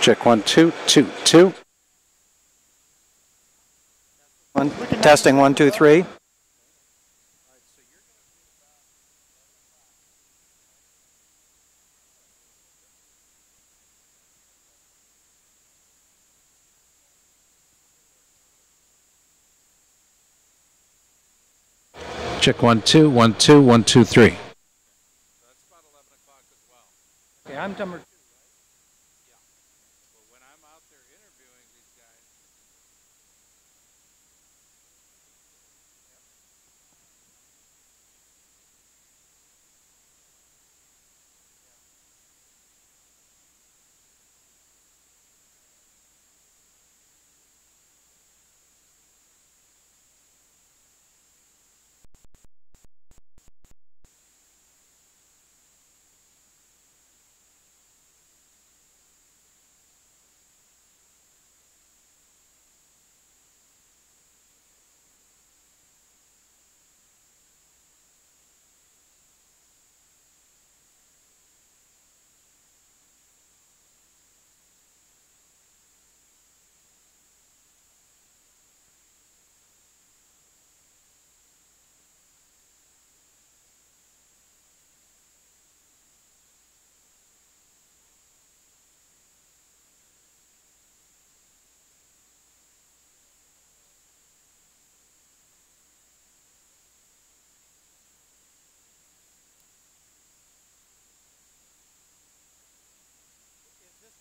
Check 1, 2, 2, 2. Testing 1, 2, 3. Check 1, 2, 1, 2, 1, 2, 3. That's about 11 o'clock as well. Okay, I'm number 2. Yeah. But when I'm out there interviewing these guys.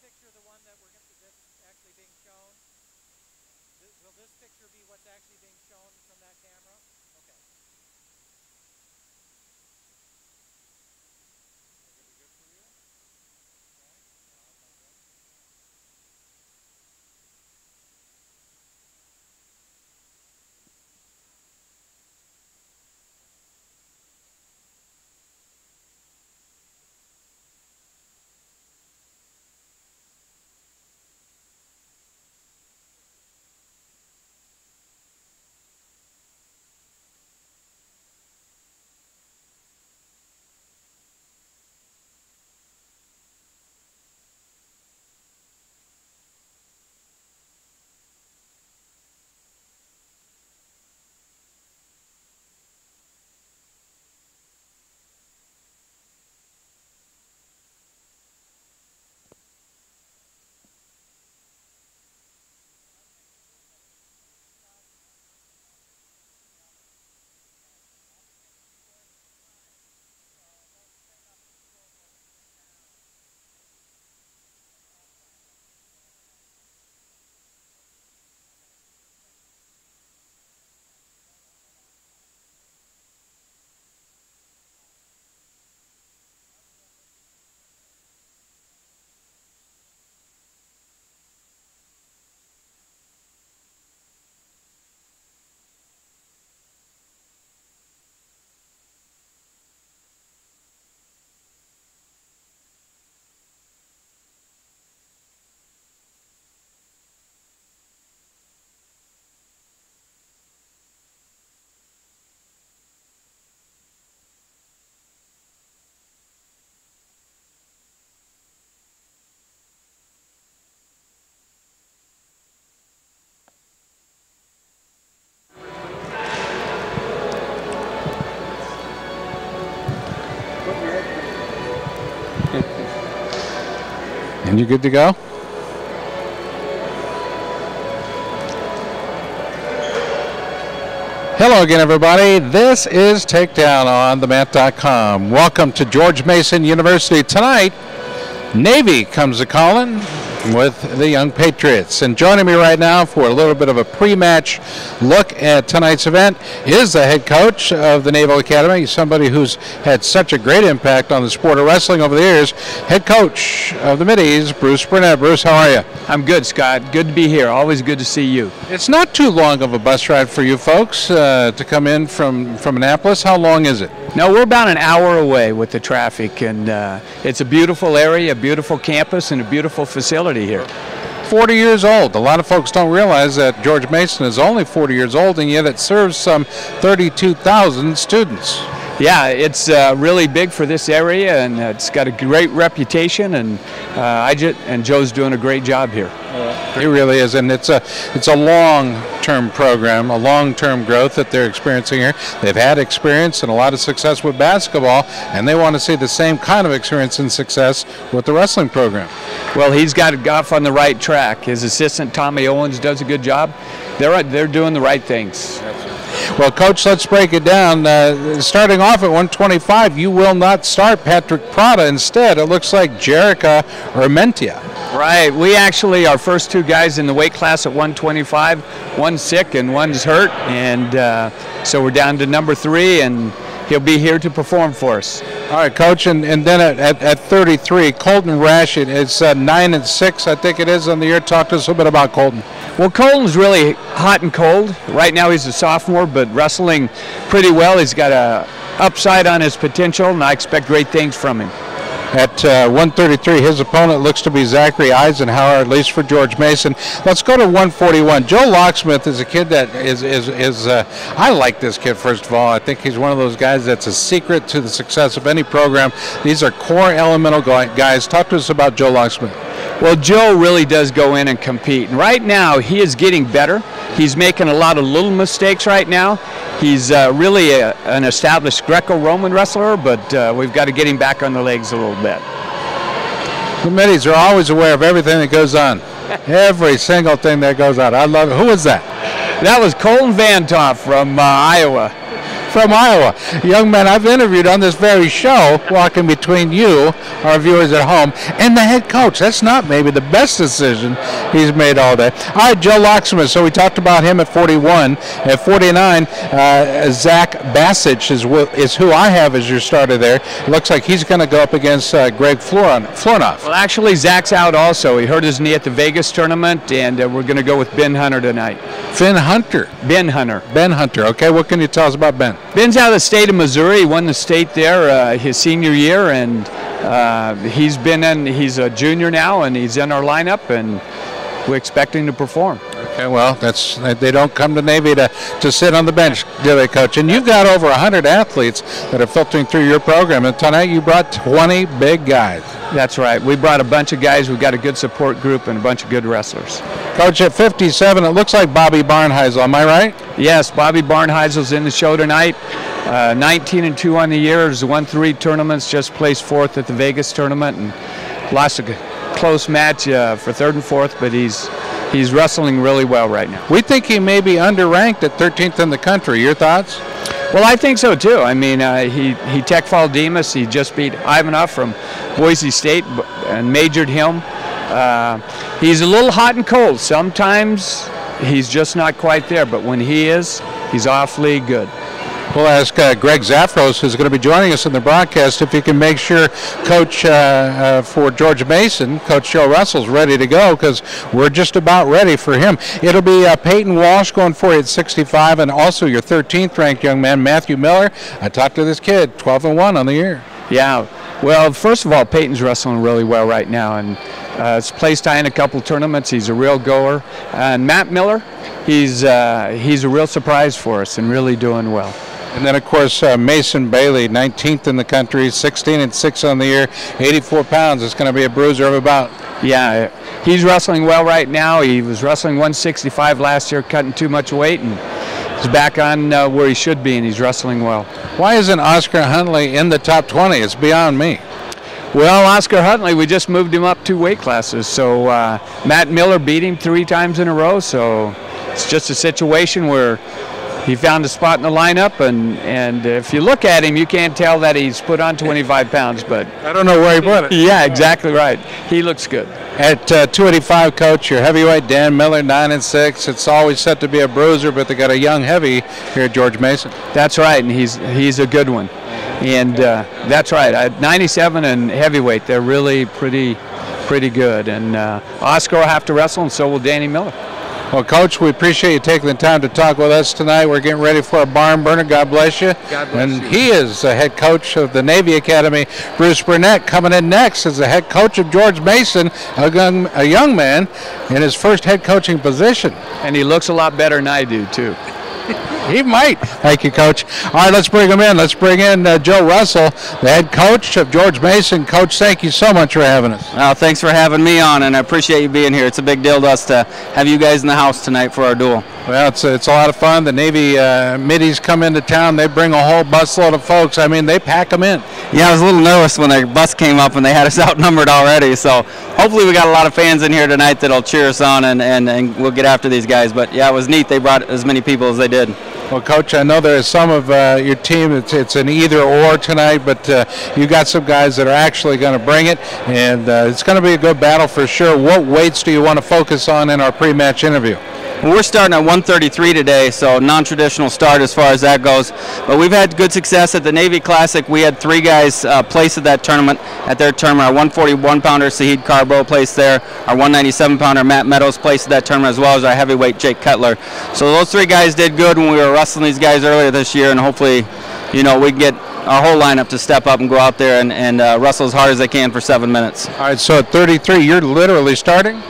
Picture the one that that's actually being shown? Will this picture be what's actually being shown from that camera? Okay. Is that going to be good for you? And you good to go? Hello again, everybody. This is Takedown on themant.com. Welcome to George Mason University. Tonight, Navy comes a-calling with the Young Patriots. And joining me right now for a little bit of a pre-match look at tonight's event is the head coach of the Naval Academy, somebody who's had such a great impact on the sport of wrestling over the years, head coach of the Middies, Bruce Burnett. Bruce, how are you? I'm good, Scott. Good to be here. Always good to see you. It's not too long of a bus ride for you folks to come in from Annapolis. How long is it? No, we're about an hour away with the traffic, and it's a beautiful area, a beautiful campus, and a beautiful facility here. 40 years old. A lot of folks don't realize that George Mason is only 40 years old, and yet it serves some 32,000 students. Yeah, it's really big for this area, and it's got a great reputation, and Joe's doing a great job here. He really is, and it's a long-term program, a long-term growth that they're experiencing here. They've had experience and a lot of success with basketball, and they want to see the same kind of experience and success with the wrestling program. Well, he's got it off on the right track. His assistant, Tommy Owens, does a good job. They're doing the right things. Well, Coach, let's break it down. Starting off at 125, you will not start Patrick Prada. Instead, it looks like Jerica Armentia. Right. We actually, our first two guys in the weight class at 125, one's sick and one's hurt, and so we're down to number 3, and he'll be here to perform for us. All right, Coach, and then at 33, Colton Rashid is 9-6, I think it is, on the year. Talk to us a little bit about Colton. Well, Colton's really hot and cold. Right now he's a sophomore, but wrestling pretty well. He's got a upside on his potential, and I expect great things from him. At 133, his opponent looks to be Zachary Eisenhower, at least for George Mason. Let's go to 141. Joe Locksmith is a kid that is I like this kid, first of all. I think he's one of those guys that's a secret to the success of any program. These are core elemental guys. Talk to us about Joe Locksmith. Well, Joe really does go in and compete. And right now, he is getting better. He's making a lot of little mistakes right now. He's really an established Greco-Roman wrestler, but we've got to get him back on the legs a little bit. The middies are always aware of everything that goes on. Every single thing that goes on. I love it. Who is that? That was Colton Vantoff from Iowa. From Iowa. Young man I've interviewed on this very show, walking between you, our viewers at home, and the head coach. That's not maybe the best decision he's made all day. All right, Joe Locksmith. So we talked about him at 41. At 49, Zach Bassich is who I have as your starter there. It looks like he's going to go up against Greg Flornoff. Well, actually, Zach's out also. He hurt his knee at the Vegas tournament, and we're going to go with Ben Hunter tonight. Ben Hunter. Ben Hunter. Ben Hunter. Okay, what can you tell us about Ben? Ben's out of the state of Missouri. He won the state there his senior year, and he's a junior now, and he's in our lineup, and we're expecting to perform. Okay, well, they don't come to Navy to sit on the bench, do they, Coach? And you've got over 100 athletes that are filtering through your program, and tonight you brought 20 big guys. That's right. We brought a bunch of guys. We've got a good support group and a bunch of good wrestlers. Coach, at 57, it looks like Bobby Barnheisel. Am I right? Yes, Bobby Barnheisel's in the show tonight. 19-2 on the year. He's won 3 tournaments, just placed 4th at the Vegas tournament, and lost a close match for 3rd and 4th, but he's wrestling really well right now. We think he may be underranked at 13th in the country. Your thoughts? Well, I think so too. I mean, he tech-fall Demas. He just beat Ivanov from Boise State and majored him. He's a little hot and cold. Sometimes he's just not quite there, but when he is, he's awfully good. We'll ask Greg Zafros, who's going to be joining us in the broadcast, if he can make sure Coach for George Mason, Coach Joe Russell's ready to go, because we're just about ready for him. It'll be Peyton Walsh going for you at 65, and also your 13th ranked young man, Matthew Miller. I talked to this kid, 12-1 on the year. Yeah, well, first of all, Peyton's wrestling really well right now, and he's placed high in a couple tournaments. He's a real goer. And Matt Miller, he's a real surprise for us and really doing well. And then, of course, Mason Bailey, 19th in the country, 16-6 on the year, 84 pounds. It's going to be a bruiser of about. Yeah, he's wrestling well right now. He was wrestling 165 last year, cutting too much weight, and he's back on where he should be, and he's wrestling well. Why isn't Oscar Huntley in the top 20? It's beyond me. Well, Oscar Huntley, we just moved him up 2 weight classes. So Matt Miller beat him 3 times in a row, so it's just a situation where he found a spot in the lineup, and if you look at him, you can't tell that he's put on 25 pounds, but I don't know where he put it. Yeah, exactly right. He looks good. At 285, Coach, your heavyweight, Dan Miller, 9-6. It's always set to be a bruiser, but they got a young heavy here at George Mason. That's right, and he's a good one. And that's right, at 97 and heavyweight, they're really pretty good. And Oscar will have to wrestle, and so will Danny Miller. Well, Coach, we appreciate you taking the time to talk with us tonight. We're getting ready for a barn burner. God bless you. God bless and you. He is the head coach of the Navy Academy. Bruce Burnett coming in next as the head coach of George Mason, a young man in his first head coaching position. And he looks a lot better than I do, too. He might. Thank you, Coach. All right, let's bring him in. Let's bring in Joe Russell, the head coach of George Mason. Coach, thank you so much for having us. Thanks for having me on, and I appreciate you being here. It's a big deal to us to have you guys in the house tonight for our duel. Well, it's a lot of fun. The Navy middies come into town. They bring a whole busload of folks. I mean, they pack them in. Yeah, I was a little nervous when the bus came up and they had us outnumbered already. So hopefully we got a lot of fans in here tonight that'll cheer us on, and we'll get after these guys. But, yeah, it was neat they brought as many people as they did. Well, Coach, I know there's some of your team, it's an either-or tonight, but you got some guys that are actually going to bring it, and it's going to be a good battle for sure. What weights do you want to focus on in our pre-match interview? Well, we're starting at 133 today, so non-traditional start as far as that goes. But we've had good success at the Navy Classic. We had 3 guys place at that tournament, at their tournament. Our 141-pounder, Sahid Carbo, placed there. Our 197-pounder, Matt Meadows, placed at that tournament, as well as our heavyweight, Jake Cutler. So those 3 guys did good when we were wrestling these guys earlier this year, and hopefully, you know, we can get our whole lineup to step up and go out there and wrestle as hard as they can for 7 minutes. All right, so at 33, you're literally starting?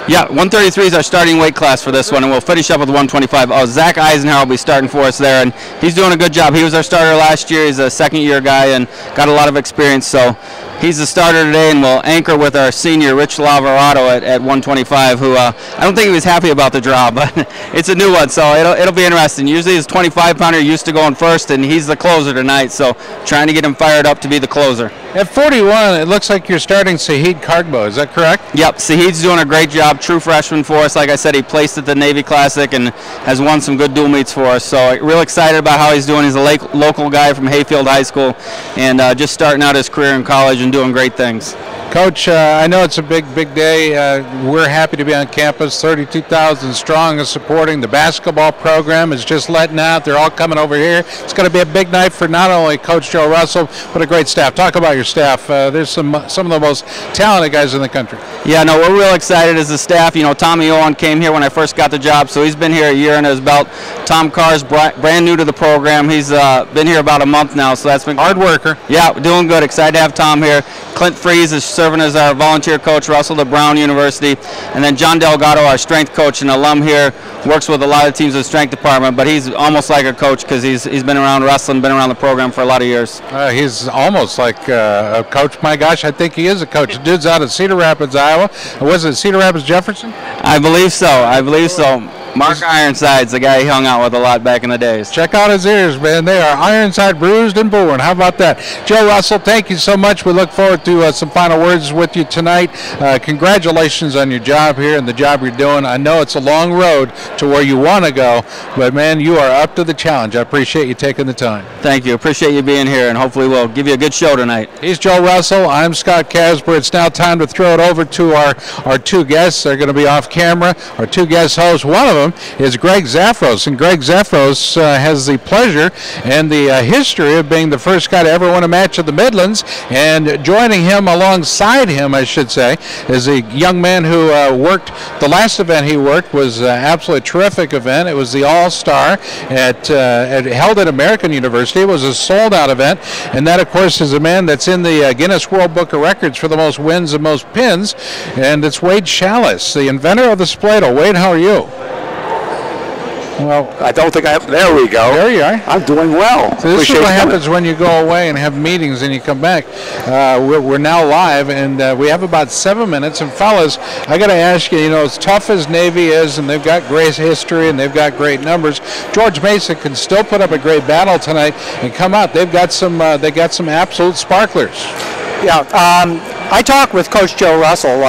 Yeah, 133 is our starting weight class for this one, and we'll finish up with 125. Zach Eisenhower will be starting for us there, and he's doing a good job. He was our starter last year. He's a second-year guy and got a lot of experience, so he's the starter today, and we'll anchor with our senior, Rich Lavarado, at 125, who I don't think he was happy about the draw, but it's a new one, so it'll be interesting. Usually his 25-pounder used to going first, and he's the closer tonight, so trying to get him fired up to be the closer. At 41, it looks like you're starting Sahid Carbo. Is that correct? Yep, Sahid's doing a great job. True freshman for us. Like I said, he placed at the Navy Classic and has won some good dual meets for us. So real excited about how he's doing. He's a local guy from Hayfield High School and just starting out his career in college and doing great things. Coach, I know it's a big day. We're happy to be on campus. 32,000 strong is supporting. The basketball program is just letting out. They're all coming over here. It's going to be a big night for not only Coach Joe Russell, but a great staff. Talk about your staff. There's some of the most talented guys in the country. Yeah, no, we're real excited as a staff. You know, Tommy Owen came here when I first got the job, so he's been here a year under his belt. Tom Carr's brand new to the program. He's been here about a month now, so that's been hard worker. Yeah, doing good. Excited to have Tom here. Clint Freeze is serving as our volunteer coach, Russell at Brown University, and then John Delgado, our strength coach, an alum here, works with a lot of teams in the strength department, but he's almost like a coach because he's been around wrestling, been around the program for a lot of years. He's almost like a coach. My gosh, I think he is a coach. The dude's out of Cedar Rapids, Iowa. Was it Cedar Rapids, Jefferson? I believe so. I believe so. Mark Ironside's the guy he hung out with a lot back in the days. Check out his ears, man. They are Ironside bruised and born. How about that? Joe Russell, thank you so much. We look forward to some final words with you tonight. Congratulations on your job here and the job you're doing. I know it's a long road to where you want to go, but, man, you are up to the challenge. I appreciate you taking the time. Thank you. Appreciate you being here, and hopefully we'll give you a good show tonight. He's Joe Russell. I'm Scott Casber. It's now time to throw it over to our 2 guests. They're going to be off camera. Our 2 guest hosts, one of them is Greg Zaffros, and Greg Zaffros has the pleasure and the history of being the first guy to ever win a match at the Midlands, and joining him, alongside him, I should say, is a young man who worked, the last event he worked was absolutely a terrific event. It was the All-Star held at American University. It was a sold-out event, and that, of course, is a man that's in the Guinness World Book of Records for the most wins and most pins, and it's Wade Schalles, the inventor of the spladle. Wade, how are you? Well, I don't think there we go. There you are. I'm doing well. So this is what happens when you go away and have meetings and you come back. We're now live, and we have about 7 minutes. And fellas, I got to ask you, as tough as Navy is, and they've got great history and they've got great numbers, George Mason can still put up a great battle tonight and come out. They've got some absolute sparklers. Yeah, I talked with Coach Joe Russell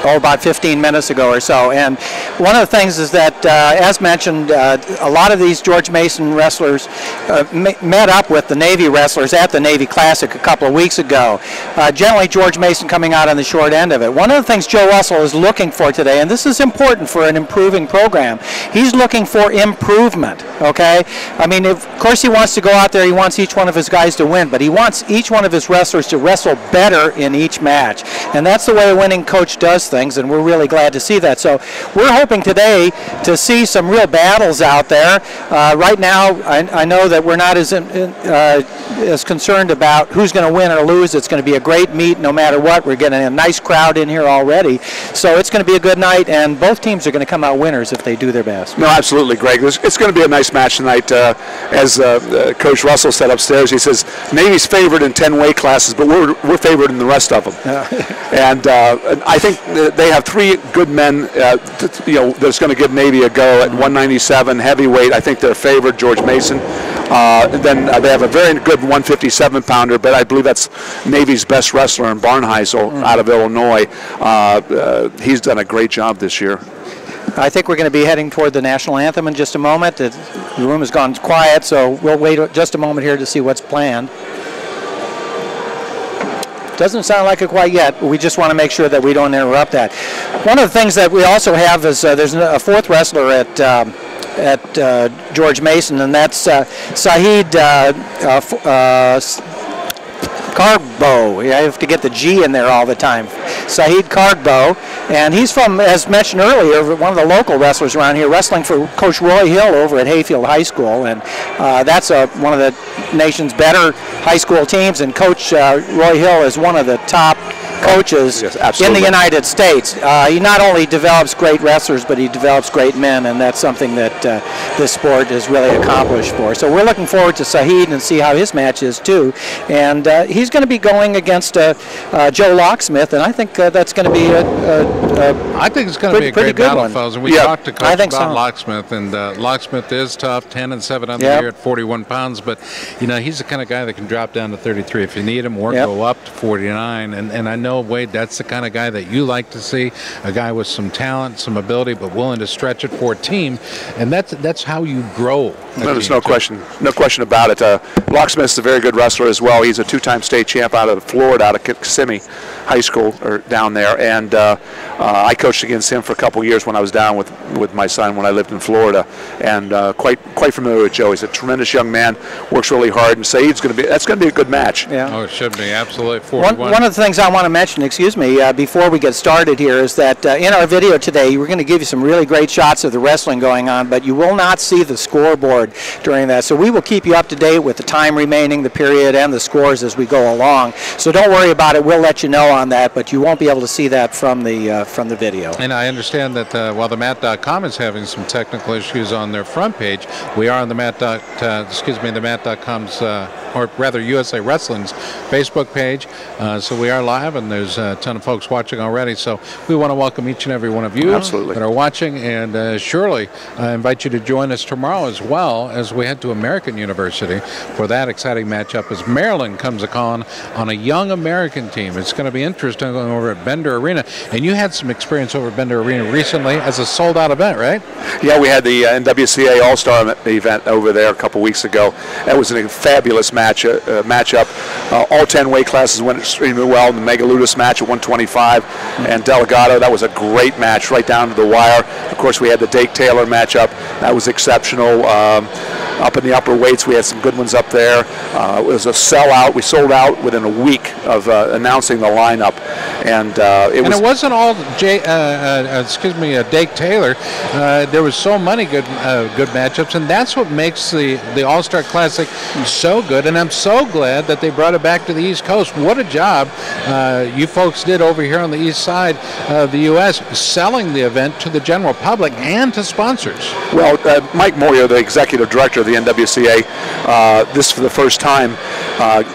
about 15 minutes ago or so, and one of the things is that, as mentioned, a lot of these George Mason wrestlers met up with the Navy wrestlers at the Navy Classic a couple of weeks ago. Generally, George Mason coming out on the short end of it. One of the things Joe Russell is looking for today, and this is important for an improving program, he's looking for improvement, okay? I mean, of course he wants to go out there, he wants each one of his guys to win, but he wants each one of his wrestlers to wrestle better in each match. And that's the way a winning coach does things, and we're really glad to see that. So we're hoping today to see some real battles out there. Right now, I know that we're not as concerned about who's going to win or lose. It's going to be a great meet no matter what. We're getting a nice crowd in here already. So it's going to be a good night, and both teams are going to come out winners if they do their best. No, absolutely, Greg. It's going to be a nice match tonight. As Coach Russell said upstairs, he says Navy's favored in 10 weight classes, but we're favored in the rest of them. And I think they have 3 good men, that's going to give Navy a go at 197 heavyweight. I think they're favored. George Mason. Then they have a very good 157-pounder, but I believe that's Navy's best wrestler in Barnheisel out of Illinois. He's done a great job this year. I think we're going to be heading toward the national anthem in just a moment. The room has gone quiet, so we'll wait just a moment here to see what's planned. Doesn't sound like it quite yet, but we just want to make sure that we don't interrupt that. One of the things that we also have is there's a 4th wrestler at George Mason, and that's Sahid Kargbo. I have to get the G in there all the time. Sahid Kargbo, and he's from, as mentioned earlier, one of the local wrestlers around here, wrestling for Coach Roy Hill over at Hayfield High School, and that's one of the nation's better high school teams, and Coach Roy Hill is one of the top coaches in the United States. He not only develops great wrestlers, but he develops great men, and that's something that this sport has really accomplished for. So we're looking forward to Sahid and see how his match is too. And he's going to be going against Joe Locksmith, and I think that's going to be I think it's going to be a great battle, fellas. And we talked to Coach about Locksmith, and Locksmith is tough, 10-7 on the year at 41 pounds, but he's the kind of guy that can drop down to 33 if you need him, or go up to 49. And I know, Wade, that's the kind of guy that you like to see, a guy with some talent, some ability, but willing to stretch it for a team, and that's how you grow. There's no question about it. Locksmith's a very good wrestler as well. He's a 2-time state champ out of Florida, out of Kissimmee High School, or down there, and I coached against him for a couple years when I was down with my son when I lived in Florida, and quite familiar with Joe. He's a tremendous young man, works really hard, and Saeed's that's going to be a good match. Yeah. Oh, it should be, absolutely. 41. One of the things I want to mention, before we get started here, is that in our video today, we're going to give you some really great shots of the wrestling going on, but you will not see the scoreboard during that. So we will keep you up to date with the time remaining, the period, and the scores as we go along. So don't worry about it. We'll let you know on that, but you won't be able to see that from the video. And I understand that while the Mat.com is having some technical issues on their front page, we are on the Mat.com's or rather USA Wrestling's Facebook page. So we are live, and there's a ton of folks watching already. So we want to welcome each and every one of you that are watching, and surely I invite you to join us tomorrow as well as we head to American University for that exciting matchup as Maryland comes on a young American team. It's going to be interesting going over at Bender Arena. And you had some experience over at Bender Arena recently as a sold-out event, right? Yeah, we had the NWCA All-Star event over there a couple weeks ago. That was a fabulous matchup. All 10 weight classes went extremely well. The Megaludis match at 125 and Delgado, that was a great match right down to the wire. Of course, we had the Dake Taylor matchup. That was exceptional. Up in the upper weights, we had some good ones up there. It was a sellout. We sold out within a week of announcing the lineup, and it wasn't all Dake Taylor. There was so many good matchups, and that's what makes the All-Star Classic so good. And I'm so glad that they brought it back to the East Coast. What a job you folks did over here on the east side of the U.S. selling the event to the general public and to sponsors. Well, Mike Moyer, the executive director of the NWCA, this for the first time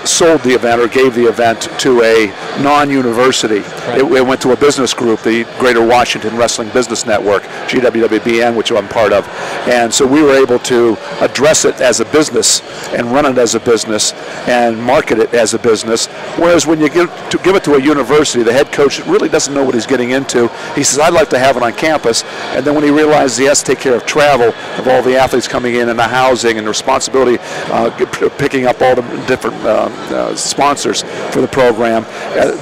sold the event or gave the event to a non-university. Right. It went to a business group, the Greater Washington Wrestling Business Network, GWWBN, which I'm part of. And so we were able to address it as a business and run it as a business and market it as a business. Whereas when you give it to a university, the head coach really doesn't know what he's getting into. He says, I'd like to have it on campus. And then when he realizes he has to take care of travel, of all the athletes coming in and the housing and the responsibility, picking up all the different different sponsors for the program.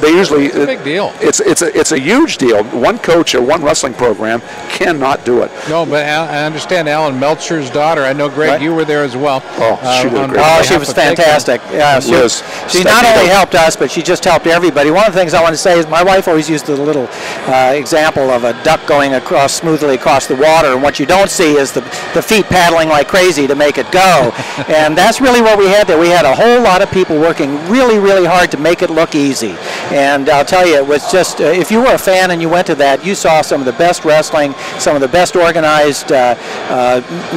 They usually It's a big deal. It's a huge deal. One coach or one wrestling program cannot do it. No, but I understand Alan Meltzer's daughter. I know, Greg, Right. you were there as well. Oh, she did a great Oh, job. she was fantastic. Yeah, she not only helped us, but she just helped everybody. One of the things I want to say is my wife always used the little example of a duck going smoothly across the water, and what you don't see is the feet paddling like crazy to make it go. And that's really what we had there. We had a whole lot of people working really, really hard to make it look easy. And I'll tell you, it was just, if you were a fan and you went to that, you saw some of the best wrestling, some of the best organized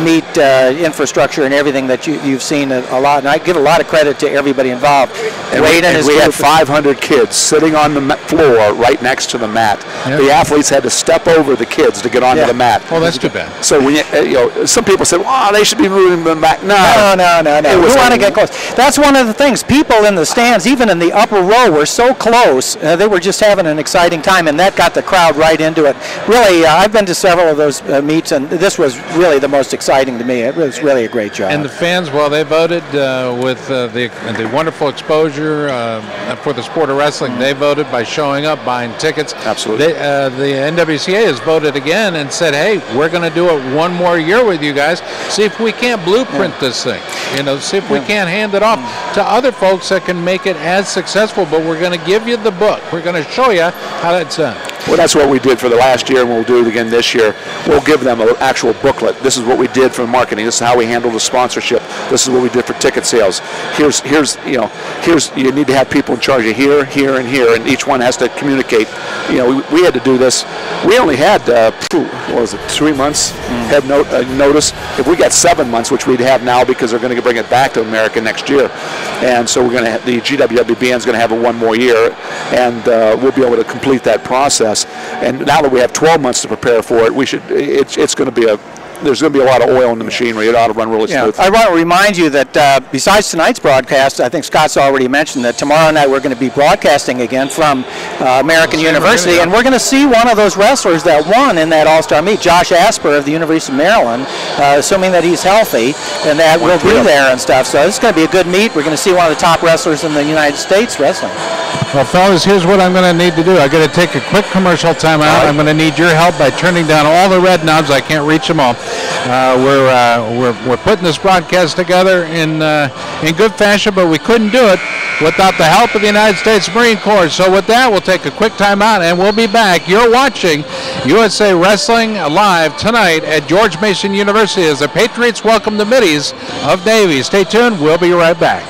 meet infrastructure and everything that you've seen a lot. And I give a lot of credit to everybody involved. And we had 500 kids sitting on the floor right next to the mat. Yeah. The athletes had to step over the kids to get onto the mat. Oh, that's too bad. So when some people said, "Oh, they should be moving them back." No. We want to get close. That's one of the things. People in the stands, even in the upper row, were so close. They were just having an exciting time, and that got the crowd right into it. Really, I've been to several of those meets, and this was really the most exciting to me. It was really a great job. And the fans, well, they voted with the wonderful exposure for the sport of wrestling. They voted by showing up, buying tickets. Absolutely. The NWCA has voted again and said, hey, we're going to do it one more year with you guys. See if we can't blueprint this thing. See if we can't hand it off to other folks that can make it as successful. But we're going to give you the book. We're going to show you how that's done. Well, that's what we did for the last year, and we'll do it again this year. We'll give them an actual booklet. This is what we did for marketing. This is how we handled the sponsorship. This is what we did for ticket sales. Here's you need to have people in charge of here, here, and here, and each one has to communicate. We had to do this. We only had 3 months head notice. If we got 7 months, which we'd have now because they're going to bring it back to America next year, and so we're going to have, the GWWBN is going to have one more year, and we'll be able to complete that process. And now that we have 12 months to prepare for it, it's going to be there's going to be a lot of oil in the machinery. It ought to run really smooth. I want to remind you that besides tonight's broadcast, I think Scott's already mentioned that tomorrow night we're going to be broadcasting again from American University, and we're going to see one of those wrestlers that won in that All-Star meet, Josh Asper of the University of Maryland, assuming that he's healthy, and that we'll be there and stuff. So this is going to be a good meet. We're going to see one of the top wrestlers in the United States wrestling. Well, fellas, here's what I'm going to need to do. I've got to take a quick commercial time out. I'm going to need your help by turning down all the red knobs. I can't reach them all. We're putting this broadcast together in good fashion, but we couldn't do it without the help of the United States Marine Corps. So with that, we'll take a quick time out, and we'll be back. You're watching USA Wrestling Live tonight at George Mason University as the Patriots welcome the middies of Navy. Stay tuned. We'll be right back.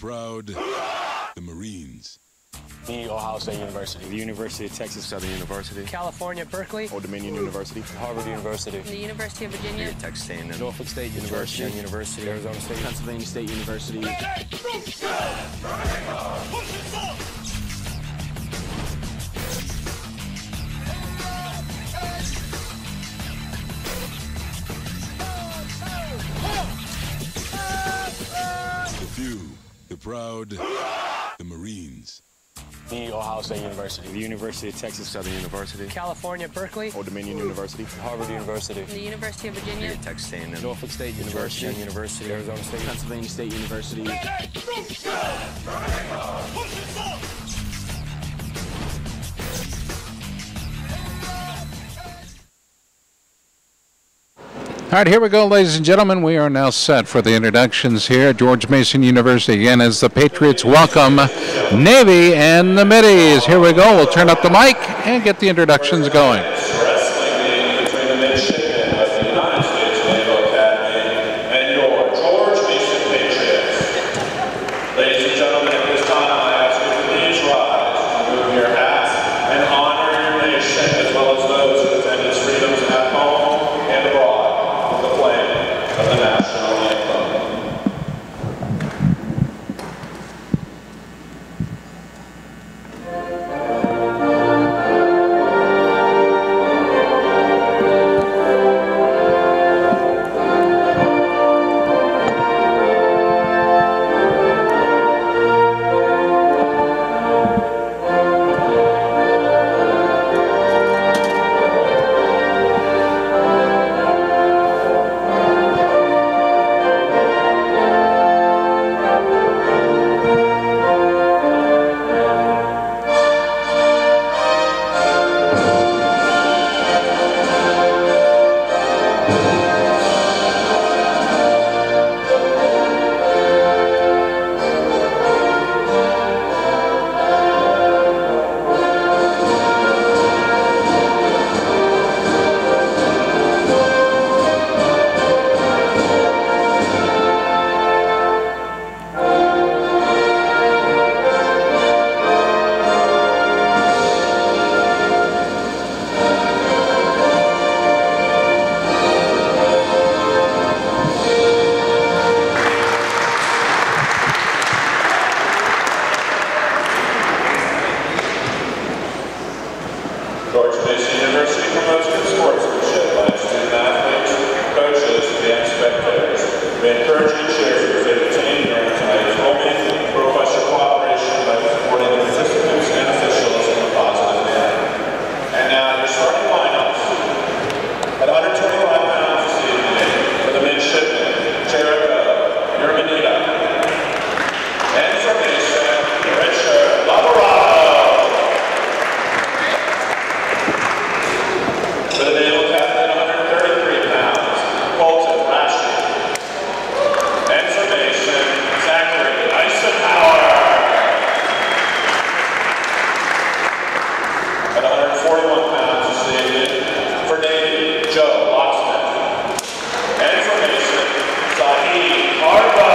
Proud, the Marines. The Ohio State University. The University of Texas Southern University. California, Berkeley. Old Dominion University. Harvard University. The University of Virginia. Texas A&M. Norfolk State University. University. Arizona State. Pennsylvania State University. The few, the proud, the Marines. The Ohio State University. The University of Texas Southern University. California, Berkeley. Old Dominion University. Harvard University. The University of Virginia. Texas A&M. Norfolk State University. University. Arizona State. Pennsylvania State University. All right, here we go, ladies and gentlemen. We are now set for the introductions here at George Mason University. Again, as the Patriots welcome Navy and the middies. Here we go. We'll turn up the mic and get the introductions going. We encourage you to share your favorite team during tonight's opening. We request your cooperation by supporting the participants and officials in a positive manner. And now your starting lineups. At 125 pounds this evening for the midshipmen, Jericho, Yermanita. And for Mason, Richard Lavorado. For the naval captain, 133 pounds, Colton Rashi. And for Mason, Zachary Eisenhower. At 141 pounds this evening, for Navy, Joe Locksmith. And for Mason, Zahid Harbo.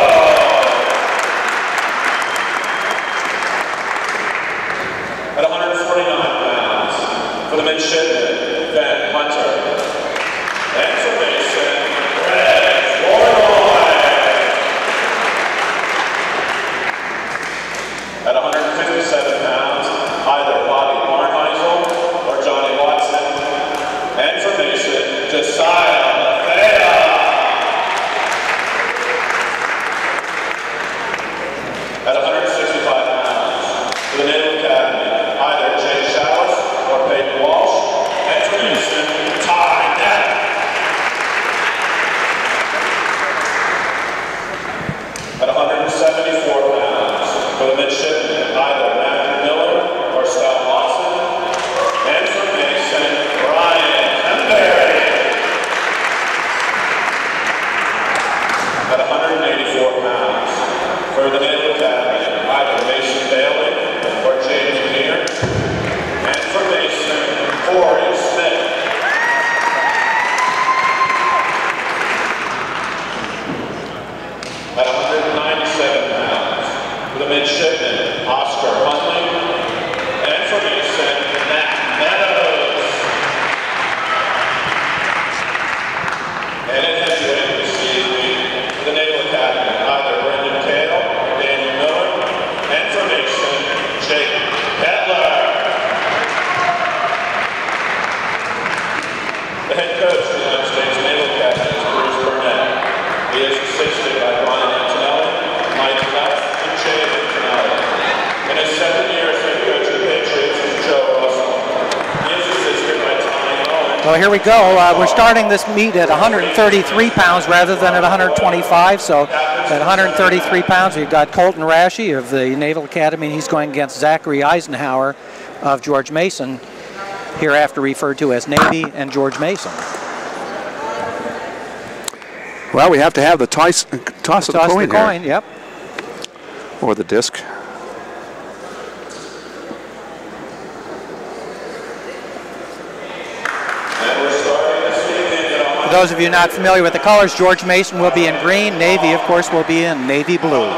At 149 pounds, for the midshipmen, Ben Hunter. And for Mason, Greg Flournoy. At 157 pounds, either Bobby Barnheisel or Johnny Watson. And for Mason, Josiah Mathea. At 165 pounds, for the Naval Academy, either Jay Schalles or Peyton Walsh. And for Mason, Ty Knapp. At 174 pounds, for the midshipmen, either Matthew Miller or Scott Watson. And for Mason, Brian Hemberry. At 184 pounds, for the Naval Academy, either Mason Bailey or James Meir. And for Mason, Corey Smith. At 197 pounds, for the midshipmen, Oscar Huntley. And for Mason, Matt Meadows. And in heavyweight this evening, for the Naval Academy, either Brendan Cale or Daniel Miller. And for Mason, Jake Kettler. The head coach of the United States Naval Academy is Bruce Burnett. He is assisted by Brian Antonelli, Mike Leff, and Jay Antonelli. In his second year as head coach of the Patriots is Joe Russell. He is assisted by Tommy Owen. Well, here we go. We're starting this meet at 133 pounds rather than at 125. So at 133 pounds, we've got Colton Rashi of the Naval Academy, and he's going against Zachary Eisenhower of George Mason, hereafter referred to as Navy and George Mason. Well, we have to have the toss of the coin here. Yep. Or the disc. For those of you not familiar with the colors, George Mason will be in green. Navy, of course, will be in navy blue.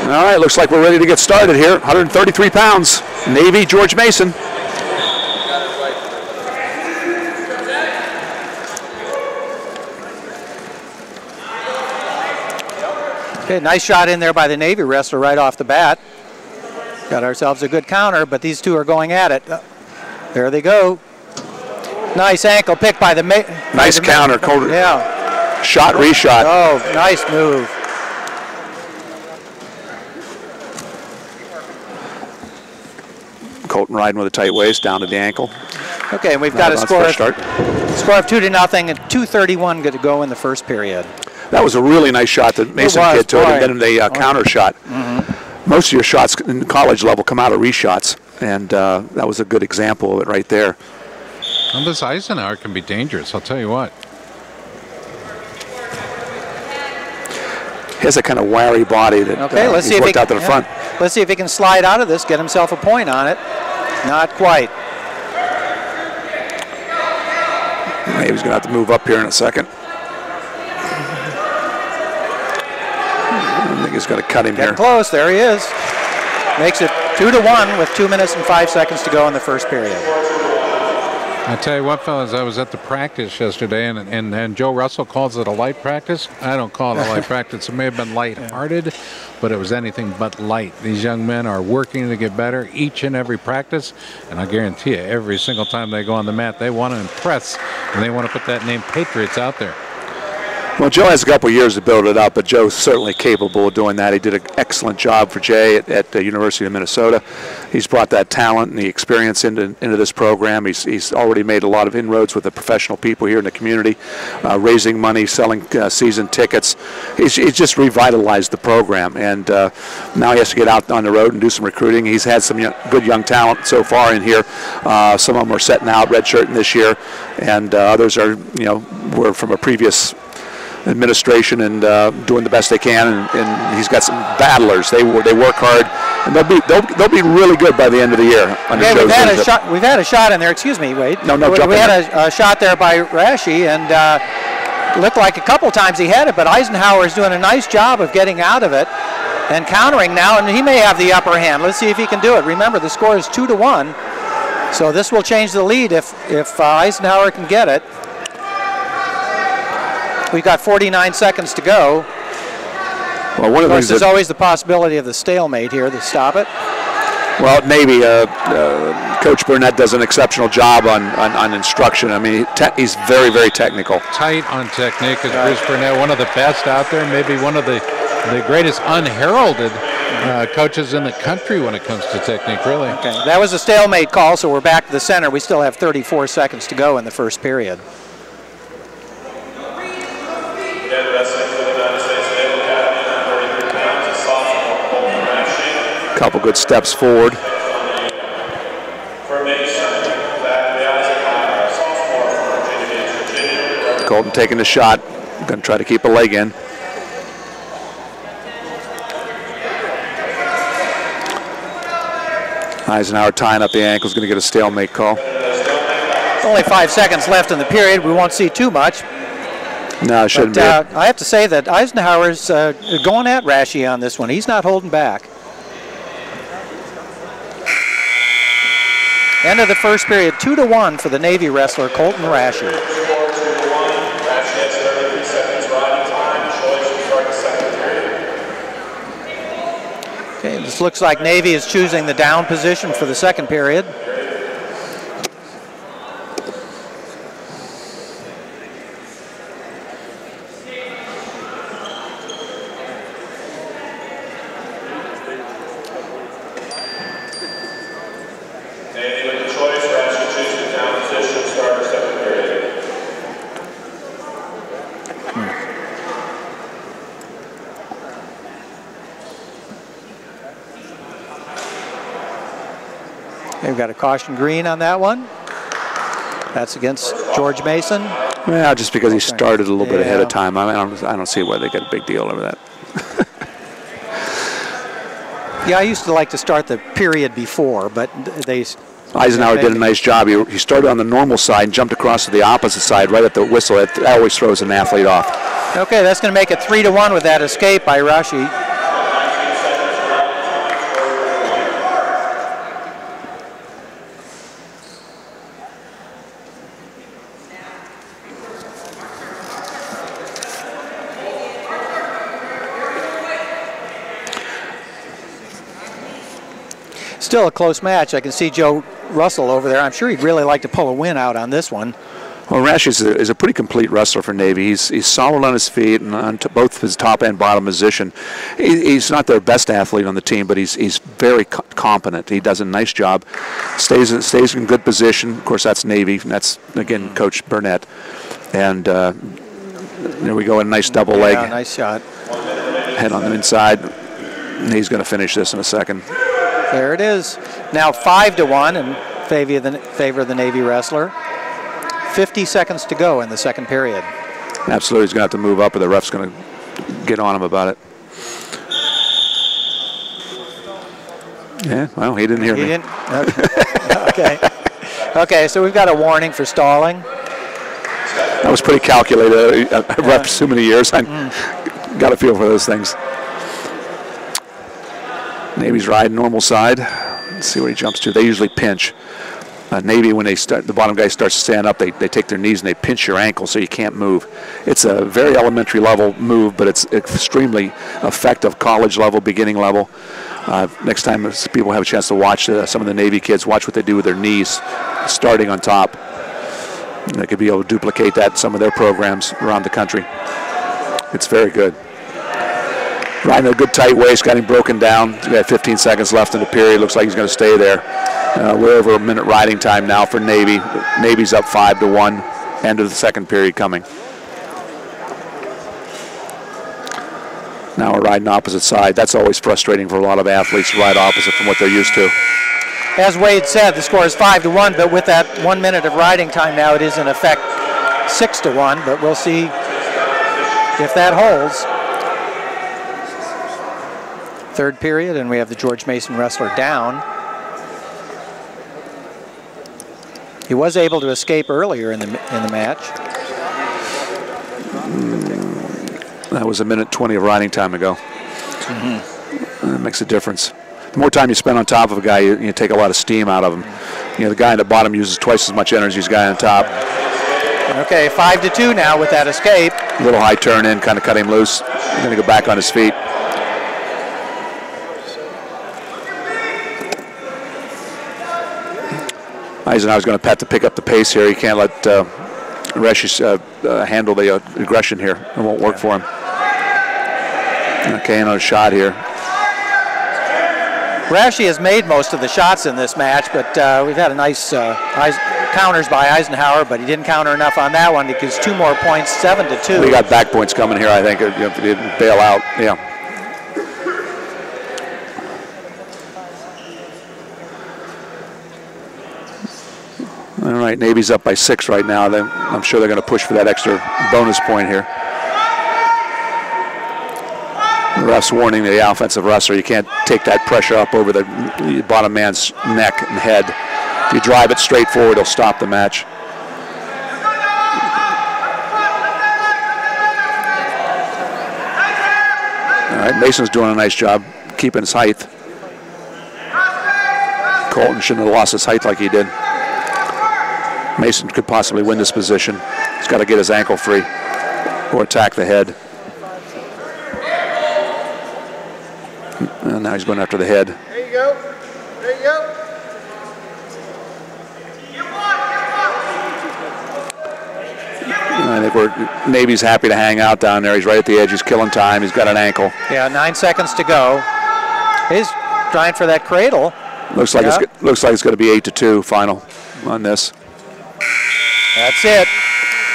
All right, looks like we're ready to get started here. 133 pounds, Navy, George Mason. Okay, nice shot in there by the Navy wrestler right off the bat. Got ourselves a good counter, but these two are going at it. There they go. Nice ankle pick by the nice counter. Yeah. Shot, reshot. Oh, nice move. Colton riding with a tight waist down to the ankle. Okay, and we've got a score of 2-0 and 2:31 to go in the first period. That was a really nice shot that Mason kid took, and then the counter shot. Most of your shots in college level come out of reshots, and that was a good example of it right there. Well, this Eisenhower can be dangerous, I'll tell you what. He has a kind of wiry body that let's see he's worked out to the front. Let's see if he can slide out of this, get himself a point on it. Not quite. Maybe he's going to have to move up here in a second. I think he's going to cut him Getting here. Close, there he is. Makes it 2-1 with 2 minutes and 5 seconds to go in the first period. I tell you what, fellas, I was at the practice yesterday, and Joe Russell calls it a light practice. I don't call it a light practice. It may have been light-hearted, but it was anything but light. These young men are working to get better each and every practice, and I guarantee you, every single time they go on the mat, they want to impress, and they want to put that name Patriots out there. Well, Joe has a couple of years to build it up, but Joe's certainly capable of doing that. He did an excellent job for Jay at the University of Minnesota. He's brought that talent and the experience into this program. He's already made a lot of inroads with the professional people here in the community, raising money, selling season tickets. He's just revitalized the program, and now he has to get out on the road and do some recruiting. He's had some good young talent so far in here. Some of them are setting out redshirting this year, and others are, were from a previous administration and doing the best they can, and he's got some battlers. They work hard, and they'll be really good by the end of the year. Okay, we've had a shot in there. Excuse me, Wade. No, we had a shot there by Rashi, and looked like a couple times he had it, but Eisenhower's doing a nice job of getting out of it and countering now, and he may have the upper hand. Let's see if he can do it. Remember, the score is 2-1, so this will change the lead if Eisenhower can get it. We've got 49 seconds to go. Well, one of the things there's always the possibility of the stalemate here to stop it. Well, maybe Coach Burnett does an exceptional job on instruction. I mean, he's very, very technical. Tight on technique is Bruce Burnett, one of the best out there, maybe one of the greatest unheralded coaches in the country when it comes to technique, really. Okay, that was a stalemate call, so we're back to the center. We still have 34 seconds to go in the first period. Couple good steps forward. Colton taking the shot. Going to try to keep a leg in. Eisenhower tying up the ankles, going to get a stalemate call. Only 5 seconds left in the period. We won't see too much. No, it shouldn't be. I have to say that Eisenhower's going at Rashi on this one. He's not holding back. End of the first period, 2-1 for the Navy wrestler Colton Rashi. Okay, this looks like Navy is choosing the down position for the second period. We've got a caution green on that one. That's against George Mason. Yeah, just because he started a little bit ahead of time. I don't see why they get a big deal over that. Yeah, I used to like to start the period before, but they... Eisenhower did a nice job. He started on the normal side and jumped across to the opposite side right at the whistle. That always throws an athlete off. Okay, that's going to make it 3-1 with that escape by Rashi. Still a close match. I can see Joe Russell over there. I'm sure he'd really like to pull a win out on this one. Well, Rash is a pretty complete wrestler for Navy. He's solid on his feet and on both his top and bottom position. He's not their best athlete on the team, but he's very competent. He does a nice job. Stays in good position. Of course, that's Navy. And that's, again, Coach Burnett. And there we go, a nice double leg. Yeah, nice shot. Head on the inside. And he's going to finish this in a second. There it is. Now 5-1 in favor of the Navy wrestler. 50 seconds to go in the second period. Absolutely, he's going to have to move up or the ref's going to get on him about it. Yeah, well, he didn't hear me. He didn't? Okay. Okay, so we've got a warning for stalling. That was pretty calculated. I've ref so many years. I got a feel for those things. Navy's riding normal side. Let's see what he jumps to. They usually pinch. Navy, when they start, the bottom guy starts to stand up, they take their knees and they pinch your ankle so you can't move. It's a very elementary level move, but it's extremely effective, college level, beginning level. Next time people have a chance to watch some of the Navy kids, watch what they do with their knees, starting on top. And they could be able to duplicate that in some of their programs around the country. It's very good. Riding a good tight waist, got him broken down. He's got 15 seconds left in the period. Looks like he's going to stay there. We're over a minute riding time now for Navy. Navy's up 5-1. End of the second period coming. Now we're riding opposite side. That's always frustrating for a lot of athletes to ride opposite from what they're used to. As Wade said, the score is 5-1, but with that 1 minute of riding time now, it is in effect 6-1, but we'll see if that holds. Third period, and we have the George Mason wrestler down. He was able to escape earlier in the match. That was a minute 20 of riding time ago. That makes a difference. The more time you spend on top of a guy, you take a lot of steam out of him. You know, the guy at the bottom uses twice as much energy as the guy on top. Okay, 5-2 now with that escape. A little high turn in, kind of cut him loose. He's going to go back on his feet. Eisenhower's going to pick up the pace here. He can't let Resch handle the aggression here. It won't work for him. Okay, another shot here. Rashi has made most of the shots in this match, but we've had a nice counters by Eisenhower, but he didn't counter enough on that one. He gives 2 more points, 7-2. We got back points coming here, I think. You know, he didn't bail out. Yeah. All right, Navy's up by 6 right now. I'm sure they're going to push for that extra bonus point here. The ref's warning the offensive wrestler, you can't take that pressure up over the bottom man's neck and head. If you drive it straight forward, it'll stop the match. All right, Mason's doing a nice job keeping his height. Colton shouldn't have lost his height like he did. Mason could possibly win this position. He's got to get his ankle free or attack the head. And now he's going after the head. There you go. There you go. I think Navy's happy to hang out down there. He's right at the edge. He's killing time. He's got an ankle. Yeah, 9 seconds to go. He's trying for that cradle. Looks like it's going to be 8-2 final on this. That's it.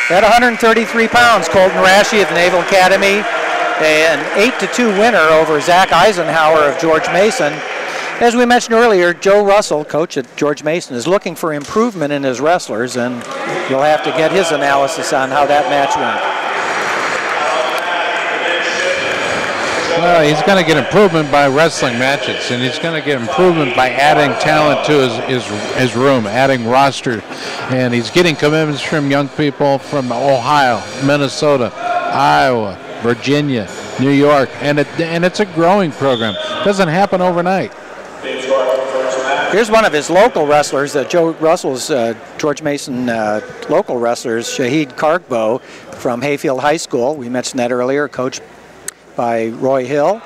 At 133 pounds, Colton Rashi of the Naval Academy, an 8-2 winner over Zach Eisenhower of George Mason. As we mentioned earlier, Joe Russell, coach at George Mason, is looking for improvement in his wrestlers, and you'll have to get his analysis on how that match went. Well, he's going to get improvement by wrestling matches, and he's going to get improvement by adding talent to his room, adding roster. And he's getting commitments from young people from Ohio, Minnesota, Iowa, Virginia, New York, and it's a growing program. It doesn't happen overnight. Here's one of his local wrestlers, Joe Russell's George Mason local wrestlers, Shahid Kargbo from Hayfield High School. We mentioned that earlier, coached by Roy Hill,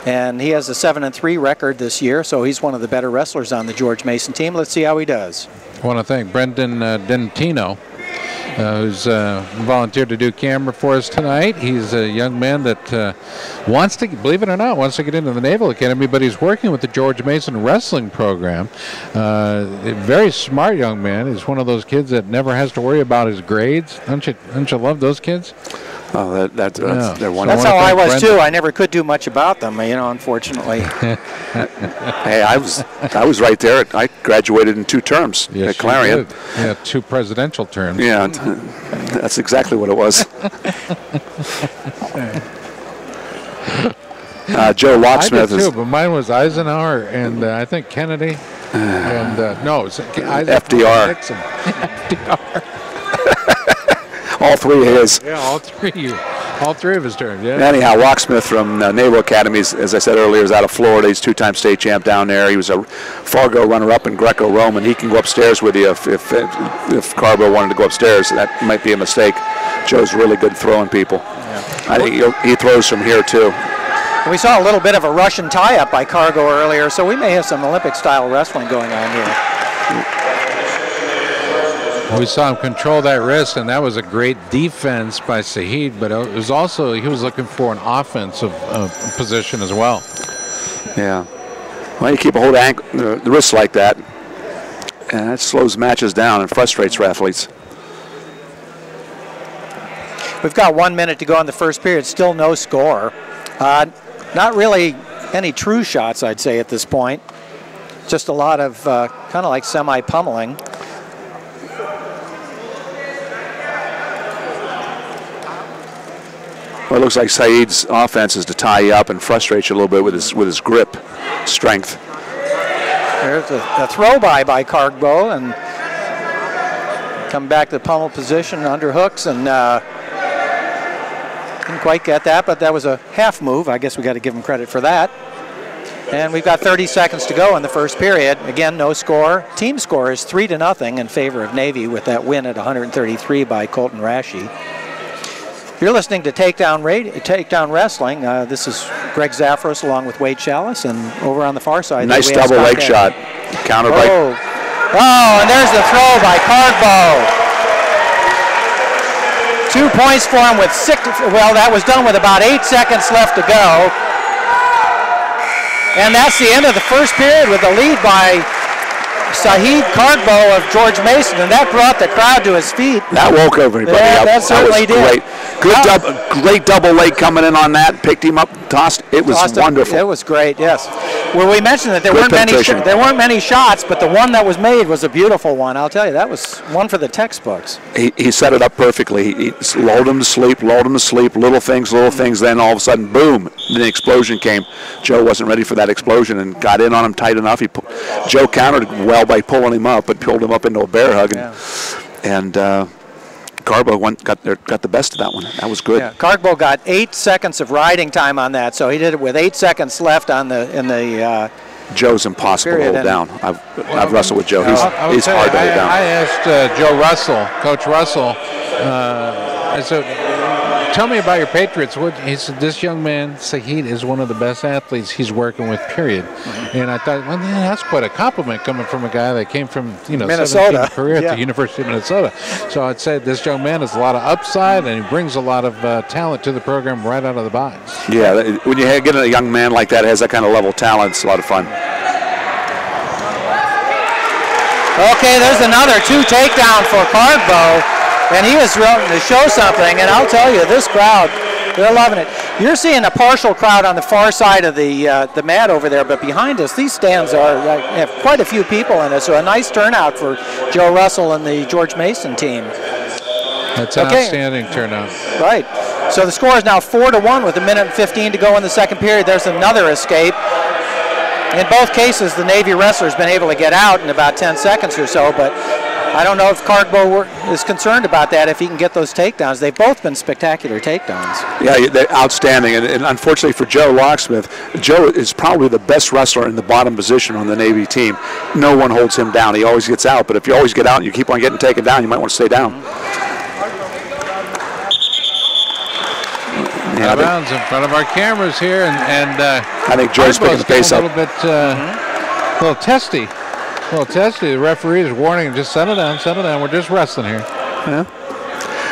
and he has a 7-3 record this year, so he's one of the better wrestlers on the George Mason team. Let's see how he does. I want to thank Brendan Dentino, who's volunteered to do camera for us tonight. He's a young man that wants to, believe it or not, wants to get into the Naval Academy, but he's working with the George Mason wrestling program. A very smart young man. He's one of those kids that never has to worry about his grades. Don't you love those kids? Oh, that's they're wonderful. That's how I was too. I never could do much about them, unfortunately. Hey, I was right there. I graduated in 2 terms at Clarion. Yeah, 2 presidential terms. Yeah, that's exactly what it was. Joe Locksmith I did too, but mine was Eisenhower and I think Kennedy and no, it was FDR. Nixon. FDR. All 3 of his. Yeah, all 3 of you. All three of his terms, yeah. Anyhow, Locksmith from Naval Academy, as I said earlier, is out of Florida. He's two-time state champ down there. He was a Fargo runner-up in Greco-Roman. He can go upstairs with you if Carbo wanted to go upstairs. That might be a mistake. Joe's really good throwing people. Yeah. I think he throws from here, too. We saw a little bit of a Russian tie-up by Cargo earlier, so we may have some Olympic-style wrestling going on here. We saw him control that wrist, and that was a great defense by Saeed, but it was also, he was looking for an offensive position as well. Yeah. Well, you keep a hold of the wrists like that, and that slows matches down and frustrates athletes. We've got 1 minute to go in the first period, still no score. Not really any true shots, I'd say, at this point. Just a lot of kind of like semi-pummeling. Well, it looks like Saeed's offense is to tie you up and frustrate you a little bit with his grip strength. There's a throw by Cargbo, and come back to the pummel position, underhooks, and didn't quite get that, but that was a half move. I guess we got to give him credit for that. And we've got 30 seconds to go in the first period. Again, no score. Team score is 3-0 in favor of Navy with that win at 133 by Colton Rashi. You're listening to Takedown Wrestling. This is Greg Zafros along with Wade Schalles, and over on the far side. Nice double leg shot. Counter by. Oh, and there's the throw by Cargbo. 2 points for him with that was done with about 8 seconds left to go. And that's the end of the first period with a lead by Saeed Cargbo of George Mason, and that brought the crowd to his feet. That woke everybody up. That certainly was great. did. Great double leg coming in on that. Picked him up, tossed. It was wonderful. It was great. Yes. Well, we mentioned that there weren't many shots, but the one that was made was a beautiful one. I'll tell you, that was one for the textbooks. He set it up perfectly. He lulled him to sleep. Little things. Then all of a sudden, boom! The explosion came. Joe wasn't ready for that explosion and got in on him tight enough. Joe countered well by pulling him up, but pulled him up into a bear hug, and Carbo got the best of that one. That was good. Yeah, Cargbo got 8 seconds of riding time on that, so he did it with 8 seconds left in the. Joe's impossible to hold down. I've wrestled with Joe. He's hard to hold down. I asked Joe Russell, Coach Russell, I said, tell me about your Patriots. He said, this young man, Saeed, is one of the best athletes he's working with, period. And I thought, well, man, that's quite a compliment coming from a guy that came from, Minnesota career at the University of Minnesota. So I'd say this young man has a lot of upside, and he brings a lot of talent to the program right out of the box. Yeah, when you get a young man like that, has that kind of level of talent, it's a lot of fun. Okay, there's another 2 takedown for Cargbo. And he was willing to show something, and I'll tell you, this crowd, they're loving it. You're seeing a partial crowd on the far side of the mat over there, but behind us, these stands have quite a few people in it, so a nice turnout for Joe Russell and the George Mason team. That's an outstanding turnout. Right. So the score is now 4-1 with 1:15 to go in the second period. There's another escape. In both cases, the Navy wrestler's been able to get out in about 10 seconds or so, but I don't know if Cargbo is concerned about that, if he can get those takedowns. They've both been spectacular takedowns. Yeah, they're outstanding. And unfortunately for Joe Locksmith, Joe is probably the best wrestler in the bottom position on the Navy team. No one holds him down. He always gets out. But if you always get out and you keep on getting taken down, you might want to stay down. Out of bounds in front of our cameras here. And I think Joe's picking the pace up. A little bit, a little testy. Well, Testy, the referee is warning him, just settle down, we're just wrestling here. Yeah.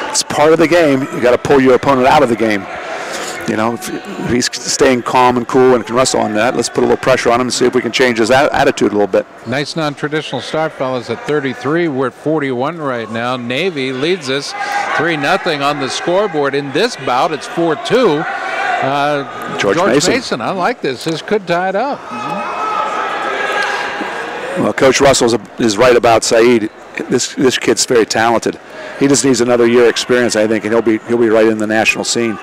It's part of the game. You got to pull your opponent out of the game. If he's staying calm and cool and can wrestle on that, let's put a little pressure on him and see if we can change his attitude a little bit. Nice non-traditional start, fellas, at 33. We're at 41 right now. Navy leads us 3-0 on the scoreboard. In this bout, it's 4-2. George Mason, I like this. This could tie it up. Well, Coach Russell is right about Saeed. This kid's very talented. He just needs another year experience, I think, and he'll be right in the national scene.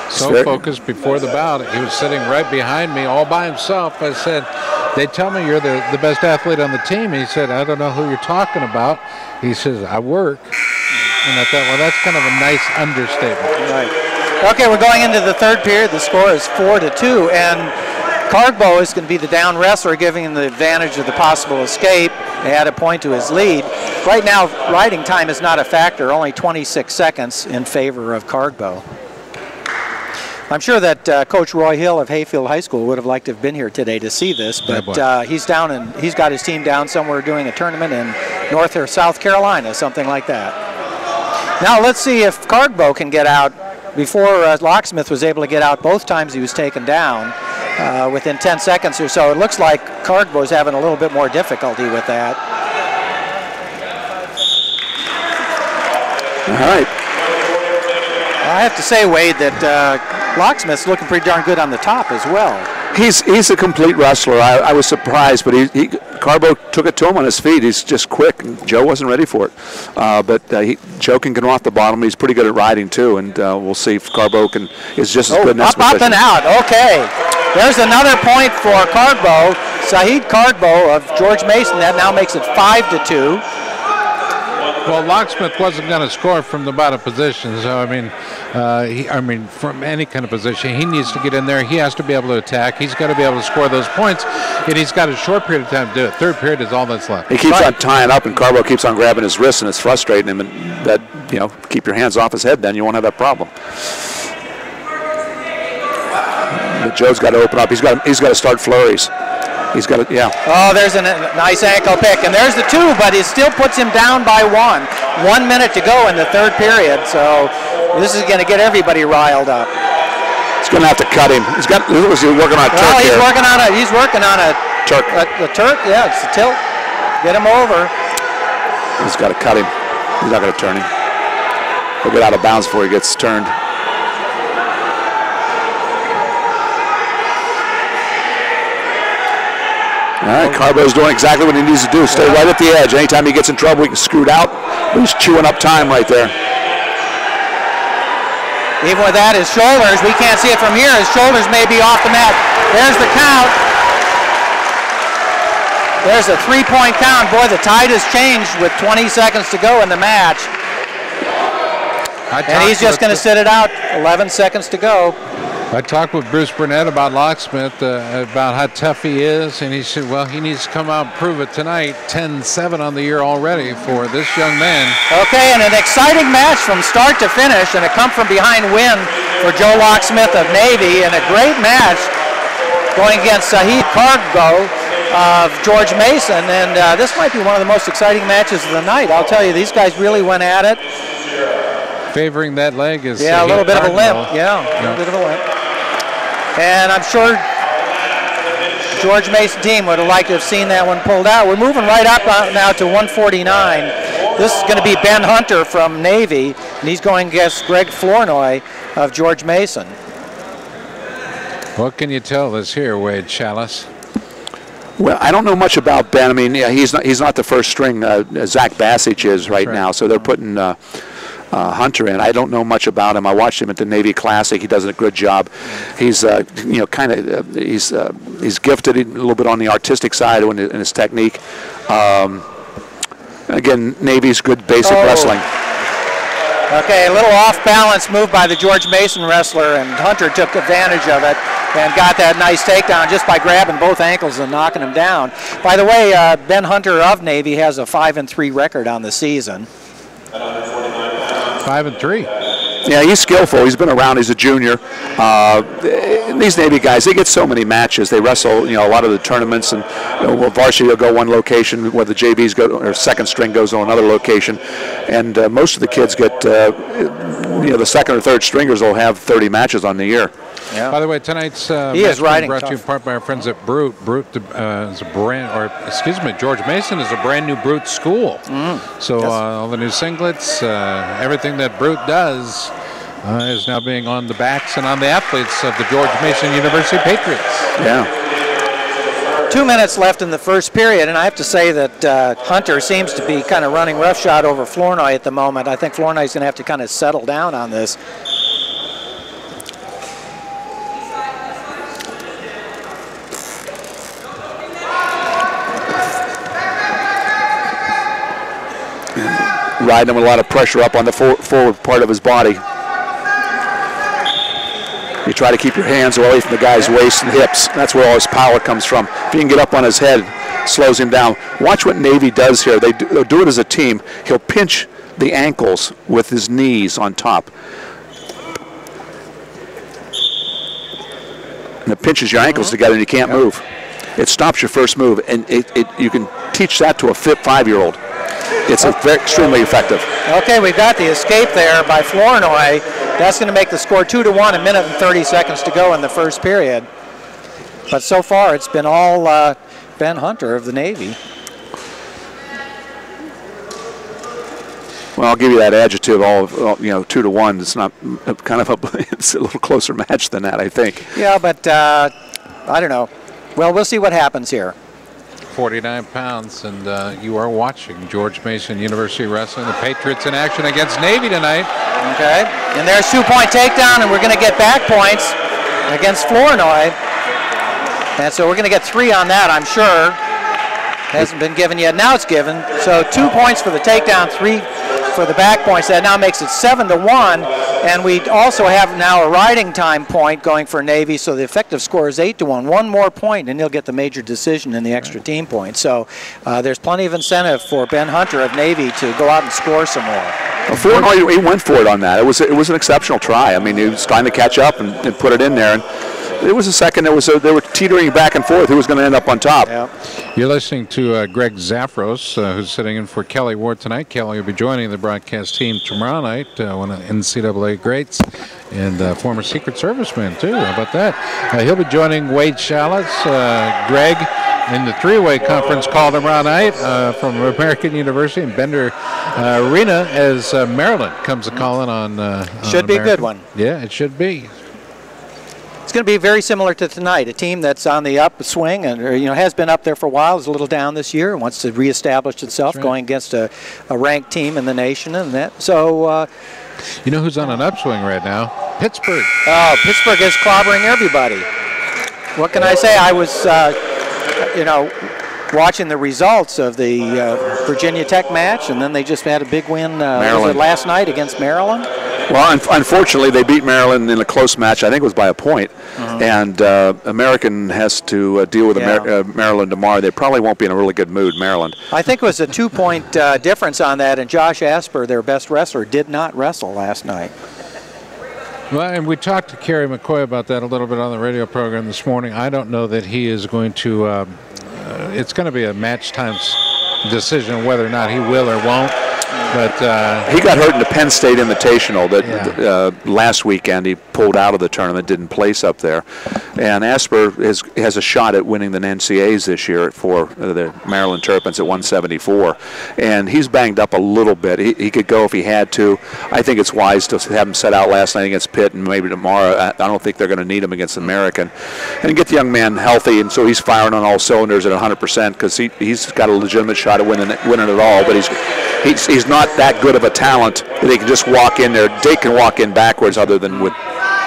So focused before the bout. He was sitting right behind me all by himself. I said, they tell me you're the best athlete on the team. He said, I don't know who you're talking about. He says, I work. And I thought, well, that's kind of a nice understatement. Right. Okay, we're going into the third period. The score is 4-2, and Cargbo is going to be the down wrestler, giving him the advantage of the possible escape. They add a point to his lead. Right now, riding time is not a factor, only 26 seconds in favor of Cargbo. I'm sure that Coach Roy Hill of Hayfield High School would have liked to have been here today to see this, but he's down and he's got his team down somewhere doing a tournament in North or South Carolina, something like that. Now let's see if Cargbo can get out. Before Locksmith was able to get out both times he was taken down within 10 seconds or so. It looks like Cargbo's having a little bit more difficulty with that. All right. I have to say, Wade, that Locksmith's looking pretty darn good on the top as well. He's a complete wrestler. I was surprised, but Carbo took it to him on his feet. He's just quick, and Joe wasn't ready for it. Joe can get him off the bottom. He's pretty good at riding too, and we'll see if Carbo is just as good in this position. Up and out. Okay, there's another point for Carbo. Saheed Carbo of George Mason. That now makes it 5-2. Well, Locksmith wasn't going to score from the bottom position, so I mean, from any kind of position, he needs to get in there. He has to be able to attack. He's got to be able to score those points, and he's got a short period of time to do it. Third period is all that's left. He keeps on tying up, and Carbo keeps on grabbing his wrist, and it's frustrating him. And that, keep your hands off his head, then you won't have that problem. But Joe's got to open up. He's got to start flurries. He's got it, yeah. Oh, there's a nice ankle pick, and there's the two, but it still puts him down by 1. 1 minute to go in the third period, so this is going to get everybody riled up. He's going to have to cut him. He's working on a Turk here. He's working on a Turk. A Turk, yeah, it's a tilt. Get him over. He's got to cut him. He's not going to turn him. He'll get out of bounds before he gets turned. All right, Carbo's doing exactly what he needs to do. Stay right at the edge. Anytime he gets in trouble, he can scoot out. He's chewing up time right there. Even with that, his shoulders, we can't see it from here. His shoulders may be off the mat. There's the count. There's a 3-point count. Boy, the tide has changed with 20 seconds to go in the match. And he's just going to sit it out. 11 seconds to go. I talked with Bruce Burnett about Locksmith, about how tough he is, and he said, well, he needs to come out and prove it tonight. 10-7 on the year already for this young man. Okay, and an exciting match from start to finish, and a come-from-behind win for Joe Locksmith of Navy, and a great match going against Saheed Cargbo of George Mason, and this might be one of the most exciting matches of the night. I'll tell you, these guys really went at it. Favoring that leg is a little bit of a limp. Yeah, a little bit of a limp. And I'm sure George Mason team would have liked to have seen that one pulled out. We're moving right up now to 149. This is going to be Ben Hunter from Navy, and he's going against Greg Flournoy of George Mason. What can you tell us here, Wade Schalles? Well, I don't know much about Ben. I mean, yeah, he's not the first string. Zach Bassich is right now, so they're putting Hunter in. I don't know much about him. I watched him at the Navy Classic. He does a good job. He's he's gifted a little bit on the artistic side in his technique. Again, Navy's good basic wrestling. Okay, a little off-balance move by the George Mason wrestler, and Hunter took advantage of it and got that nice takedown just by grabbing both ankles and knocking him down. By the way, Ben Hunter of Navy has a 5-3 record on the season. 5-3. Yeah, he's skillful. He's been around. He's a junior. These Navy guys, they get so many matches. They wrestle, a lot of the tournaments, and varsity will go one location, where the JVs go, or second string goes on another location, and most of the kids get, the second or third stringers will have 30 matches on the year. Yeah. By the way, tonight's match brought to you in part by our friends at Brute. Brute is a George Mason is a brand new Brute school. So all the new singlets, everything that Brute does is now being on the backs and on the athletes of the George Mason University Patriots. Yeah. 2 minutes left in the first period, and I have to say that Hunter seems to be kind of running roughshod over Flournoy at the moment. I think Flournoy's going to have to kind of settle down on this. Riding him with a lot of pressure up on the forward part of his body. You try to keep your hands away from the guy's waist and hips. That's where all his power comes from. If you can get up on his head, slows him down. Watch what Navy does here. They'll do it as a team. He'll pinch the ankles with his knees on top. And it pinches your ankles together and you can't move. It stops your first move, and you can teach that to a fit 5-year-old. It's extremely effective. Okay, we've got the escape there by Flournoy. That's going to make the score 2-1, a minute and 30 seconds to go in the first period. But so far, it's been all Ben Hunter of the Navy. Well, I'll give you that adjective. 2-1. It's not kind of it's a little closer match than that, I think. Yeah, but I don't know. Well, we'll see what happens here. 49 pounds, and you are watching George Mason University Wrestling. The Patriots in action against Navy tonight. Okay, and there's 2-point takedown, and we're going to get back points against Flournoy. And so we're going to get 3 on that, I'm sure. Hasn't been given yet. Now it's given. So 2 points for the takedown, 3 for the back points. That now makes it 7-1. And we also have now a riding time point going for Navy, so the effective score is 8-1. 1 more point, and he'll get the major decision in the extra team point. So there's plenty of incentive for Ben Hunter of Navy to go out and score some more. Well, Flournoy, he went for it on that. It was an exceptional try. I mean, he was trying to catch up and put it in there. And it was a second. They were teetering back and forth. Who was going to end up on top? Yeah. You're listening to Greg Zafros, who's sitting in for Kelly Ward tonight. Kelly will be joining the broadcast team tomorrow night, one of the NCAA greats and former Secret Serviceman, too. How about that? He'll be joining Wade Schalles, Greg, in the 3-way conference call tomorrow night from American University in Bender Arena as Maryland comes a calling on Should be a good one. Yeah, it should be. It's going to be very similar to tonight. A team that's on the upswing and has been up there for a while, is a little down this year, and wants to reestablish itself, going against a ranked team in the nation, and that. So, you know who's on an upswing right now? Pittsburgh. Oh, Pittsburgh is clobbering everybody. What can I say? I was, watching the results of the Virginia Tech match, and then they just had a big win was it last night against Maryland. Well, unfortunately, they beat Maryland in a close match. I think it was by a point. And American has to deal with Maryland tomorrow. They probably won't be in a really good mood, Maryland. I think it was a 2-point difference on that, and Josh Asper, their best wrestler, did not wrestle last night. Well, and we talked to Kerry McCoy about that a little bit on the radio program this morning. I don't know that he is going to it's going to be a match time decision whether or not he will or won't. But he got hurt in the Penn State Invitational last weekend. He pulled out of the tournament, didn't place up there. And Asper has a shot at winning the NCAAs this year for the Maryland Terrapins at 174. And he's banged up a little bit. He could go if he had to. I think it's wise to have him set out last night against Pitt, and maybe tomorrow. I don't think they're going to need him against American. And get the young man healthy, and so he's firing on all cylinders at 100% because he's got a legitimate shot at winning it all. But he's not that good of a talent that he can just walk in there. They can walk in backwards other than with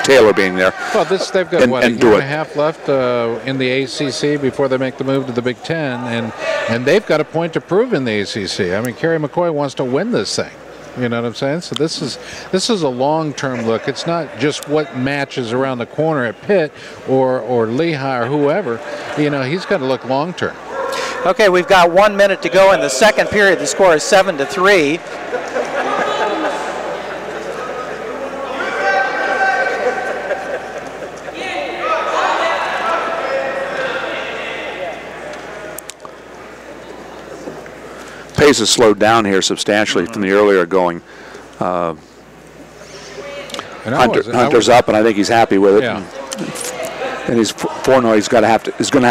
Taylor being there. Well, they've got a year and a half left in the ACC before they make the move to the Big Ten, and they've got a point to prove in the ACC. I mean, Kerry McCoy wants to win this thing. You know what I'm saying? So this is a long-term look. It's not just what matches around the corner at Pitt or Lehigh or whoever. He's got to look long-term. Okay, we've got 1 minute to go in the second period. The score is 7-3. Pace has slowed down here substantially from the earlier going. Hunter's up, and I think he's happy with it. Yeah. And Flournoy is going to have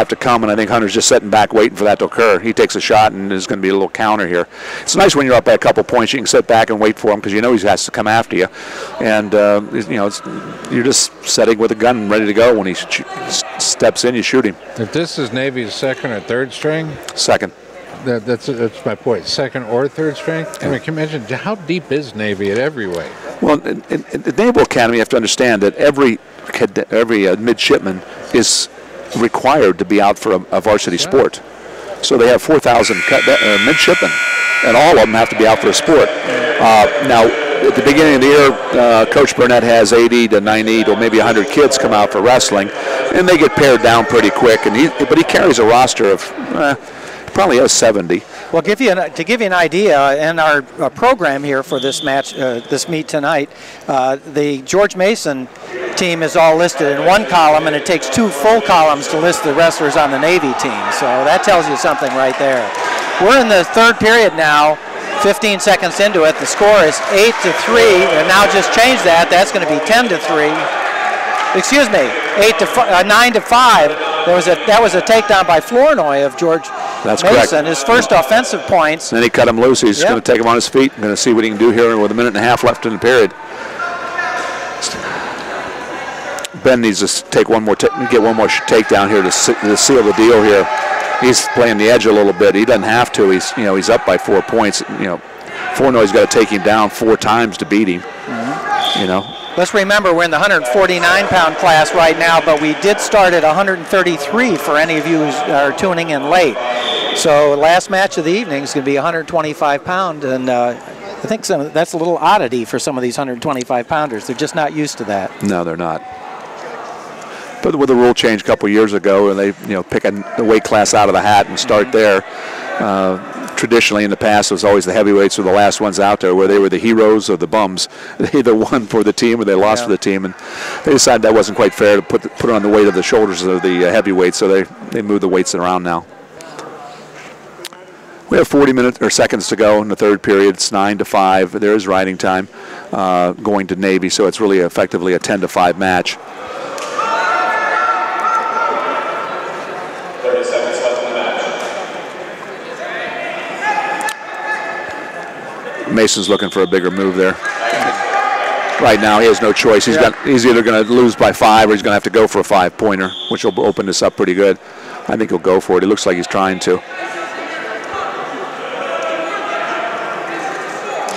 to come, and I think Hunter's just sitting back waiting for that to occur. He takes a shot, and there's going to be a little counter here. It's nice when you're up by a couple points. You can sit back and wait for him because he has to come after you, and you're just setting with a gun ready to go. When he steps in, you shoot him. If this is Navy's second or third string, second. That's my point. Second or third string. I mean, can you imagine how deep is Navy at every way? Well, in the Naval Academy, you have to understand that every midshipman is required to be out for a varsity sport. So they have 4,000 midshipmen, and all of them have to be out for a sport. Now, at the beginning of the year, Coach Burnett has 80 to 90 to maybe 100 kids come out for wrestling, and they get pared down pretty quick. But he carries a roster of probably has 70. Well, to give you an idea, in our program here for this match, this meet tonight, the George Mason team is all listed in one column, and it takes 2 full columns to list the wrestlers on the Navy team. So that tells you something right there. We're in the third period now, 15 seconds into it. The score is 8-3, and now just change that. That's going to be 10-3. Excuse me, 9-5. That was a takedown by Flournoy of George That's Mason, correct. His first offensive points. And then he cut him loose. He's going to take him on his feet. Going to see what he can do here with a minute and a half left in the period. Ben needs to take one more, get one more takedown here to seal the deal here. He's playing the edge a little bit. He doesn't have to. He's up by 4 points. Flournoy's got to take him down 4 times to beat him. Let's remember we're in the 149-pound class right now, but we did start at 133 for any of you who are tuning in late. So last match of the evening is going to be 125-pound, and I think that's a little oddity for some of these 125-pounders. They're just not used to that. No, they're not. But with the rule change a couple years ago, and they pick the weight class out of the hat and start there. Traditionally in the past, it was always the heavyweights were the last ones out there, where they were the heroes or the bums. They either won for the team or they lost for the team, and they decided that wasn't quite fair to put it on the weight of the shoulders of the heavyweights, so they moved the weights around now. We have 40 minutes or seconds to go in the third period. It's 9-5. There is riding time going to Navy, so it's really effectively a 10-5 match. 30 seconds left in the match. Mason's looking for a bigger move there. Right now, he has no choice. He's either going to lose by 5 or he's going to have to go for a 5-pointer, which will open this up pretty good. I think he'll go for it. It looks like he's trying to.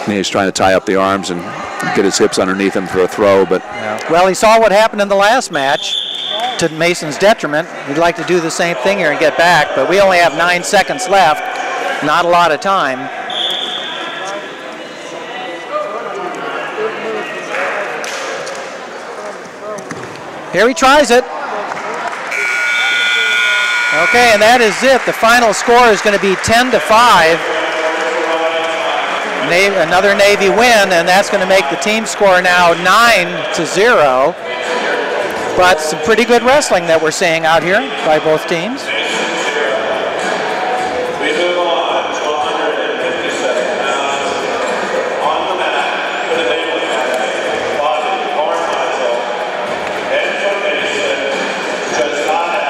And he's trying to tie up the arms and get his hips underneath him for a throw, but well, he saw what happened in the last match to Mason's detriment. He'd like to do the same thing here and get back, but we only have 9 seconds left. Not a lot of time. Here he tries it. Okay, and that is it. The final score is going to be 10-5. Another Navy win, and that's going to make the team score now 9-0. But some pretty good wrestling that we're seeing out here by both teams. We move on to 157 pounds. On the mat for the Naval Academy, Bobby Barnhizel, Intermission, Josiah.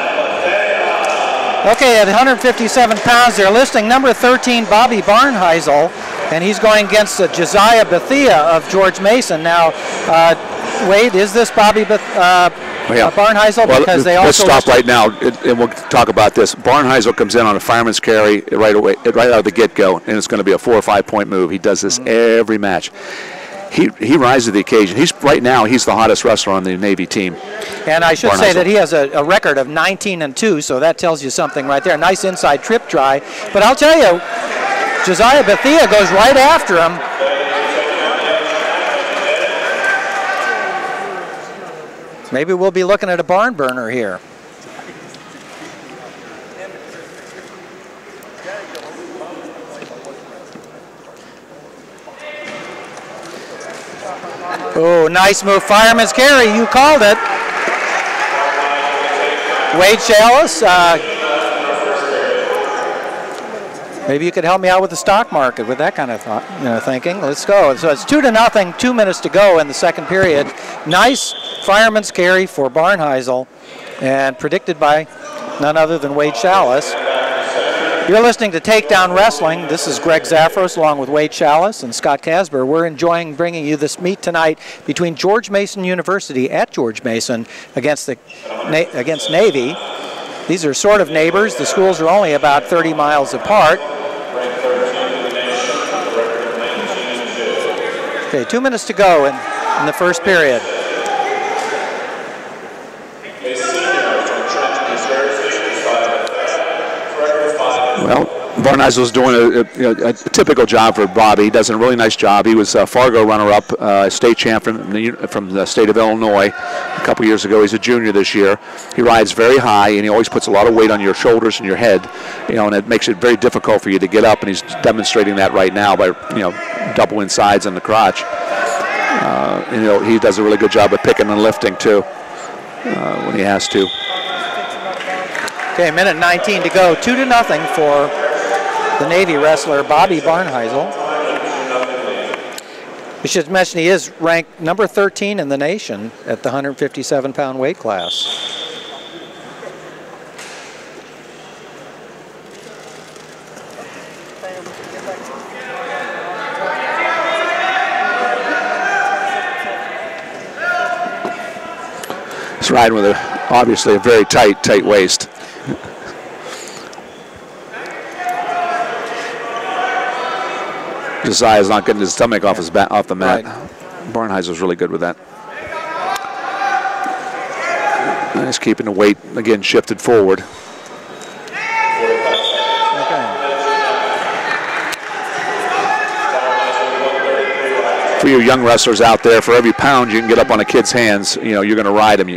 Okay, at 157 pounds, they're listing number 13, Bobby Barnhizel, and he's going against Josiah Bethia of George Mason. Now, Wade, is this Bobby Barnhizel? Well, because they let's also stop right now, and we'll talk about this. Barnhizel comes in on a fireman's carry right out of the get-go, and it's going to be a 4 or 5 point move. He does this every match. He rises to the occasion. Right now he's the hottest wrestler on the Navy team. And I should say that he has a record of 19-2, so that tells you something right there. Nice inside trip try, but I'll tell you, Josiah Bethia goes right after him. Maybe we'll be looking at a barn burner here. Oh, nice move. Fireman's carry. You called it. Wade Schalles. Maybe you could help me out with the stock market with that kind of thinking. Let's go. So it's 2-0, 2 minutes to go in the second period. Nice fireman's carry for Barnhizel, and predicted by none other than Wade Schalles. You're listening to Takedown Wrestling. This is Greg Zafros along with Wade Schalles and Scott Casber. We're enjoying bringing you this meet tonight between George Mason University at George Mason against Navy. These are sort of neighbors. The schools are only about 30 miles apart. Okay, 2 minutes to go in the first period. Well, Barnheisel's doing a typical job for Bobby. He does a really nice job. He was Fargo runner-up, state champ from the state of Illinois a couple years ago. He's a junior this year. He rides very high, and he always puts a lot of weight on your shoulders and your head, and it makes it very difficult for you to get up, and he's demonstrating that right now by, double insides on the crotch. He does a really good job of picking and lifting, too, when he has to. Okay, minute 19 to go. 2-0 for the Navy wrestler Bobby Barnheisel. We should mention he is ranked number 13 in the nation at the 157-pound weight class. He's riding with obviously a very tight waist. Josiah's not getting his stomach off the mat. Right. Barnheisel's really good with that. He's keeping the weight again shifted forward. For you young wrestlers out there, for every pound you can get up on a kid's hands, you're going to ride him.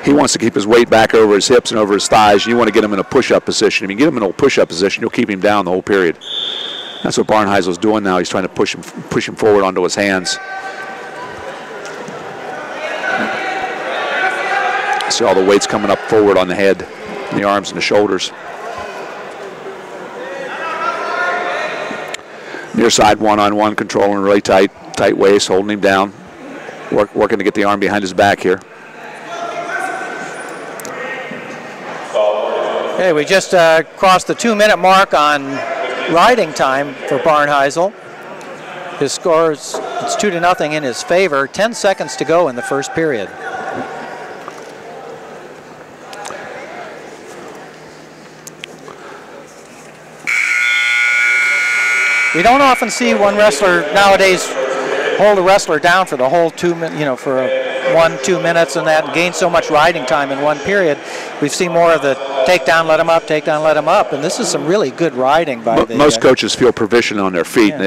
He wants to keep his weight back over his hips and over his thighs. You want to get him in a push-up position. If you get him in a push-up position, you'll keep him down the whole period. That's what Barnheisel's doing now. He's trying to push him forward onto his hands. See all the weights coming up forward on the head, and the arms and the shoulders. Near side one-on-one, controlling really tight waist, holding him down, working to get the arm behind his back here. Okay, we just crossed the 2-minute mark on riding time for Barnheisel. His score is 2-0 in his favor. 10 seconds to go in the first period. We don't often see one wrestler nowadays hold a wrestler down for the whole 2 minutes, for 1-2 minutes and that, and gain so much riding time in one period. We've seen more of the takedown, let him up, takedown, let him up, and this is some really good riding by the. Most coaches feel proficient on their feet, and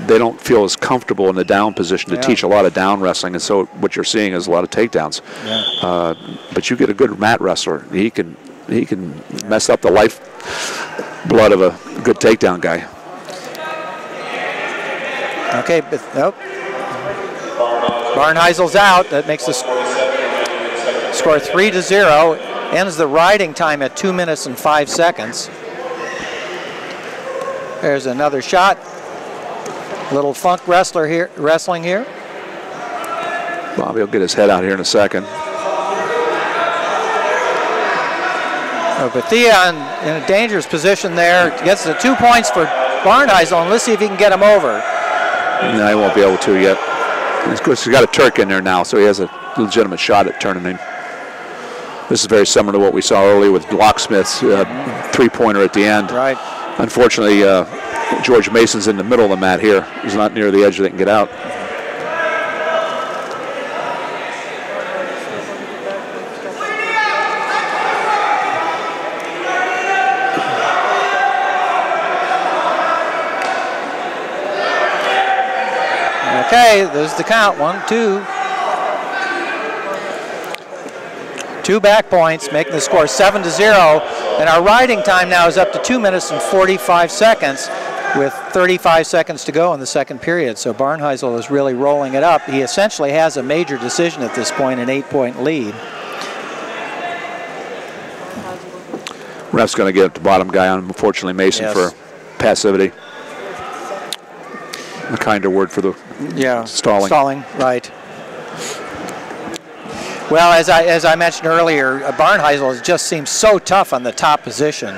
they don't feel as comfortable in the down position to teach a lot of down wrestling, and so what you're seeing is a lot of takedowns. Yeah. But you get a good mat wrestler, he can mess up the lifeblood of a good takedown guy. Okay, nope. Barnheisel's out. That makes the score 3-0. Ends the riding time at 2 minutes and 5 seconds. There's another shot. Little funk wrestling here. Bobby will get his head out here in a second. Bethia in a dangerous position there. Gets the 2 points for Barnheisel, and let's see if he can get him over. No, he won't be able to yet. Of course, he's got a Turk in there now, so he has a legitimate shot at turning him. This is very similar to what we saw earlier with Locksmith's three-pointer at the end. Right. Unfortunately, George Mason's in the middle of the mat here. He's not near the edge that can get out. Okay, there's the count. 1, 2. 2 back points, making the score 7-0. And our riding time now is up to 2 minutes and 45 seconds with 35 seconds to go in the second period. So Barnheisel is really rolling it up. He essentially has a major decision at this point, an 8-point lead. Ref's going to get the bottom guy on, unfortunately, Mason, for passivity. A kinder word for the stalling. Stalling, right. Well, as I mentioned earlier, Barnheisel just seems so tough on the top position.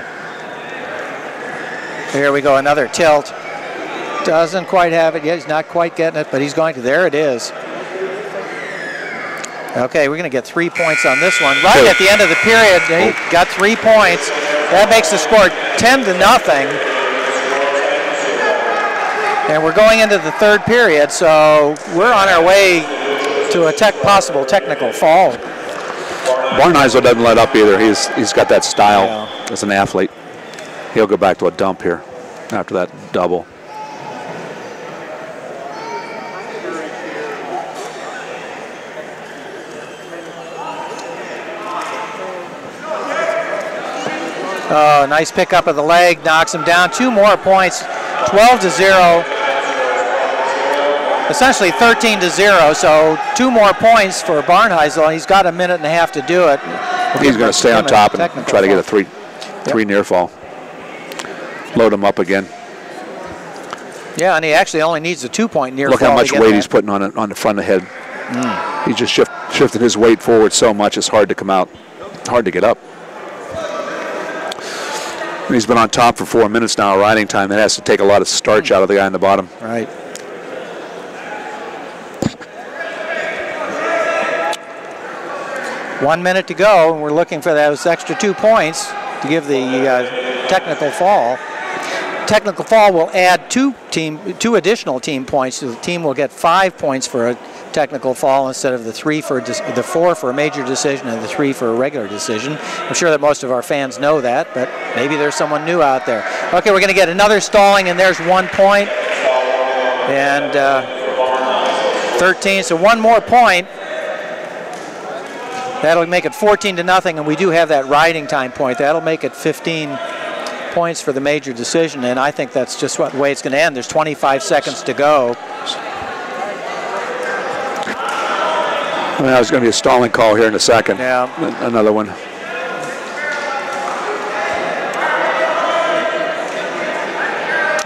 Here we go, another tilt. Doesn't quite have it yet. He's not quite getting it, but he's going to. There it is. Okay, we're going to get 3 points on this one. Right at the end of the period, he got 3 points. That makes the score 10-0. And we're going into the third period, so we're on our way to a possible technical fall. Barnheisel doesn't let up either. He's got that style as an athlete. He'll go back to a dump here. after that double. Oh, nice pickup of the leg, knocks him down. 2 more points, 12-0. Essentially 13-0, so 2 more points for Barnheisel. He's got a minute and a half to do it. He's going to stay on top and try to get a three near fall. Load him up again. Yeah, and he actually only needs a 2-point near fall. Look how much weight he's putting on it on the front of the head. He's just shifted his weight forward so much it's hard to come out, hard to get up. And he's been on top for 4 minutes now, riding time. That has to take a lot of starch out of the guy on the bottom. Right. One minute to go, and we're looking for those extra 2 points to give the technical fall. Technical fall will add two additional team points. So the team will get 5 points for a technical fall instead of the 4 for a major decision and the 3 for a regular decision. I'm sure that most of our fans know that, but maybe there's someone new out there. Okay, we're going to get another stalling, and there's 1 point. And 13, so 1 more point. That'll make it 14-0, and we do have that riding time point. That'll make it 15 points for the major decision, and I think that's just the way it's going to end. There's 25 seconds to go. Well, there's going to be a stalling call here in a second. Yeah. Another one.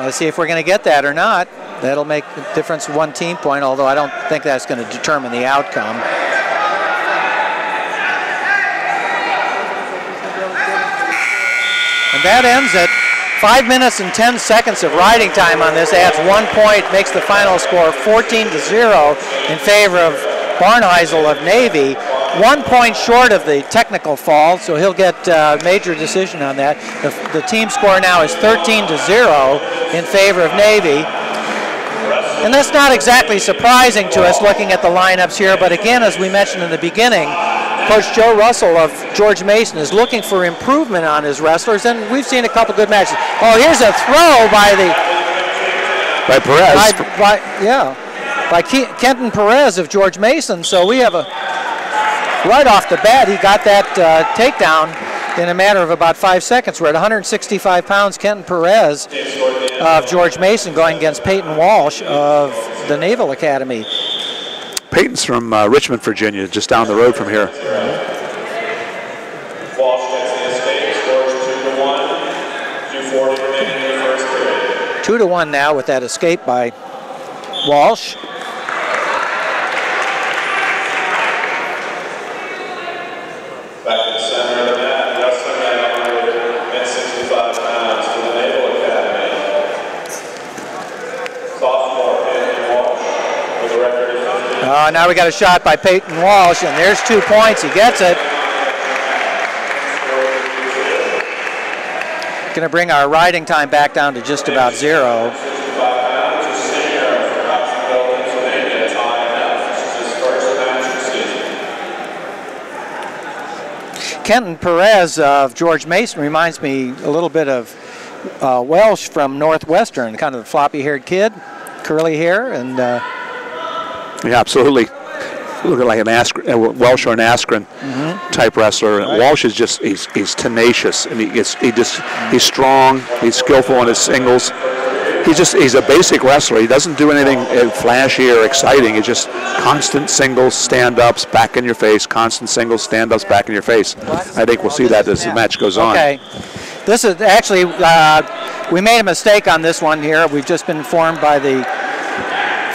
Let's see if we're going to get that or not. That'll make the difference 1 team point, although I don't think that's going to determine the outcome. And that ends at 5 minutes and 10 seconds of riding time on this. Adds 1 point, makes the final score 14-0 in favor of Barnheisel of Navy. 1 point short of the technical fall, so he'll get major decision on that. The team score now is 13-0 in favor of Navy. And that's not exactly surprising to us looking at the lineups here, but again, as we mentioned in the beginning, Coach Joe Russell of George Mason is looking for improvement on his wrestlers, and we've seen a couple good matches. Oh, here's a throw by Perez. By Kenton Perez of George Mason. So we have right off the bat, he got that takedown in a matter of about 5 seconds. We're at 165 pounds. Kenton Perez of George Mason going against Peyton Walsh of the Naval Academy. Peyton's from Richmond, Virginia, just down the road from here. Walsh gets the escape, scores 2-1, 2:40 remaining in the first period. 2-1 now with that escape by Walsh. Back to the center of the mat, wrestling at 165 pounds for the Naval Academy. Sophomore Peyton Walsh with a record of 15. Now we got a shot by Peyton Walsh, and there's 2 points. He gets it. Going to bring our riding time back down to just about 0. Kenton Perez of George Mason reminds me a little bit of Welsh from Northwestern, kind of a floppy-haired kid, curly hair, and yeah, absolutely. Looking like an Welsh or an Askren type wrestler. Right. Walsh is just he's tenacious, and he's strong. He's skillful in his singles. He's a basic wrestler. He doesn't do anything flashy or exciting. It's just constant singles, stand-ups, back in your face, constant singles, stand-ups, back in your face. I think we'll see that as the match goes on. Okay. This is actually, we made a mistake on this one here. We've just been informed by the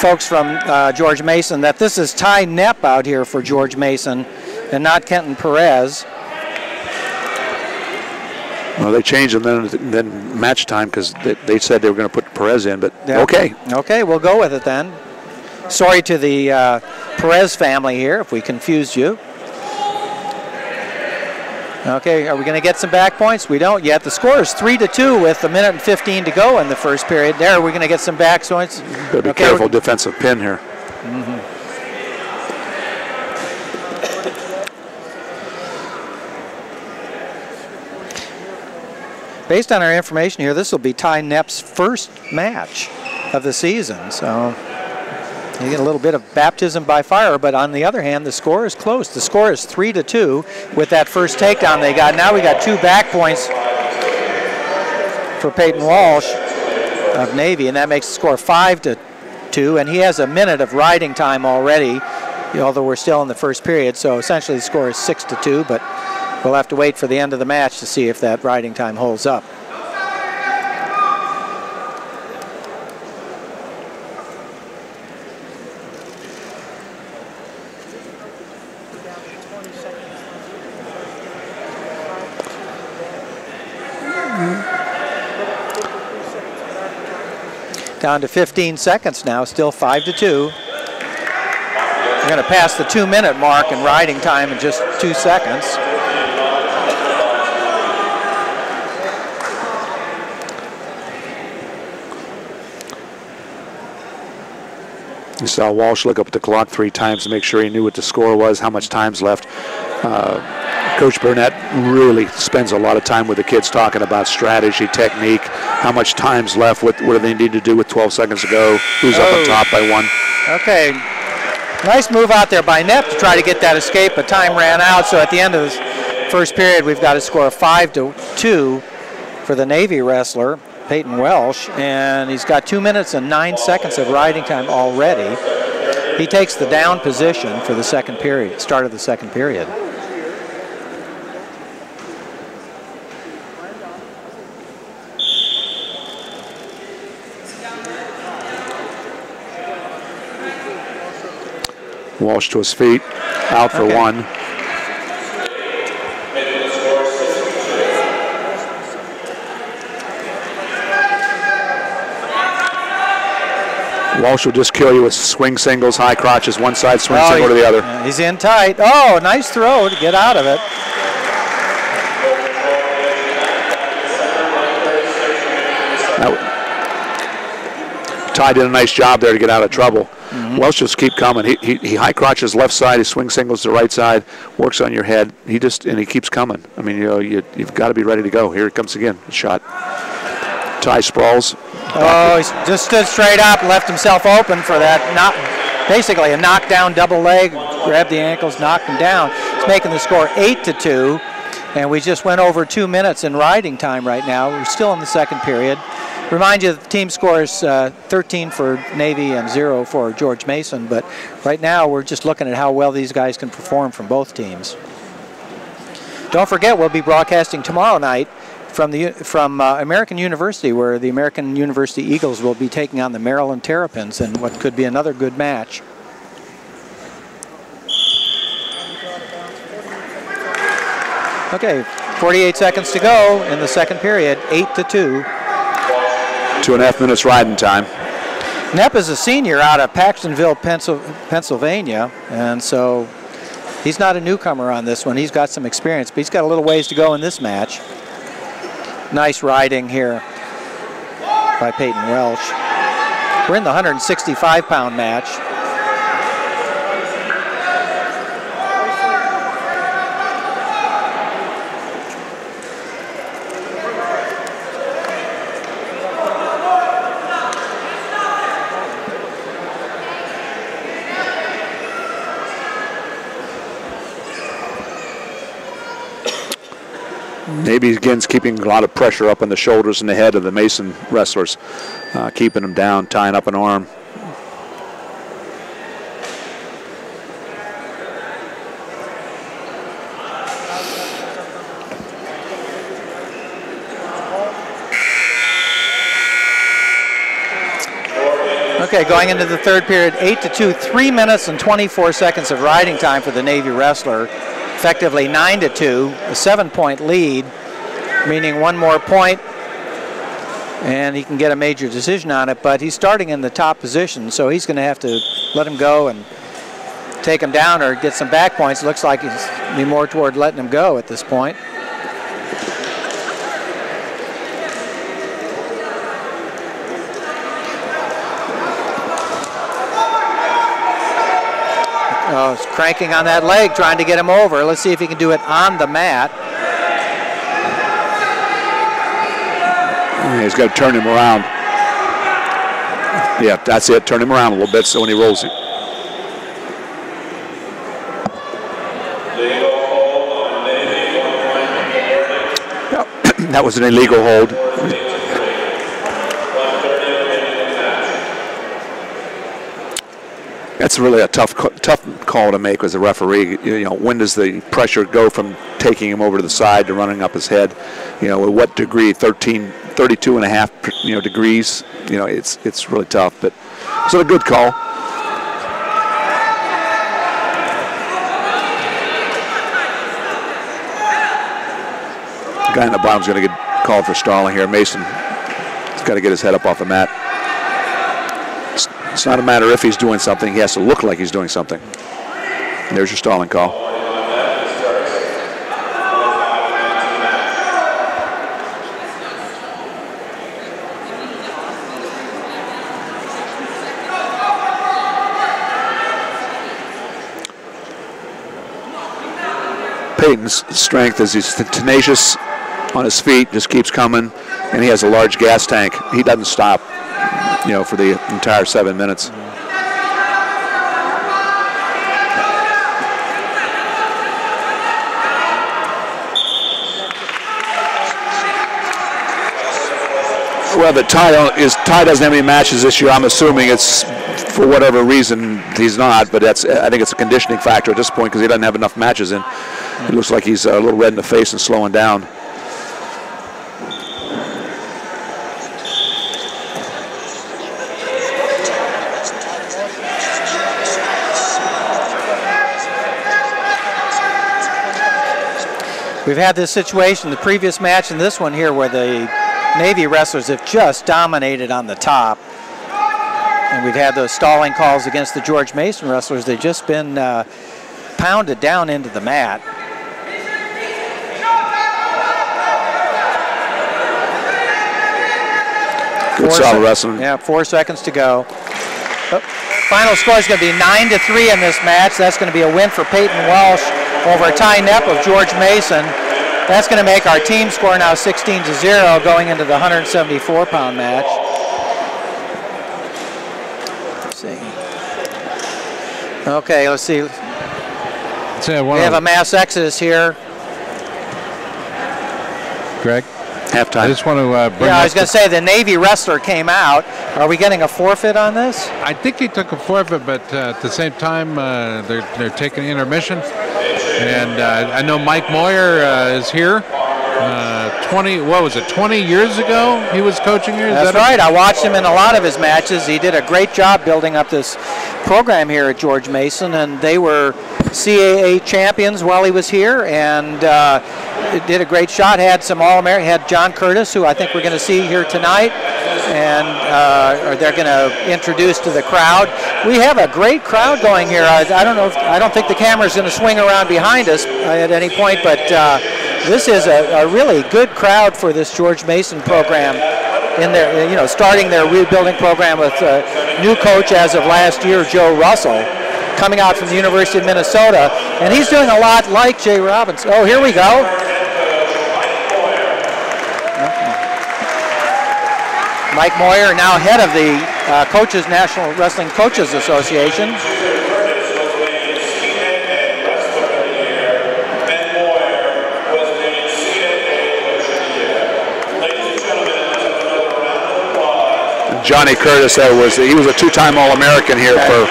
folks from George Mason that this is Ty Knepp out here for George Mason and not Kenton Perez. Well, they changed them then match time because they said they were going to put Perez in, but yeah. Okay. Okay, we'll go with it then. Sorry to the Perez family here if we confused you. Okay, are we going to get some back points? We don't yet. The score is 3-2 with 1 minute and 15 to go in the first period. There, we're going to get some back points. Better be careful, defensive pin here. based on our information here, this will be Ty Knepp's first match of the season. So you get a little bit of baptism by fire, but on the other hand, the score is close. The score is 3-2 with that first takedown they got. Now we got 2 back points for Peyton Walsh of Navy, and that makes the score 5-2, and he has a minute of riding time already, although we're still in the first period. So essentially the score is 6-2, but we'll have to wait for the end of the match to see if that riding time holds up. Down to 15 seconds now, still 5-2. We're going to pass the 2-minute mark in riding time in just 2 seconds. You saw Walsh look up at the clock 3 times to make sure he knew what the score was, how much time's left. Coach Burnett really spends a lot of time with the kids talking about strategy, technique, how much time's left, what do they need to do with 12 seconds to go, who's up on top by 1. Okay, nice move out there by Knepp to try to get that escape, but time ran out. So at the end of this first period, we've got a score of 5-2 for the Navy wrestler, Peyton Welsh, and he's got 2 minutes and 9 seconds of riding time already. He takes the down position for the second period, start of the second period. Walsh to his feet, out for 1. Walsh will just kill you with swing singles, high crotches, one side, swing single to the other. He's in tight. Oh, nice throw to get out of it. Ty did a nice job there to get out of trouble. Welsh just keep coming. He high crotches left side, he swing singles to the right side, works on your head. He keeps coming. I mean, you've got to be ready to go. Here it comes again, a shot. Ty sprawls. Oh, he just stood straight up, left himself open for that, basically a knockdown double leg, grabbed the ankles, knocked him down. It's making the score 8-2, and we just went over 2 minutes in riding time right now. We're still in the second period. Remind you, the team score is 13 for Navy and 0 for George Mason, but right now we're just looking at how well these guys can perform from both teams. Don't forget, we'll be broadcasting tomorrow night from American University, where the American University Eagles will be taking on the Maryland Terrapins in what could be another good match. Okay, 48 seconds to go in the second period, 8-2. 2.5 minutes riding time. Knepp is a senior out of Paxtonville, Pennsylvania, and so he's not a newcomer on this one. He's got some experience, but he's got a little ways to go in this match. Nice riding here by Peyton Welsh. We're in the 165-pound match. Maybe again's keeping a lot of pressure up on the shoulders and the head of the Mason wrestlers, keeping them down, tying up an arm. Okay, going into the third period, 8-2, 3 minutes and 24 seconds of riding time for the Navy wrestler. Effectively 9-2, a 7-point lead, meaning one more point and he can get a major decision on it, but he's starting in the top position, so he's going to have to let him go and take him down or get some back points. It looks like he's be more toward letting him go at this point. Oh, he's cranking on that leg, trying to get him over. Let's see if he can do it on the mat. He's got to turn him around. Yeah, that's it. Turn him around a little bit so when he rolls it. That was an illegal hold. That's really a tough call to make as a referee. You know, when does the pressure go from taking him over to the side to running up his head? You know, at what degree? 32 and a half, degrees. You know, it's really tough, but it's a good call. The guy in the bottom is going to get called for stalling here. Mason has got to get his head up off the mat. It's not a matter if he's doing something. He has to look like he's doing something. There's your stalling call. Peyton's strength is he's tenacious on his feet, just keeps coming, and he has a large gas tank. He doesn't stop, you know, for the entire 7 minutes. Well, the Ty doesn't have any matches this year. I'm assuming it's for whatever reason he's not, but I think it's a conditioning factor at this point because he doesn't have enough matches in. It looks like he's a little red in the face and slowing down. We've had this situation, the previous match and this one here, where the Navy wrestlers have just dominated on the top. And we've had those stalling calls against the George Mason wrestlers. They've just been pounded down into the mat. Good solid wrestling. Yeah, 4 seconds to go. Final score is going to be 9-3 in this match. That's going to be a win for Peyton Walsh over Ty Knepp of George Mason. That's going to make our team score now 16-0 going into the 174-pound match. Let's see. Okay, let's see. We have a mass exodus here. Greg? Halftime. I just want to bring I was going to say the Navy wrestler came out. Are we getting a forfeit on this? I think he took a forfeit, but at the same time, they're taking intermission. And I know Mike Moyer is here. 20 years ago he was coaching here? That's right. I watched him in a lot of his matches. He did a great job building up this program here at George Mason, and they were CAA champions while he was here, and did a great shot. Had some All-American, had John Curtis, who I think we're going to see here tonight, and they're going to introduce to the crowd. We have a great crowd going here. I don't think the camera's going to swing around behind us at any point, but this is a really good crowd for this George Mason program. In their, starting their rebuilding program with new coach as of last year, Joe Russell, coming out from the University of Minnesota, and he's doing a lot like Jay Robinson. Oh, here we go. Mike Moyer, now head of the National Wrestling Coaches Association. Johnny Curtis, he was a two-time All-American here for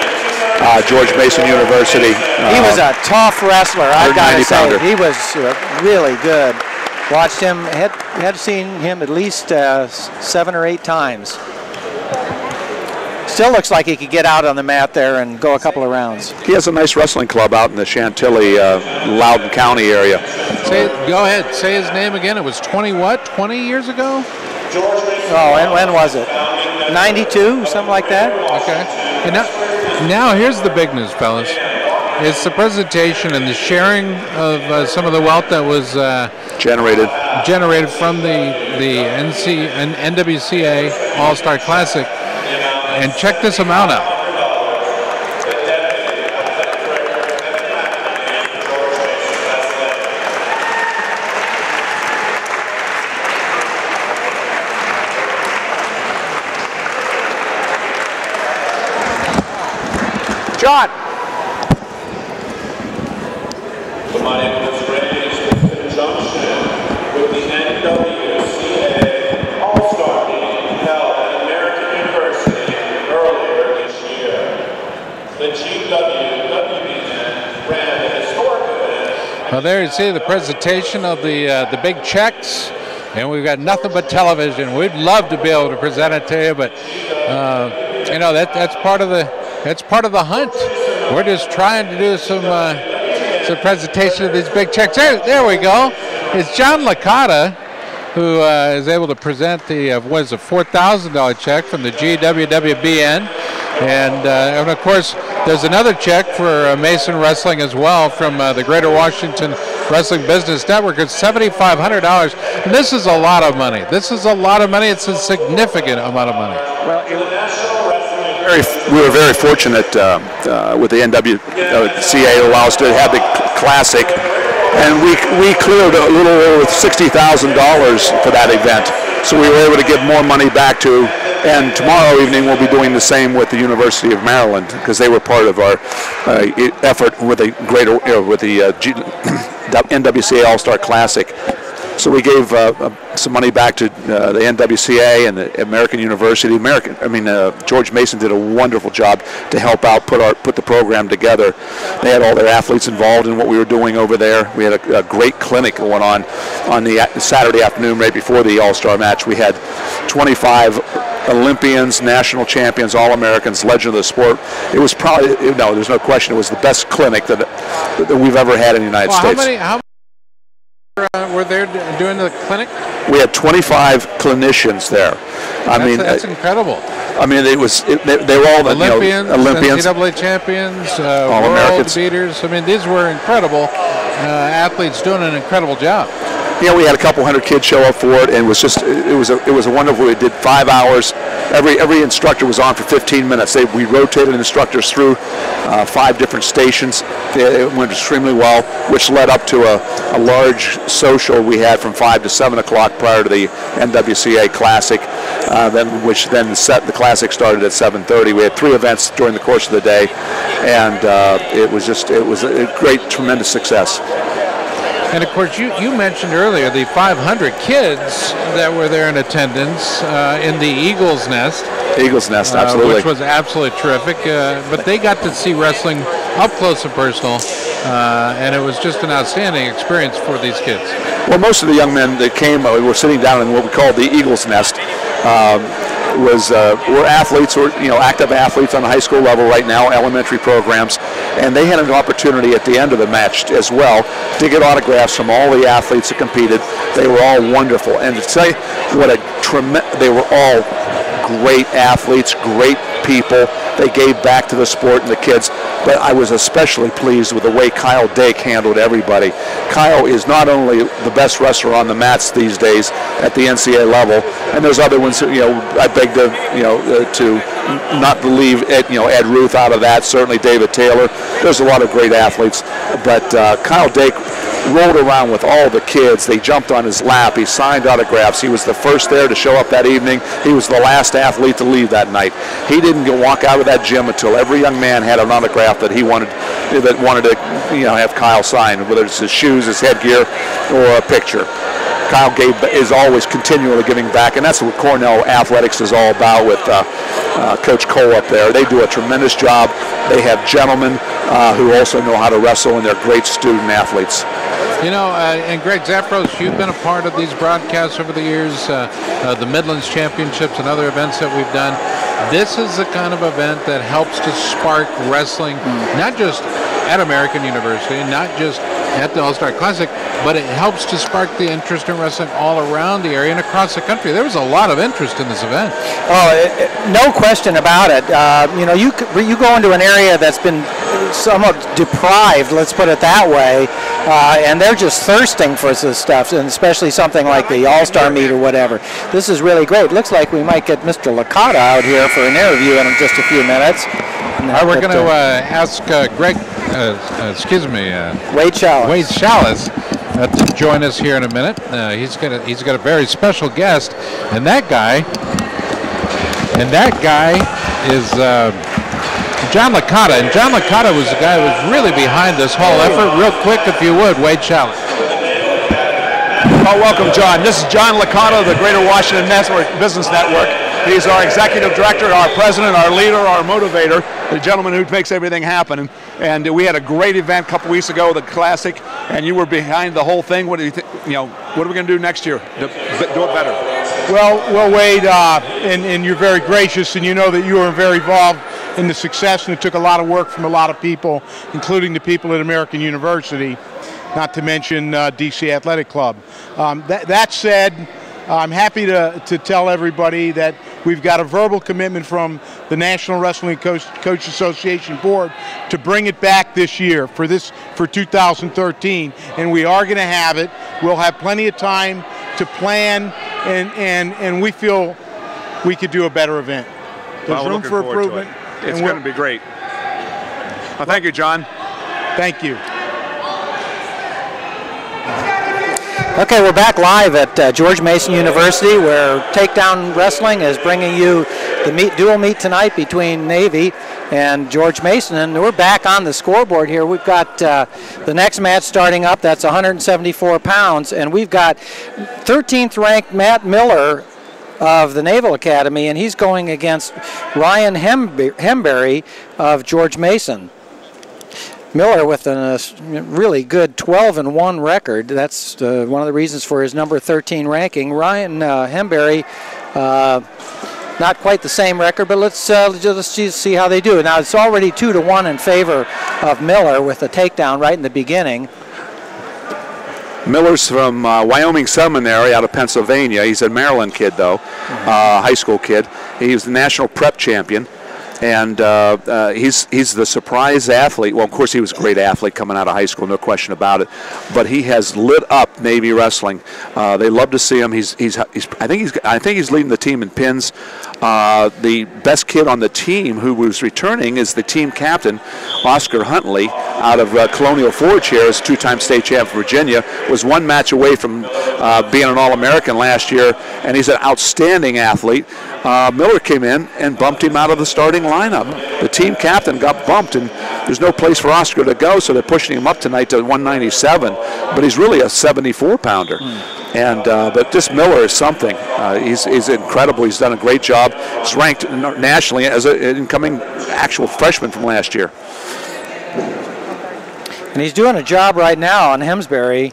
George Mason University. He was a tough wrestler, I've got to say. He was really good. Watched him, had seen him at least 7 or 8 times. Still looks like he could get out on the mat there and go a couple of rounds. He has a nice wrestling club out in the Chantilly, Loudoun County area. Go ahead, say his name again. It was 20 years ago? Oh, and when was it? 92, something like that? Okay. And now here's the big news, fellas. It's the presentation and the sharing of some of the wealth that was generated from the NWCA All-Star Classic. And check this amount out. Shot. The money was raised in conjunction with the NWCA All-Star meeting held at American University earlier this year. The GWWBN ran a historic event. Well, there you see the presentation of the big checks, and we've got nothing but television. We'd love to be able to present it to you, but you know that's part of the hunt. We're just trying to do some presentation of these big checks. There we go. It's John Licata who is able to present the was a $4,000 check from the GWWBN, and of course there's another check for Mason Wrestling as well from the Greater Washington Wrestling Business Network. It's $7,500, and this is a lot of money. This is a lot of money. It's a significant amount of money. Well, we were very fortunate with the NWCA to allow us to have the classic, and we cleared a little over $60,000 for that event. So we were able to give more money back to, and tomorrow evening we'll be doing the same with the University of Maryland, because they were part of our effort with the NWCA All-Star Classic. So we gave some money back to the NWCA and the American University. George Mason did a wonderful job to help out put the program together. They had all their athletes involved in what we were doing over there. We had a great clinic going on the Saturday afternoon right before the All-Star match. We had 25 Olympians, national champions, All-Americans, legend of the sport. It was probably, no, there's no question, it was the best clinic that we've ever had in the United States. How many were there doing the clinic? We had 25 clinicians there. That's incredible. I mean, they were all the Olympians, NCAA champions, All-Americans, world beaters. I mean, these were incredible athletes doing an incredible job. Yeah, we had a couple hundred kids show up for it, and it was a wonderful. We did 5 hours. Every instructor was on for 15 minutes. We rotated instructors through 5 different stations. It went extremely well, which led up to a large social we had from 5 to 7 o'clock prior to the NWCA Classic. The Classic started at 7:30. We had 3 events during the course of the day, and it was a great, tremendous success. And of course, you mentioned earlier the 500 kids that were there in attendance in the Eagle's Nest. Eagle's Nest, absolutely. Which was absolutely terrific. But they got to see wrestling up close and personal, and it was just an outstanding experience for these kids. Well, most of the young men that came were sitting down in what we call the Eagle's Nest. Were athletes, or active athletes on the high school level right now, elementary programs, and they had an opportunity at the end of the match as well to get autographs from all the athletes that competed. They were all wonderful, and to say they were all great athletes, great people. They gave back to the sport and the kids, but I was especially pleased with the way Kyle Dake handled everybody. Kyle is not only the best wrestler on the mats these days at the NCAA level, and there's other ones. I beg to not to leave Ed Ruth out of that. Certainly David Taylor. There's a lot of great athletes, but Kyle Dake rolled around with all the kids. They jumped on his lap. He signed autographs. He was the first there to show up that evening. He was the last athlete to leave that night. He didn't walk out of that gym until every young man had an autograph that wanted to have Kyle sign, whether it's his shoes, his headgear, or a picture. Kyle is always continually giving back, and that's what Cornell Athletics is all about with Coach Cole up there. They do a tremendous job. They have gentlemen who also know how to wrestle, and they're great student athletes. And Greg Zaffros, you've been a part of these broadcasts over the years, the Midlands Championships and other events that we've done. This is the kind of event that helps to spark wrestling, not just at American University, not just at the All-Star Classic, but it helps to spark the interest in wrestling all around the area and across the country. There was a lot of interest in this event. No question about it. You go into an area that's been somewhat deprived, let's put it that way, and they're just thirsting for this stuff, and especially something like the All-Star meet or whatever. This is really great. Looks like we might get Mr. Licata out here for an interview in just a few minutes. We're going to ask Wade Schalles to join us here in a minute. He's got a very special guest, and that guy is John Licata. And John Licata was the guy who was really behind this whole effort. Real quick, if you would, Wade Schalles. Well, welcome, John. This is John Licata of the Greater Washington Business Network. He's our executive director, our president, our leader, our motivator, the gentleman who makes everything happen. And we had a great event a couple weeks ago, the Classic, and you were behind the whole thing. What do you think? You know, what are we going to do next year to do it better? Well, Wade, and you're very gracious, and you know that you were very involved in the success, and it took a lot of work from a lot of people, including the people at American University, not to mention DC Athletic Club. That said, I'm happy to tell everybody that we've got a verbal commitment from the National Wrestling Coach Association Board to bring it back this year for 2013, and we are going to have it. We'll have plenty of time to plan, and we feel we could do a better event. There's room for improvement. It's going to be great. Well, thank you, John. Thank you. Okay, we're back live at George Mason University, where Takedown Wrestling is bringing you the dual meet tonight between Navy and George Mason, and we're back on the scoreboard here. We've got the next match starting up. That's 174 pounds, and we've got 13th ranked Matt Miller of the Naval Academy, and he's going against Ryan Hemberry of George Mason. Miller with a really good 12-1 record. That's one of the reasons for his number 13 ranking. Ryan Hemberry, not quite the same record, but let's just see how they do. Now it's already 2-1 in favor of Miller with a takedown right in the beginning. Miller's from Wyoming Seminary out of Pennsylvania. He's a Maryland kid, though, high school kid. He was the national prep champion. And he's the surprise athlete. Well, of course, he was a great athlete coming out of high school, no question about it. But he has lit up Navy wrestling. They love to see him. I think he's leading the team in pins. The best kid on the team who was returning is the team captain, Oscar Huntley, out of Colonial Forge here, as two-time state champ for Virginia. Was one match away from being an All-American last year, and he's an outstanding athlete. Miller came in and bumped him out of the starting lineup. The team captain got bumped, and there's no place for Oscar to go, so they're pushing him up tonight to 197. But he's really a 74-pounder. And but this Miller is something. He's incredible. He's done a great job. He's ranked nationally as an incoming actual freshman from last year. And he's doing a job right now on Hemsbury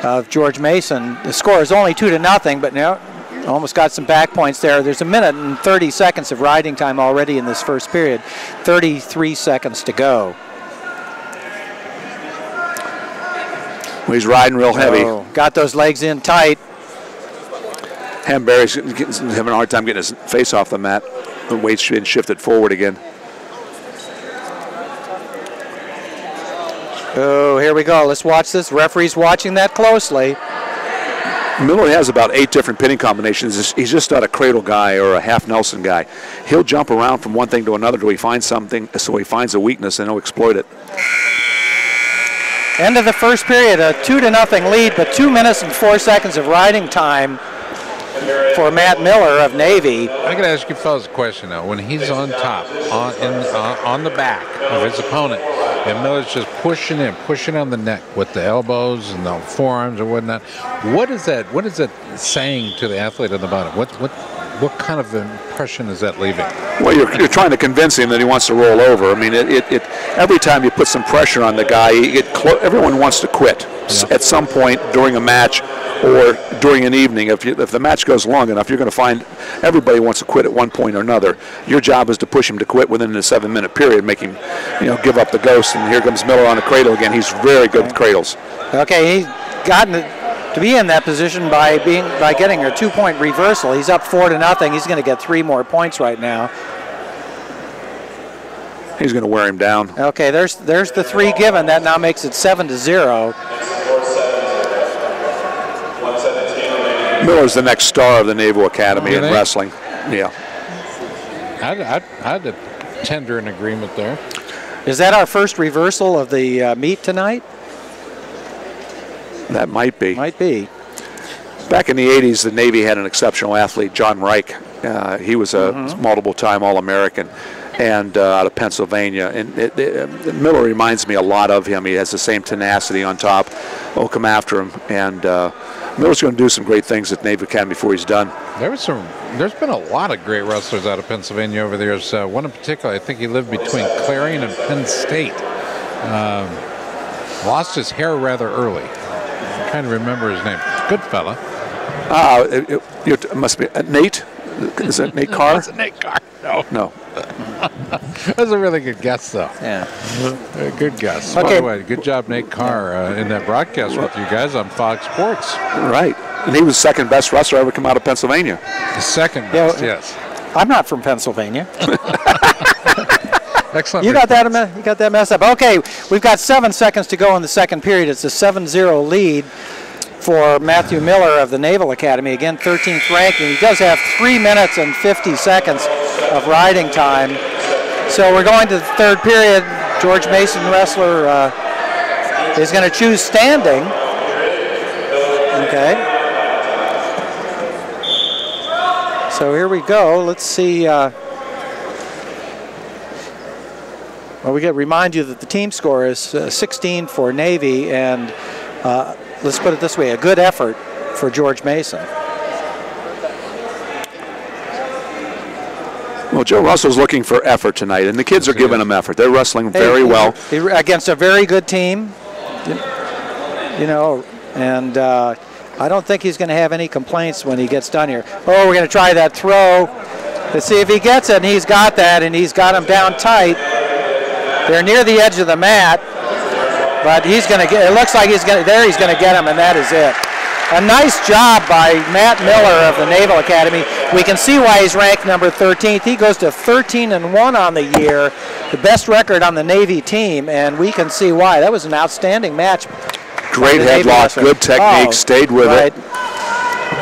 of George Mason. The score is only 2-0, but now almost got some back points there. There's 1 minute and 30 seconds of riding time already in this first period. 33 seconds to go. Well, he's riding real heavy. Oh, got those legs in tight. Hemberry's having a hard time getting his face off the mat. The weight's been shifted forward again. Oh, here we go. Let's watch this. Referee's watching that closely. Miller has about 8 different pinning combinations. He's just not a cradle guy or a half Nelson guy. He'll jump around from one thing to another till he finds something, so he finds a weakness and he'll exploit it. End of the first period, a 2-0 lead, but 2 minutes and 4 seconds of riding time for Matt Miller of Navy. I got to ask you fellas a question now. When he's on top, on the back of his opponent, and Miller's just pushing on the neck with the elbows and the forearms and whatnot, what is that saying to the athlete on the bottom? What kind of impression is that leaving? Well, you're trying to convince him that he wants to roll over. I mean, every time you put some pressure on the guy, everyone wants to quit at some point during a match or during an evening. If the match goes long enough, you're going to find everybody wants to quit at one point or another. Your job is to push him to quit within a 7-minute period, make him, give up the ghost. And here comes Miller on the cradle again. He's very good with cradles. Okay, he's gotten to be in that position by getting a 2-point reversal. He's up 4-0. He's going to get 3 more points right now. He's going to wear him down. Okay, there's the 3 given. That now makes it 7-0. Miller's the next star of the Naval Academy in wrestling. Yeah. I'd tender an agreement there. Is that our first reversal of the meet tonight? That might be. Might be. Back in the 80s, the Navy had an exceptional athlete, John Reich. He was a multiple-time All-American. and out of Pennsylvania. And Miller reminds me a lot of him. He has the same tenacity on top. We'll come after him. And Miller's going to do some great things at Naval Academy before he's done. There's been a lot of great wrestlers out of Pennsylvania over the years. One in particular, I think he lived between Clarion and Penn State. Lost his hair rather early. I'm trying to remember his name. Good fella. It must be Nate. Is that Nate Carr? That's Nate Carr. No. No. That's a really good guess, though. Yeah. Good guess. Okay. By the way, good job, Nate Carr, in that broadcast with you guys on Fox Sports. Right. And he was the second best wrestler ever come out of Pennsylvania. The second best, yes. I'm not from Pennsylvania. Excellent. You got that messed up. Okay, we've got 7 seconds to go in the second period. It's a 7-0 lead for Matthew Miller of the Naval Academy. Again, 13th ranked, and he does have 3 minutes and 50 seconds of riding time. So we're going to the third period. George Mason wrestler is going to choose standing. Okay. So here we go. Let's see. Well, we got to remind you that the team score is 16 for Navy, and let's put it this way, a good effort for George Mason. Well, Joe Russell's looking for effort tonight, and the kids are giving him effort. They're wrestling very well. Against a very good team, you know, and I don't think he's going to have any complaints when he gets done here. Oh, we're going to try that throw. Let's see if he gets it, and he's got that, and he's got him down tight. They're near the edge of the mat, but he's going to get, it looks like he's going to get him, and that is it. A nice job by Matt Miller of the Naval Academy. We can see why he's ranked number 13th. He goes to 13-1 on the year, the best record on the Navy team, and we can see why. That was an outstanding match. Great headlock, good technique, stayed with it.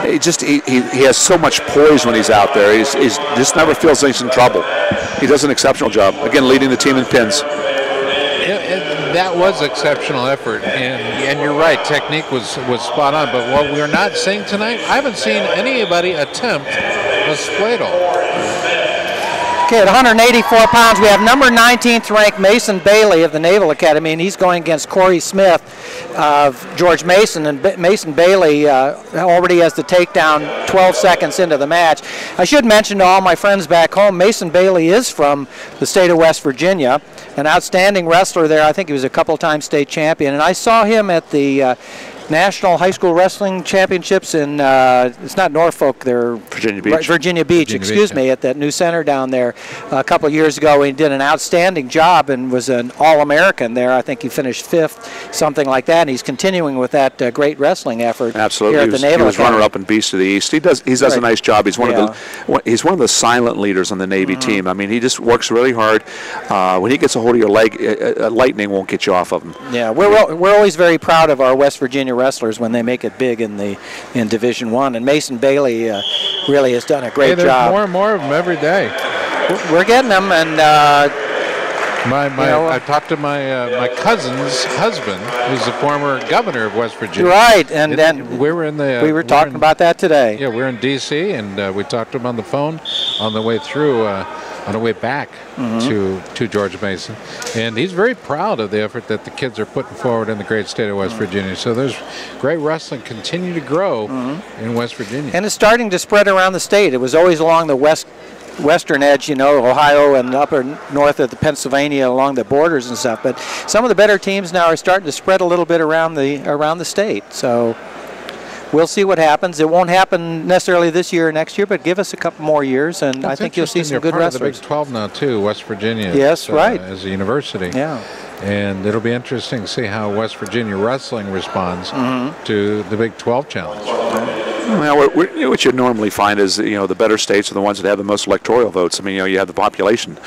He has so much poise when he's out there. He just never feels he's in trouble. He does an exceptional job. Again, leading the team in pins. That was exceptional effort, and you're right, technique was spot on, but what we're not seeing tonight, I haven't seen anybody attempt a spladle. Okay, at 184 pounds, we have number 19th ranked Mason Bailey of the Naval Academy, and he's going against Corey Smith of George Mason, and Mason Bailey already has the takedown 12 seconds into the match. I should mention to all my friends back home, Mason Bailey is from the state of West Virginia, an outstanding wrestler there. I think he was a couple times state champion, and I saw him at the National High School Wrestling Championships in, it's not Norfolk, they're Virginia Beach. Virginia Beach, excuse me, at that new center down there a couple of years ago. He did an outstanding job and was an All-American there. I think he finished 5th, something like that, and he's continuing with that great wrestling effort. Absolutely. Here at the Naval he was Academy. runner-up in Beast of the East. He does a nice job. He's one of the silent leaders on the Navy team. I mean, he just works really hard. When he gets a hold of your leg, lightning won't get you off of him. Yeah, we're always very proud of our West Virginia wrestlers when they make it big in Division I, and Mason Bailey really has done a great job. There's more and more of them every day. We're getting them, and I talked to my cousin's husband, who's the former governor of West Virginia. Right, and then we were talking about that today. Yeah, we're in D.C. and we talked to him on the phone on the way through. On the way back to George Mason, and he's very proud of the effort that the kids are putting forward in the great state of West Virginia. So there's great wrestling continue to grow in West Virginia, and it's starting to spread around the state. It was always along the western edge, you know, Ohio and upper north of the Pennsylvania along the borders and stuff. But some of the better teams now are starting to spread a little bit around the state. So we'll see what happens. It won't happen necessarily this year or next year, but give us a couple more years, and I think you'll see some good wrestlers. You're part of the Big 12 now, too, West Virginia. Yes, right. As a university. Yeah. And it'll be interesting to see how West Virginia wrestling responds to the Big 12 challenge. Well, what you normally find is, the better states are the ones that have the most electoral votes. I mean, you have the population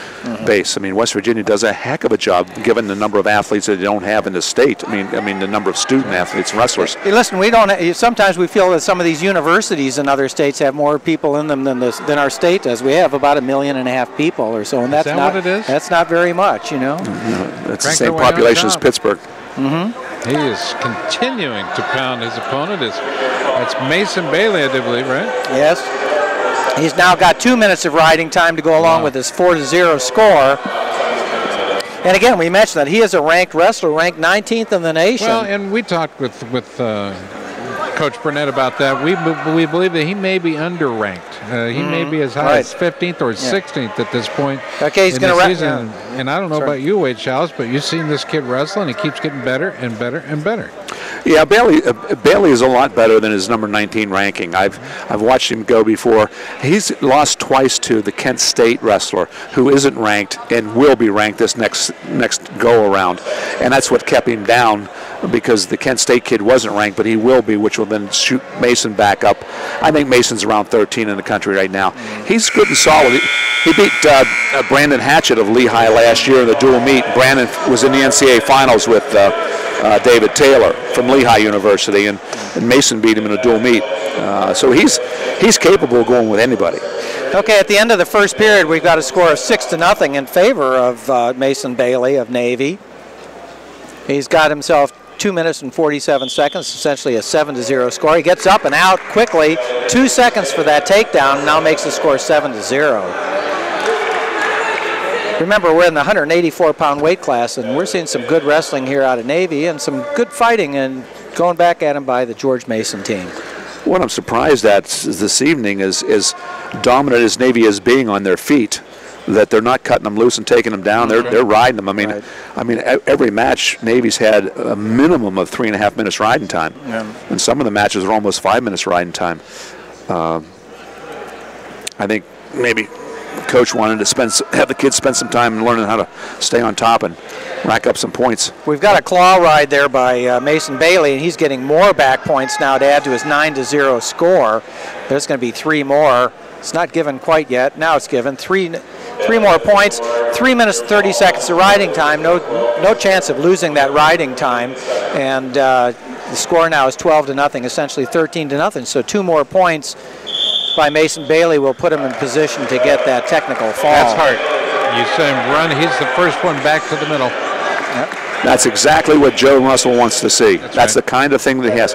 base. I mean, West Virginia does a heck of a job given the number of athletes that they don't have in the state. I mean, the number of student athletes and wrestlers. Hey, listen, sometimes we feel that some of these universities in other states have more people in them than our state does. We have about 1.5 million people or so, and that's is that not what it is? That's not very much, That's the same population as Pittsburgh. He is continuing to pound his opponent. That's Mason Bailey, I do believe, right? Yes. He's now got 2 minutes of riding time to go along with his 4-0 score. And again, we mentioned that he is a ranked wrestler, ranked 19th in the nation. Well, and we talked with Coach Burnett about that. We believe that he may be underranked. He may be as high as 15th or 16th at this point. Okay, he's going to wrestle. And I don't know about you, Wade Schalles, but you've seen this kid wrestle, and he keeps getting better and better and better. Yeah, Bailey is a lot better than his number 19 ranking. I've watched him go before. He's lost twice to the Kent State wrestler, who isn't ranked and will be ranked this next go around, and that's what kept him down, because the Kent State kid wasn't ranked, but he will be, which will then shoot Mason back up. I think Mason's around 13 in the country right now. He's good and solid. He beat Brandon Hatchett of Lehigh last year in the dual meet. Brandon was in the NCAA finals with David Taylor from Lehigh University, and Mason beat him in a dual meet. So he's capable of going with anybody. Okay, at the end of the first period, we've got a score of 6-0 in favor of Mason Bailey of Navy. He's got himself 2 minutes and 47 seconds, essentially a 7-0 score. He gets up and out quickly, 2 seconds for that takedown, and now makes the score 7-0. Remember, we're in the 184-pound weight class, and we're seeing some good wrestling here out of Navy and some good fighting and going back at him by the George Mason team. What I'm surprised at this evening is dominant as Navy is being on their feet, that they're not cutting them loose and taking them down. They're riding them. I mean, every match Navy's had a minimum of 3.5 minutes riding time, and some of the matches are almost 5 minutes riding time. I think maybe Coach wanted to have the kids spend some time learning how to stay on top and rack up some points. We've got a claw ride there by Mason Bailey, and he's getting more back points now to add to his 9-0 score. There's going to be 3 more. It's not given quite yet. Now it's given. Three more points. 3 minutes and 30 seconds of riding time. No chance of losing that riding time. And the score now is 12-0, essentially 13-0. So 2 more points by Mason Bailey will put him in position to get that technical fall. That's hard. You saw him run. He's the first one back to the middle. Yep. That's exactly what Joe Russell wants to see. That's the kind of thing that he has.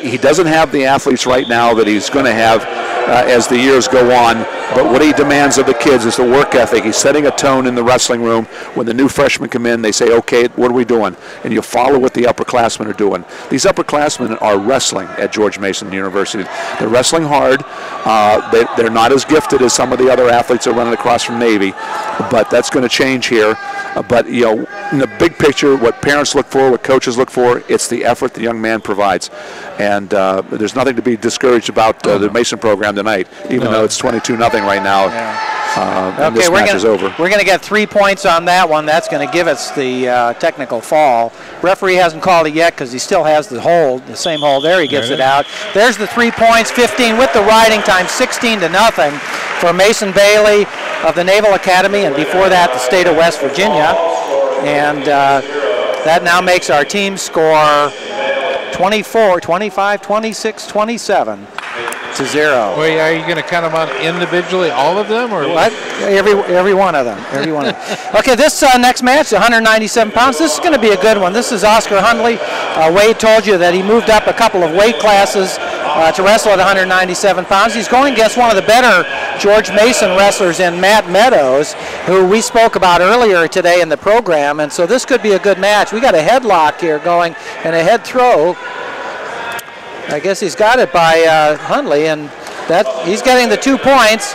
He doesn't have the athletes right now that he's going to have as the years go on, but what he demands of the kids is the work ethic. He's setting a tone in the wrestling room. When the new freshmen come in, they say, okay, what are we doing? And you follow what the upperclassmen are doing. These upperclassmen are wrestling at George Mason University. They're wrestling hard. They're not as gifted as some of the other athletes that are running across from Navy, but that's going to change here. But, you know, in the big picture, what parents look for, what coaches look for, it's the effort the young man provides. And there's nothing to be discouraged about the Mason program tonight, even though it's 22-0 right now. And this match is over. We're going to get 3 points on that one. That's going to give us the technical fall. Referee hasn't called it yet because he still has the hold, the same hold there. He gives it out. There's the 3 points, 15 with the riding time, 16-0 for Mason Bailey of the Naval Academy, and before that, the state of West Virginia. And that now makes our team score 24, 25, 26, 27 to 0. Well, are you going to count them on individually, all of them, or what? Every one of them. Every one of them. Okay, this next match, 197 pounds. This is going to be a good one. This is Oscar Hundley. Wade told you that he moved up a couple of weight classes to wrestle at 197 pounds. He's going against one of the better George Mason wrestlers in Matt Meadows, who we spoke about earlier today in the program, and so this could be a good match. We got a headlock here going and a head throw. I guess he's got it by Hundley, and that he's getting the 2 points,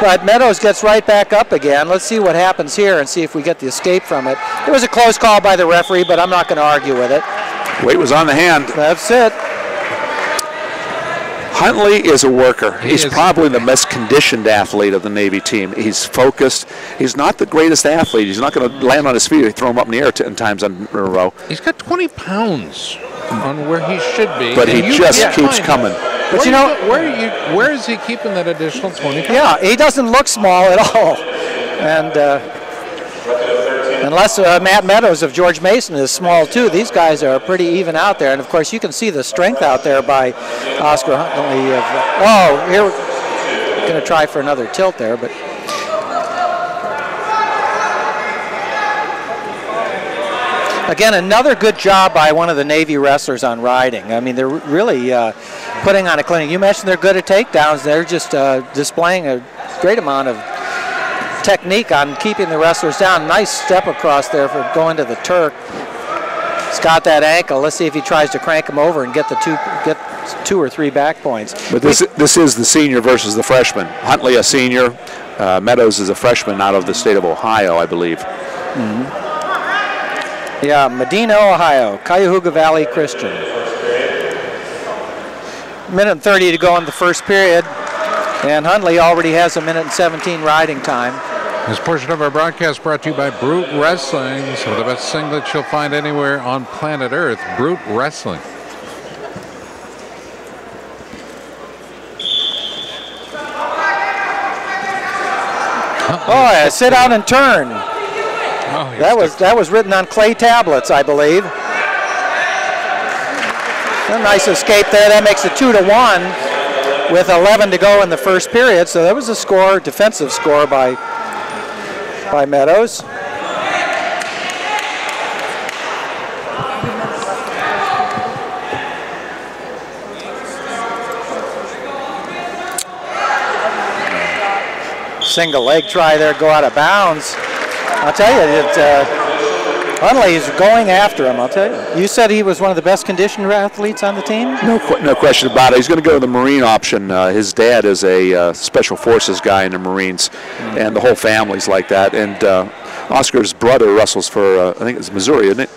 but Meadows gets right back up again. Let's see what happens here and see if we get the escape from it. It was a close call by the referee, but I'm not going to argue with it. Weight was on the hand. That's it. Huntley is a worker. He's probably the best conditioned athlete of the Navy team. He's focused. He's not the greatest athlete. He's not going to land on his feet or throw him up in the air 10 times in a row. He's got 20 pounds on where he should be. But he just keeps coming. But you know, where is he keeping that additional 20 pounds? Yeah, he doesn't look small at all. And unless Matt Meadows of George Mason is small too, these guys are pretty even out there. And of course, you can see the strength out there by Oscar Huntley. Oh, here we're going to try for another tilt there, but. Again, another good job by one of the Navy wrestlers on riding. I mean, they're really putting on a clinic. You mentioned they're good at takedowns. They're just displaying a great amount of technique on keeping the wrestlers down. Nice step across there for going to the Turk. He's got that ankle. Let's see if he tries to crank him over and get two or three back points. But this is the senior versus the freshman. Huntley a senior. Meadows is a freshman out of the state of Ohio, I believe. Yeah, Medina, Ohio, Cuyahoga Valley Christian. Minute and 30 to go in the first period, and Huntley already has a minute and 17 riding time. This portion of our broadcast brought to you by Brute Wrestling. Some of the best singlets you'll find anywhere on planet Earth. Brute Wrestling. Oh, yeah, sit down and turn. Oh, that was written on clay tablets, I believe. A nice escape there. That makes it 2-1 with 11 to go in the first period. So that was a score, defensive score by Meadows. Single leg try there, go out of bounds. I'll tell you, Huntley is going after him, I'll tell you. You said he was one of the best conditioned athletes on the team? No question about it. He's going to go to the Marine option. His dad is a Special Forces guy in the Marines, and the whole family's like that. And Oscar's brother wrestles for, I think it's Missouri, isn't it?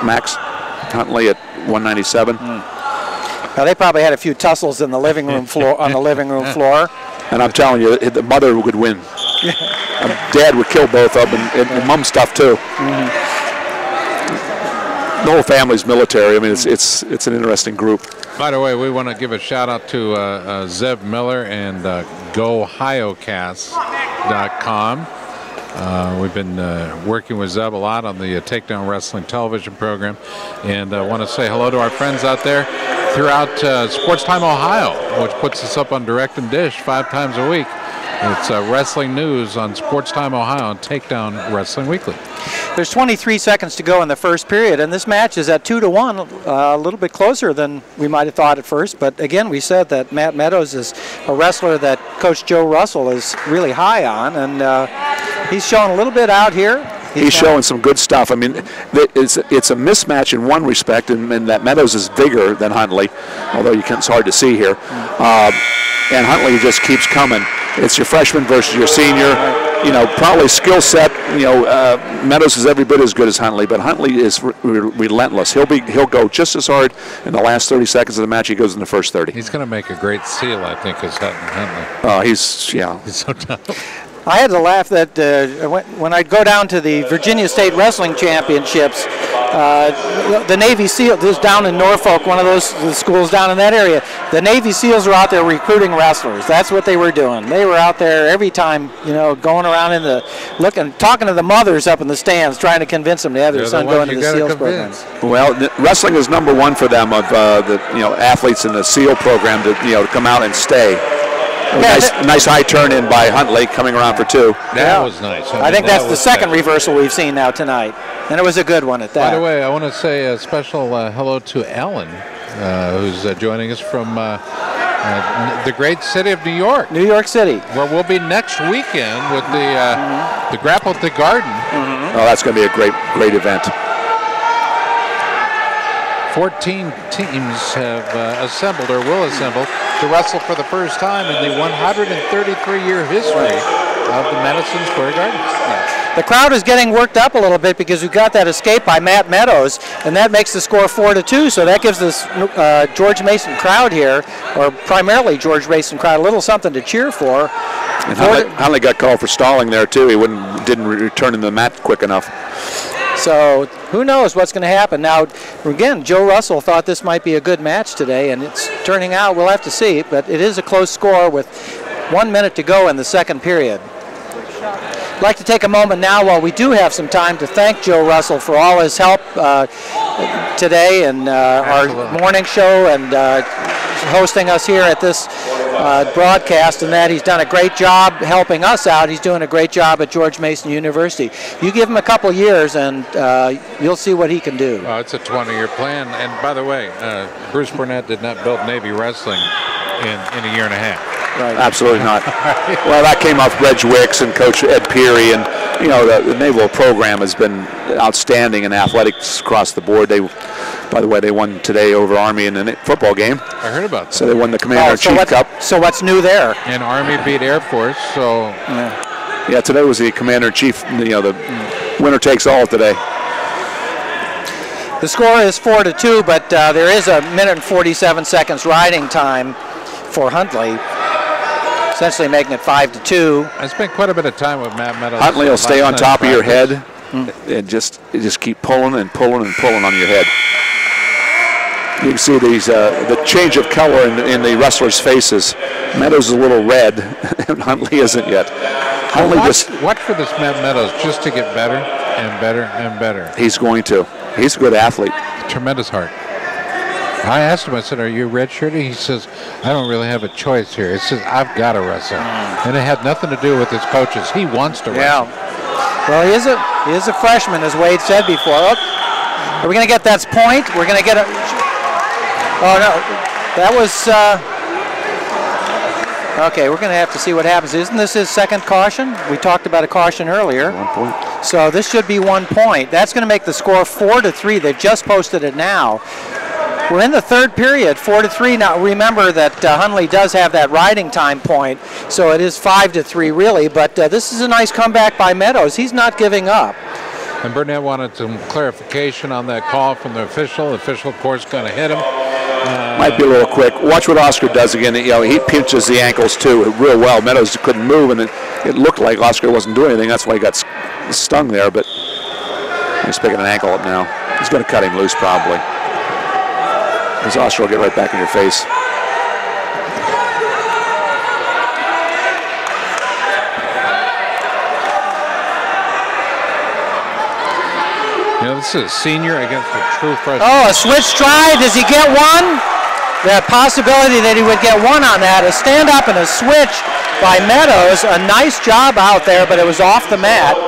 Max Huntley at 197. Now, they probably had a few tussles in the living room floor, on the living room floor. And I'm telling you, the mother would win. Dad would kill both of them, and Mom's tough too. The whole family's military. I mean, it's an interesting group. By the way, we want to give a shout out to Zeb Miller and GoHioCast.com. We've been working with Zeb a lot on the Takedown Wrestling television program, and I want to say hello to our friends out there throughout Sports Time Ohio, which puts us up on Direct and Dish 5 times a week. It's wrestling news on Sports Time Ohio and Takedown Wrestling Weekly. There's 23 seconds to go in the first period, and this match is at 2-1, a little bit closer than we might have thought at first. But again, we said that Matt Meadows is a wrestler that Coach Joe Russell is really high on, and he's showing a little bit out here. He's showing some good stuff. I mean, it's a mismatch in one respect, and that Meadows is bigger than Huntley, although it's hard to see here. And Huntley just keeps coming. It's your freshman versus your senior. You know, probably skill set. You know, Meadows is every bit as good as Huntley, but Huntley is relentless. He'll go just as hard in the last 30 seconds of the match he goes in the first 30. He's going to make a great seal, I think, as Huntley. Oh, he's so tough. I had to laugh that when I'd go down to the Virginia State Wrestling Championships, the Navy SEAL, this is down in Norfolk, one of those schools down in that area, the Navy SEALs were out there recruiting wrestlers. That's what they were doing. They were out there every time, you know, going around in the, talking to the mothers up in the stands, trying to convince them to have their son go into the SEALs program. Well, wrestling is number one for them of the athletes in the SEAL program to come out and stay. Nice high turn in by Huntley coming around for 2. That was nice. I think that's the second reversal we've seen now tonight, and it was a good one at that. By the way, I want to say a special hello to Ellen, who's joining us from the great city of New York. New York City. Where we'll be next weekend with the Grapple at the Garden. Oh, that's going to be a great event. 14 teams have assembled or will assemble to wrestle for the first time in the 133-year history of the Madison Square Garden. The crowd is getting worked up a little bit because we've got that escape by Matt Meadows, and that makes the score 4-2. So that gives this George Mason crowd here, or primarily George Mason crowd, a little something to cheer for. And Huntley got called for stalling there too. He didn't return in the mat quick enough. So who knows what's going to happen. Now, again, Joe Russell thought this might be a good match today, and it's turning out, we'll have to see, but it is a close score with 1 minute to go in the second period. I'd like to take a moment now while we do have some time to thank Joe Russell for all his help today and our morning show and hosting us here at this broadcast, and that he's done a great job helping us out. He's doing a great job at George Mason University. You give him a couple years, and you'll see what he can do. Oh, it's a 20-year plan. And by the way, Bruce Burnett did not build Navy wrestling in a year and a half. Right. Absolutely not. Well, that came off Reg Wicks and Coach Ed Peary, and you know the Naval program has been outstanding in athletics across the board. They, by the way, they won today over Army in the football game. I heard about that. So they won the Commander-in-Chief Cup. So what's new there? And Army beat Air Force. So yeah, today was the Commander-in-Chief. You know, the winner takes all today. The score is 4-2, but there is a minute and 47 seconds riding time for Huntley, essentially making it 5-2. I spent quite a bit of time with Matt Meadows. Huntley will stay on top of your head and just keep pulling and pulling and pulling on your head. You can see these the change of color in the wrestlers' faces. Meadows is a little red, and Huntley isn't yet. Huntley watch for this Matt Meadows just to get better and better and better. He's going to. He's a good athlete. Tremendous heart. I asked him, I said, are you redshirting? He says, I don't really have a choice here. It says, I've got to wrestle. And it had nothing to do with his coaches. He wants to wrestle. Yeah. Well, he is a freshman, as Wade said before. Oh, are we going to get that point? We're going to get a... Oh, no. That was... Okay, we're going to have to see what happens. Isn't this his second caution? We talked about a caution earlier. 1 point. So this should be 1 point. That's going to make the score 4-3. They've just posted it now. We're in the third period, 4-3. Now remember that Huntley does have that riding time point, so it is 5-3 really, but this is a nice comeback by Meadows. He's not giving up. And Burnett wanted some clarification on that call from the official. The official, of course, going to hit him. Might be a little quick. Watch what Oscar does again. You know, he pinches the ankles too real well. Meadows couldn't move, and it looked like Oscar wasn't doing anything. That's why he got stung there, but he's picking an ankle up now. He's going to cut him loose probably. Because Oscar will get right back in your face. You know, this is a senior against a true freshman. Oh, a switch stride. Does he get one? The possibility that he would get one on that. A stand up and a switch by Meadows. A nice job out there, but it was off the mat.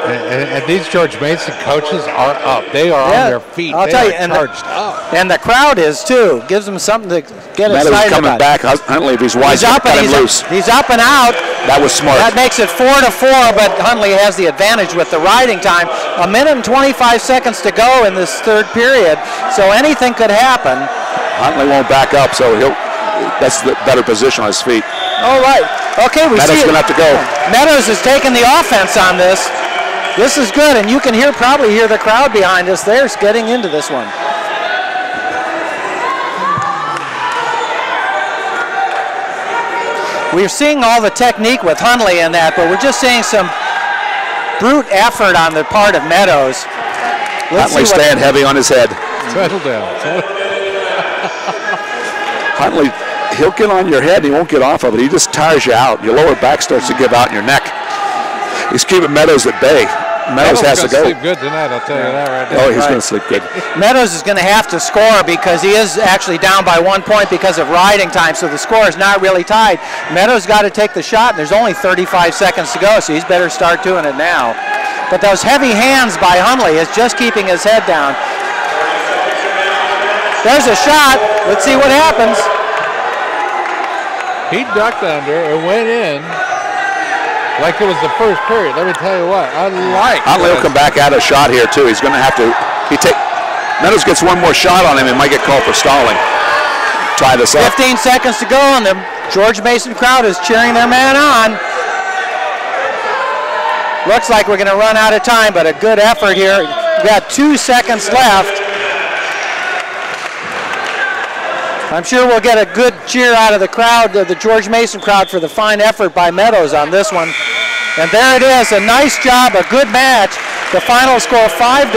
And these George Mason coaches are up. They are on their feet. I'll tell you, and the crowd is too. Gives them something to get Meadows excited coming about. back. Huntley, if he's wise, He's up cut and him loose. He's up and out. That was smart. That makes it 4-4, but Huntley has the advantage with the riding time. A minute and 25 seconds to go in this third period, so anything could happen. Huntley won't back up, so that's the better position on his feet. All right. Okay, we Meadows see going to have to go. Meadows is taking the offense on this. This is good, and you can probably hear the crowd behind us. They're getting into this one. We're seeing all the technique with Huntley in that, but we're just seeing some brute effort on the part of Meadows. Huntley staying heavy on his head. Settle down. Huntley, he'll get on your head and he won't get off of it. He just tires you out. Your lower back starts to give out in your neck. He's keeping Meadows at bay. Meadows has to go. Sleep good tonight, I'll tell you that right now. Oh, he's going to sleep good. Meadows is going to have to score because he is actually down by 1 point because of riding time, so the score is not really tied. Meadows got to take the shot, and there's only 35 seconds to go, so he's better start doing it now. But those heavy hands by Huntley is just keeping his head down. There's a shot. Let's see what happens. He ducked under and went in like it was the first period. Let me tell you what, I like Huntley will come back out a shot here too. He's going to have to. Meadows gets one more shot on him and might get called for stalling. Tie this up. 15 seconds to go, and the George Mason crowd is cheering their man on. Looks like we're going to run out of time, but a good effort here. We've got 2 seconds left. I'm sure we'll get a good cheer out of the crowd, the George Mason crowd, for the fine effort by Meadows on this one. And there it is, a nice job, a good match. The final score 5-4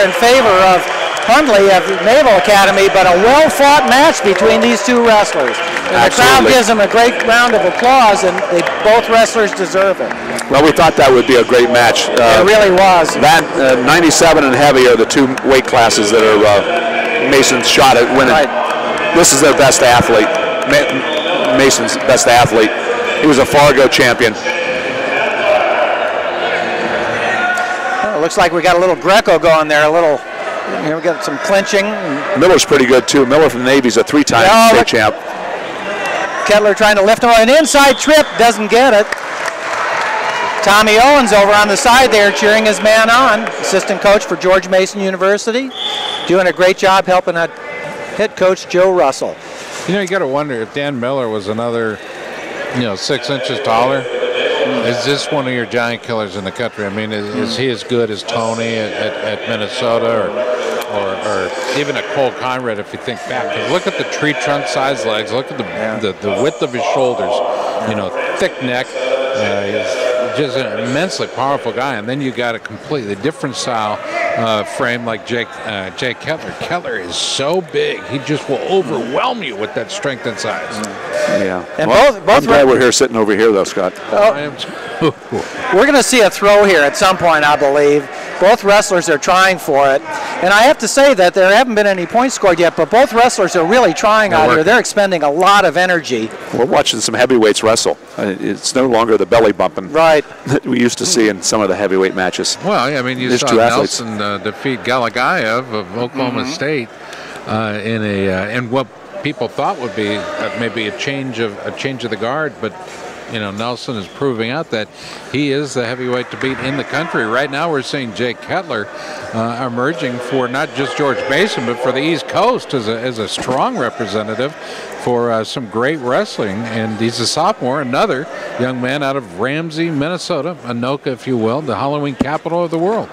in favor of Huntley of Naval Academy, but a well-fought match between these two wrestlers. And the crowd gives them a great round of applause, and both wrestlers deserve it. Well, we thought that would be a great match. It really was. That 97 and heavy are the two weight classes that are Mason's shot at winning. Right. This is their best athlete. Mason's best athlete. He was a Fargo champion. Well, it looks like we got a little Greco going there, a little, we got some clinching. Miller's pretty good too. Miller from the Navy's a 3-time state champ. Kettler trying to lift him on an inside trip, doesn't get it. Tommy Owens over on the side there cheering his man on, assistant coach for George Mason University, doing a great job helping out head coach Joe Russell. You know, you got to wonder if Dan Miller was another, 6 inches taller. Is this one of your giant killers in the country? I mean, is he as good as Tony at Minnesota or even a Cole Conrad if you think back? 'Cause look at the tree trunk size legs. Look at the width of his shoulders. Thick neck. He's just an immensely powerful guy. And then you got a completely different style frame like Jake Kettler. Kettler is so big. He just will overwhelm you with that strength and size. Yeah. And well, both I'm glad we're here sitting over here, though, Scott. We're going to see a throw here at some point, I believe. Both wrestlers are trying for it. And I have to say that there haven't been any points scored yet, but both wrestlers are really trying out here. They're expending a lot of energy. We're watching some heavyweights wrestle. It's no longer the belly bumping that we used to see in some of the heavyweight matches. Well, yeah, I mean, you There's saw two athletes. Nelson defeat Galagayev of Oklahoma State in what people thought would be maybe a change of the guard, but Nelson is proving out that he is the heavyweight to beat in the country. Right now we're seeing Jake Kettler emerging for not just George Mason, but for the East Coast as a strong representative for some great wrestling. And he's a sophomore, another young man out of Ramsey, Minnesota, Anoka, if you will, the Halloween capital of the world.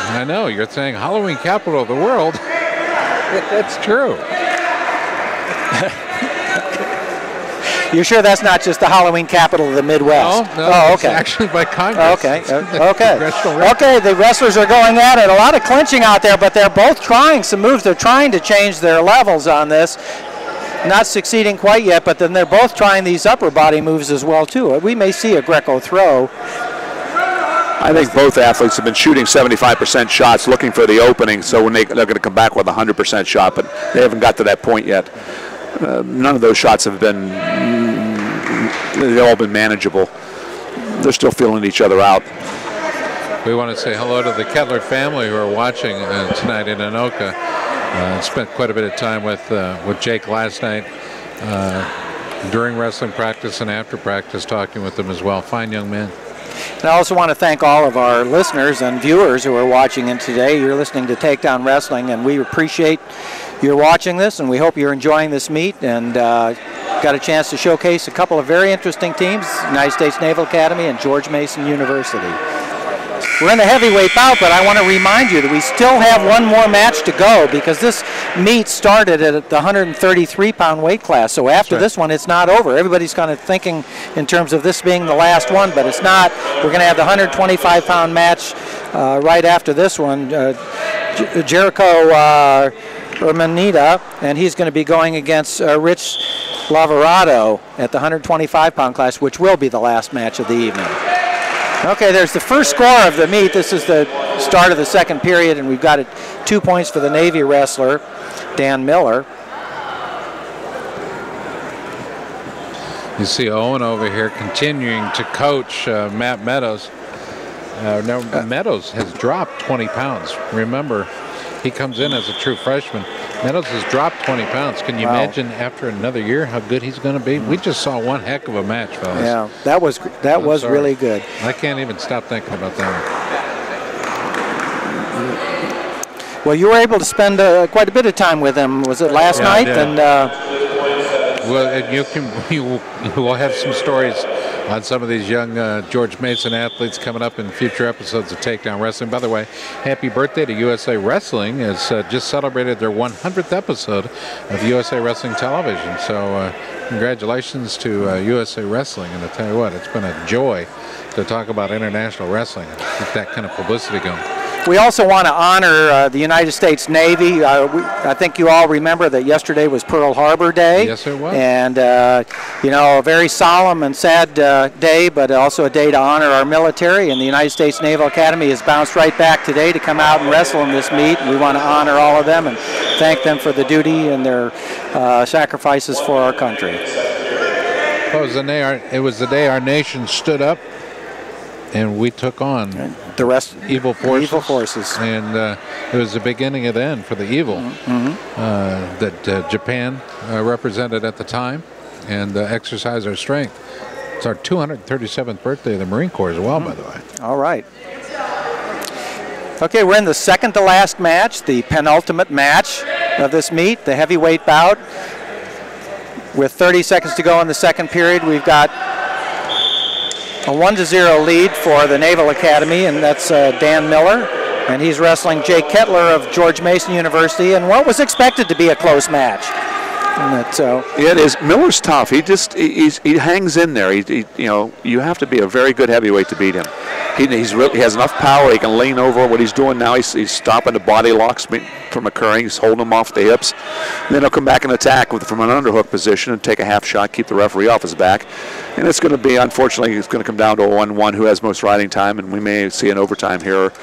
I know, you're saying Halloween capital of the world. That's true. You're sure that's not just the Halloween capital of the Midwest? No, oh, it's okay. actually by Congress. Okay, okay, the wrestlers are going at it. A lot of clinching out there, but they're both trying some moves. They're trying to change their levels on this. Not succeeding quite yet, but then they're both trying these upper body moves as well, too. We may see a Greco throw. I think both athletes have been shooting 75% shots, looking for the opening, so when they're going to come back with a 100% shot, but they haven't got to that point yet. None of those shots have been, they've all been manageable. They're still feeling each other out. We want to say hello to the Kettler family who are watching tonight in Anoka. Spent quite a bit of time with Jake last night during wrestling practice and after practice, talking with them as well. Fine young men. And I also want to thank all of our listeners and viewers who are watching in today. You're listening to Takedown Wrestling, and we appreciate you're watching this, and we hope you're enjoying this meet and got a chance to showcase a couple of very interesting teams, United States Naval Academy and George Mason University. We're in the heavyweight bout, but I want to remind you that we still have one more match to go because this meet started at the 133-pound weight class. So after this one, it's not over. Everybody's kind of thinking in terms of this being the last one, but it's not. We're going to have the 125-pound match right after this one. Jericho Hermanita, and he's going to be going against Rich Lavarado at the 125-pound class, which will be the last match of the evening. Okay, there's the first score of the meet. This is the start of the second period, and we've got 2 points for the Navy wrestler, Dan Miller. You see Owen over here continuing to coach Matt Meadows. Now, Meadows has dropped 20 pounds. Remember, he comes in as a true freshman. Meadows has dropped 20 pounds. Can you imagine after another year how good he's going to be? We just saw one heck of a match, fellas. Yeah, that was really good. I can't even stop thinking about that one. Well, you were able to spend quite a bit of time with him. Was it last night? And well, you will have some stories on some of these young George Mason athletes coming up in future episodes of Takedown Wrestling. By the way, happy birthday to USA Wrestling. Has just celebrated their 100th episode of USA Wrestling Television. So congratulations to USA Wrestling. And I tell you what, it's been a joy to talk about international wrestling and keep that kind of publicity going. We also want to honor the United States Navy. I think you all remember that yesterday was Pearl Harbor Day. Yes, it was. And, you know, a very solemn and sad day, but also a day to honor our military. And the United States Naval Academy has bounced right back today to come out and wrestle in this meet. And we want to honor all of them and thank them for the duty and their sacrifices for our country. It was the day our nation stood up and we took on the rest evil forces. Evil forces. And it was the beginning of the end for the evil that Japan represented at the time, and exercised our strength. It's our 237th birthday of the Marine Corps as well, by the way. All right. Okay, we're in the second to last match, the penultimate match of this meet, the heavyweight bout. With 30 seconds to go in the second period, we've got a 1-0 lead for the Naval Academy, and that's Dan Miller, and he's wrestling Jake Kettler of George Mason University, and what was expected to be a close match. Yeah, it is. Miller's tough. He hangs in there. You know, you have to be a very good heavyweight to beat him. He has enough power. He can lean over. What he's doing now, he's stopping the body locks from occurring. He's holding them off the hips. And then he'll come back and attack from an underhook position and take a half shot, keep the referee off his back. And it's going to be, unfortunately, it's going to come down to a 1-1 who has most riding time, and we may see an overtime here.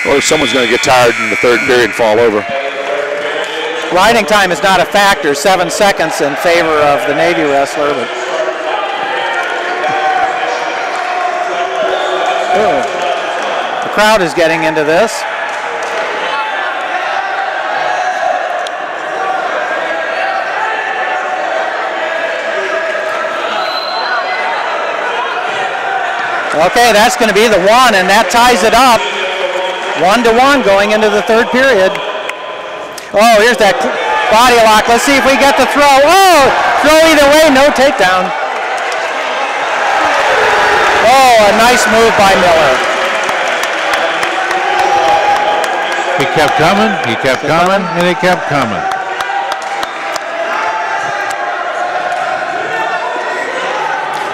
Or someone's going to get tired in the third period and fall over. Riding time is not a factor, 7 seconds in favor of the Navy wrestler. But the crowd is getting into this. Okay, that's going to be the one, and that ties it up. 1-1 going into the third period. Oh, here's that body lock. Let's see if we get the throw. Oh, throw either way, no takedown. Oh, a nice move by Miller. He kept coming, he kept coming, and he kept coming.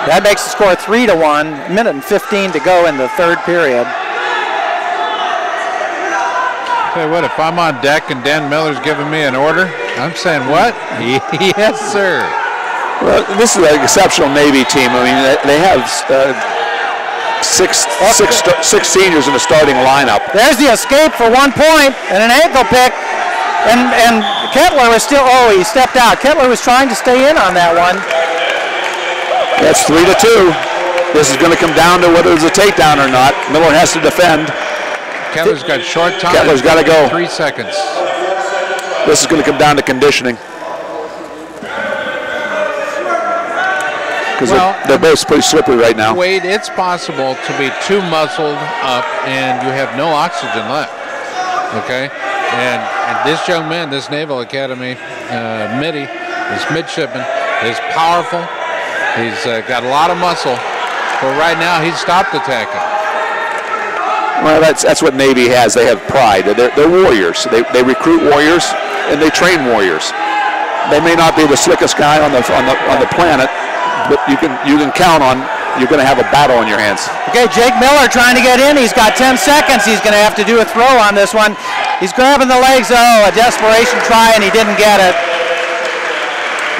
That makes the score 3-1, minute and 15 to go in the third period. Tell you what, if I'm on deck and Dan Miller's giving me an order, I'm saying what? Yes, sir. Well, this is an exceptional Navy team. I mean, they have six seniors in the starting lineup. There's the escape for 1 point and an ankle pick. And Kettler was still, he stepped out. Kettler was trying to stay in on that one. That's 3-2. This is going to come down to whether it's a takedown or not. Miller has to defend. Kettler's got short time. Kettler's got to go. 3 seconds. This is going to come down to conditioning. Because they're both pretty slippery right now. Wade, it's possible to be too muscled up and you have no oxygen left. Okay? And this young man, this Naval Academy this midshipman, is powerful. He's got a lot of muscle. But right now, he's stopped attacking. Well, that's what Navy has. They have pride. They're warriors. They recruit warriors and they train warriors. They may not be the slickest guy on the planet, but you can count on you're going to have a battle on your hands. Okay, Jake Miller trying to get in. He's got 10 seconds. He's going to have to do a throw on this one. He's grabbing the legs. Oh, a desperation try, and he didn't get it.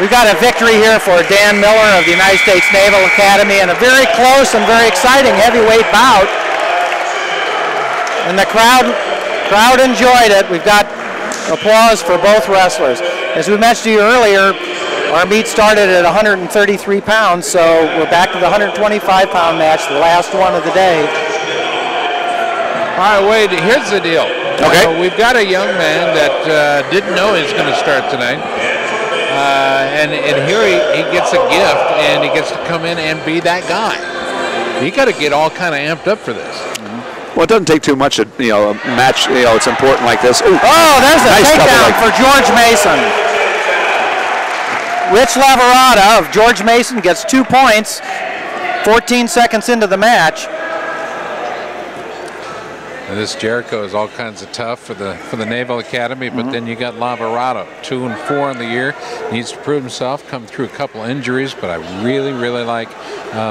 We've got a victory here for Dan Miller of the United States Naval Academy, and a very close and very exciting heavyweight bout. And the crowd enjoyed it. We've got applause for both wrestlers. As we mentioned to you earlier, our meet started at 133 pounds, so we're back to the 125-pound match, the last one of the day. All right, Wade, here's the deal. Okay. We've got a young man that didn't know he was going to start tonight. And here he gets a gift, and he gets to come in and be that guy. You got to get all kind of amped up for this. Well, it doesn't take too much, a match. It's important like this. Ooh, there's a takedown for George Mason. Rich Laverada of George Mason gets 2 points. 14 seconds into the match. And this Jericho is all kinds of tough for the Naval Academy, but then you got Laverado, 2-4 in the year. Needs to prove himself, come through a couple injuries, but I really, really like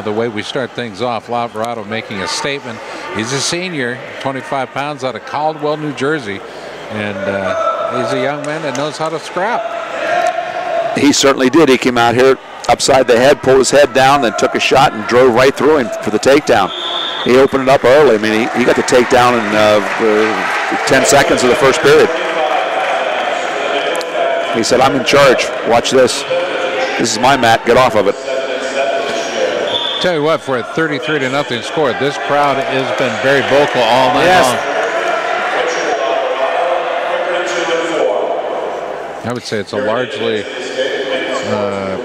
the way we start things off. Laverado making a statement He's a senior, 25 pounds, out of Caldwell, New Jersey, and he's a young man that knows how to scrap. He certainly did. He came out here upside the head, pulled his head down, then took a shot and drove right through him for the takedown. He opened it up early. I mean, he got the takedown in 10 seconds of the first period. He said, "I'm in charge. Watch this. This is my mat. Get off of it." Tell you what, for a 33-0 score, this crowd has been very vocal all night long. I would say it's a largely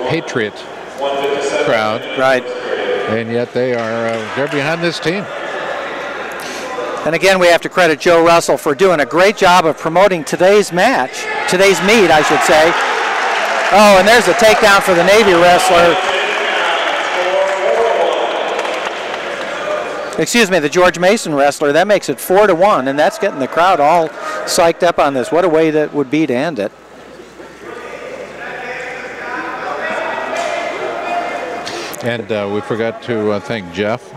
Patriot crowd. Right. And yet they're behind this team. And again, we have to credit Joe Russell for doing a great job of promoting today's meet, I should say. Oh, and there's a takedown for the Navy wrestler. Excuse me, the George Mason wrestler. That makes it 4-1, and that's getting the crowd all psyched up on this. What a way that would be to end it. And we forgot to thank Jeff,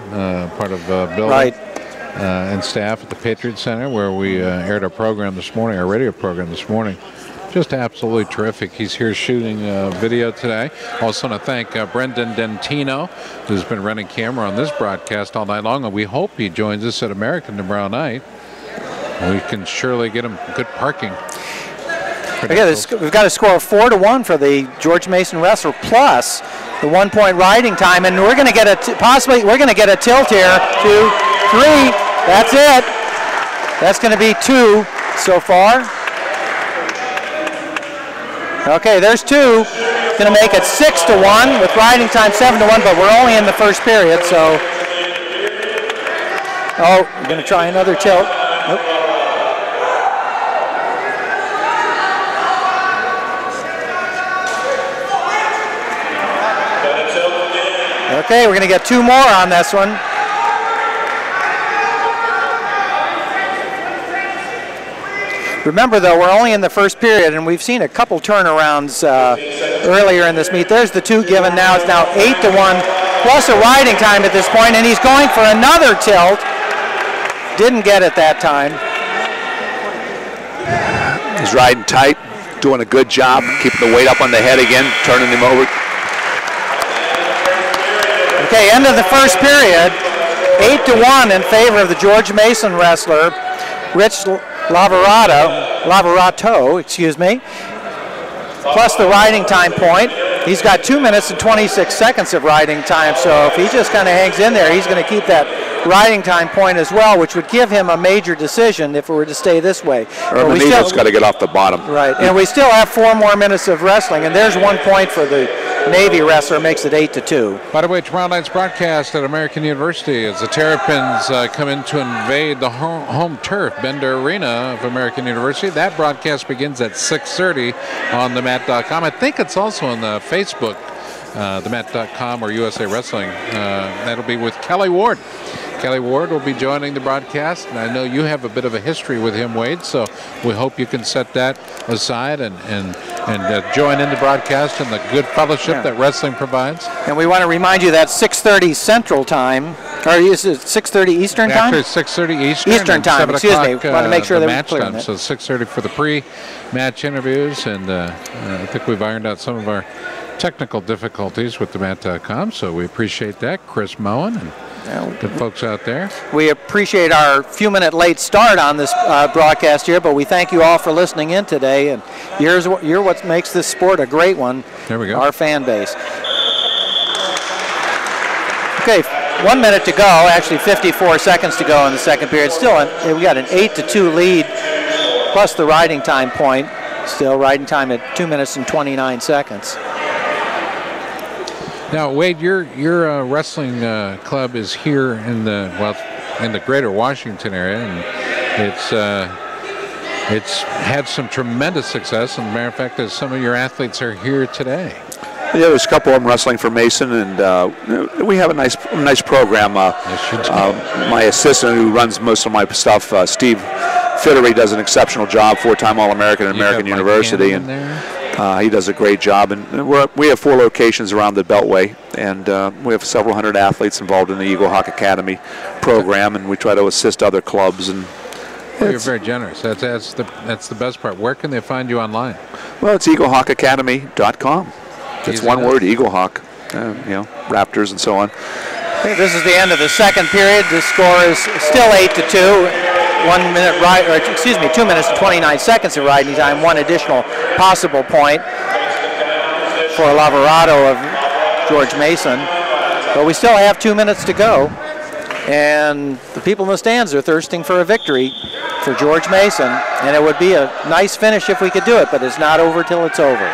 part of building. Right. And staff at the Patriot Center, where we aired our program this morning, our radio program this morning. Just absolutely terrific. He's here shooting video today. Also want to thank Brendan Dentino, who's been running camera on this broadcast all night long, and we hope he joins us at American tomorrow night. We can surely get him good parking. Again, we've got a score of 4-1 for the George Mason wrestler, plus the 1-point riding time, and we're going to get a we're going to get a tilt here. 2, 3. That's it. That's going to be 2 so far. Okay, there's 2. Going to make it 6-1 with riding time 7-1, but we're only in the first period, so. Oh, we're going to try another tilt. Nope. Okay, we're going to get 2 more on this one. Remember, though, we're only in the first period, and we've seen a couple turnarounds earlier in this meet. There's the 2 given now. It's now 8-1, plus a riding time at this point, and he's going for another tilt. Didn't get it that time. He's riding tight, doing a good job, keeping the weight up on the head again, turning him over. Okay, end of the first period. 8-1 in favor of the George Mason wrestler, Rich Lavarato, excuse me, plus the riding time point. He's got 2 minutes and 26 seconds of riding time, so if he just kind of hangs in there, he's going to keep that riding time point as well, which would give him a major decision if it were to stay this way. Neval's got to get off the bottom. Right, and we still have 4 more minutes of wrestling, and there's 1 point for the Navy wrestler, makes it 8-2. By the way, tomorrow night's broadcast at American University as the Terrapins come in to invade the home turf, Bender Arena of American University. That broadcast begins at 6:30 on themat.com. I think it's on the Facebook, themat.com or USA Wrestling. That'll be with Kelly Ward. Kelly Ward will be joining the broadcast, and I know you have a bit of a history with him, Wade, so we hope you can set that aside and join in the broadcast and the good fellowship that wrestling provides. And we want to remind you that 6:30 Central Time, or is it 6:30 Eastern Time? After 6:30 Eastern Time, excuse me. We want to make sure that we're clear on that. So 6:30 for the pre-match interviews, and I think we've ironed out some of our technical difficulties with themat.com, so we appreciate that. Chris Moen and good folks out there. We appreciate our few-minute late start on this broadcast here, but we thank you all for listening in today, and you're what makes this sport a great one. There we go. Our fan base. Okay, 1 minute to go, actually 54 seconds to go in the second period. Still, we got an 8-2 lead, plus the riding time point. Still riding time at 2 minutes and 29 seconds. Now, Wade, your wrestling club is here in the greater Washington area, and it's had some tremendous success. And as a matter of fact, some of your athletes are here today. Yeah, there's a couple of them wrestling for Mason, and we have a nice program. My assistant, who runs most of my stuff, Steve Fittery, does an exceptional job. 4-time All-American at American University, and he does a great job. And we have 4 locations around the Beltway, and we have several hundred athletes involved in the Eagle Hawk Academy program, and we try to assist other clubs. And well, you're very generous. That's the best part. Where can they find you online? Well, it's eaglehawkacademy.com. It's one word, Eagle Hawk. You know, Raptors and so on. Okay, this is the end of the second period. The score is still 8-2. 2 minutes and 29 seconds of riding time. One additional possible point for Lavorado of George Mason. But we still have 2 minutes to go. And the people in the stands are thirsting for a victory for George Mason. And it would be a nice finish if we could do it, but it's not over till it's over.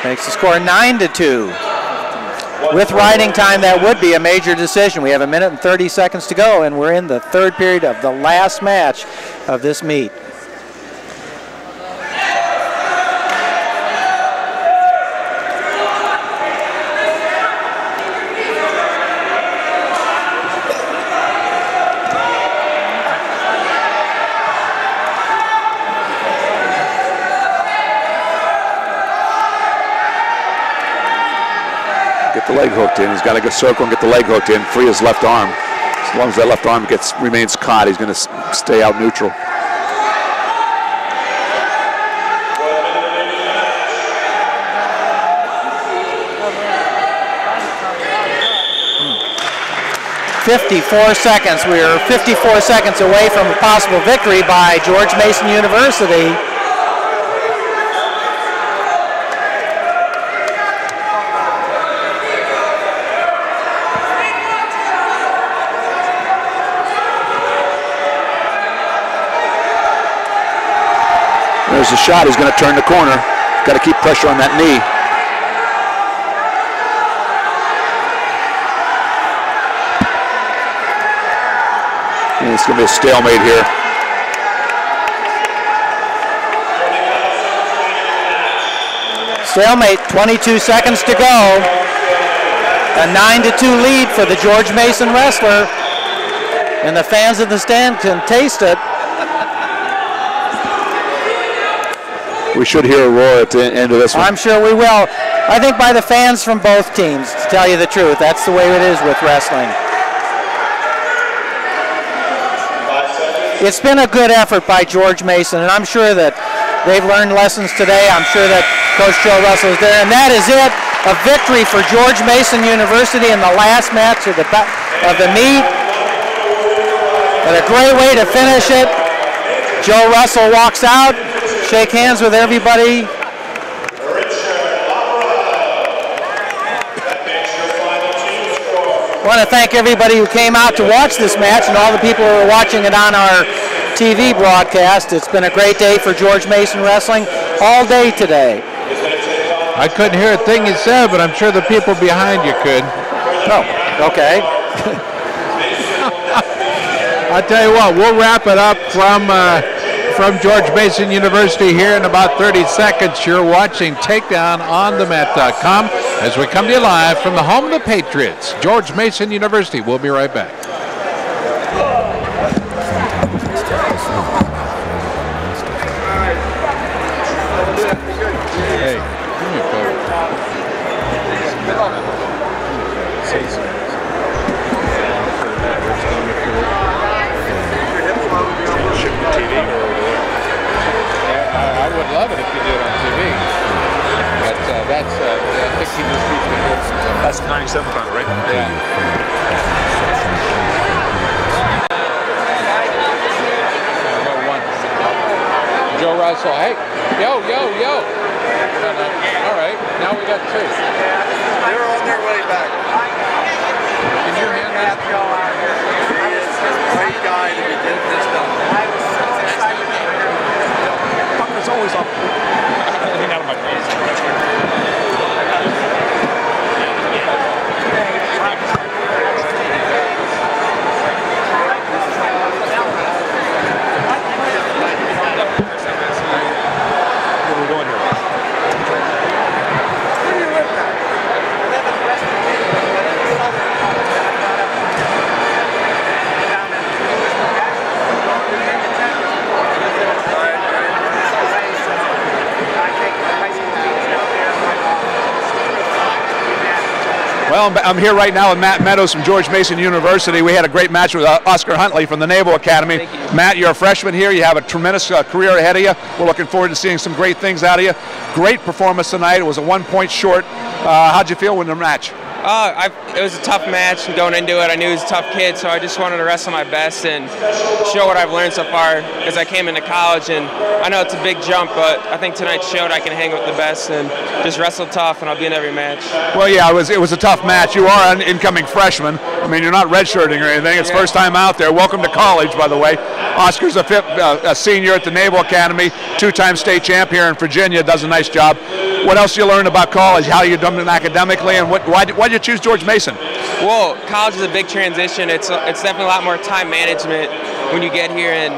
Makes the score 9-2. With riding time, that would be a major decision. We have 1 minute and 30 seconds to go, and we're in the third period of the last match of this meet. The leg hooked in. He's got to go circle and get the leg hooked in, free his left arm. As long as that left arm remains caught, he's going to stay out neutral. "54 seconds. We are 54 seconds away from a possible victory by George Mason University. There's a shot. He's going to turn the corner. Got to keep pressure on that knee. And it's going to be a stalemate here. Stalemate, 22 seconds to go. A 9-2 lead for the George Mason wrestler. And the fans in the stand can taste it. We should hear a roar at the end of this one. I'm sure we will. I think by the fans from both teams, to tell you the truth. That's the way it is with wrestling. It's been a good effort by George Mason, and I'm sure that they've learned lessons today. I'm sure that Coach Joe Russell is there. And that is it. A victory for George Mason University in the last match of the meet. And a great way to finish it. Joe Russell walks out. Shake hands with everybody. I want to thank everybody who came out to watch this match and all the people who are watching it on our TV broadcast. It's been a great day for George Mason Wrestling all day today. I couldn't hear a thing you said, but I'm sure the people behind you could. Oh, okay. I'll tell you what, we'll wrap it up from George Mason University here in about 30 seconds. You're watching Takedown on themat.com as we come to you live from the home of the Patriots, George Mason University. We'll be right back. Hey, give me a photo. I would love it if you did on TV. But I think he just keeps me here. That's 97 pound, right? Yeah. Joe Russell, hey, yo. All right, now we got two. They're on their way back. Can you hand that? Great guy to be getting this done. It's always up. Hang out of my face. Where are we going here? Well, I'm here right now with Matt Meadows from George Mason University. We had a great match with Oscar Huntley from the Naval Academy. Thank you. Matt, you're a freshman here. You have a tremendous career ahead of you. We're looking forward to seeing some great things out of you. Great performance tonight. It was a 1 point short. How'd you feel in the match? It was a tough match going into it. I knew he was a tough kid, so I just wanted to wrestle my best and show what I've learned so far as I came into college. And I know it's a big jump, but I think tonight showed I can hang with the best and just wrestle tough, and I'll be in every match. Well, yeah, it was a tough match. You are an incoming freshman. I mean, you're not redshirting or anything. It's first time out there. Welcome to college, by the way. Oscar's a senior at the Naval Academy, 2-time state champ here in Virginia, does a nice job. What else you learned about college? How you done academically, and why did you choose George Mason? Well, college is a big transition. It's definitely a lot more time management when you get here. And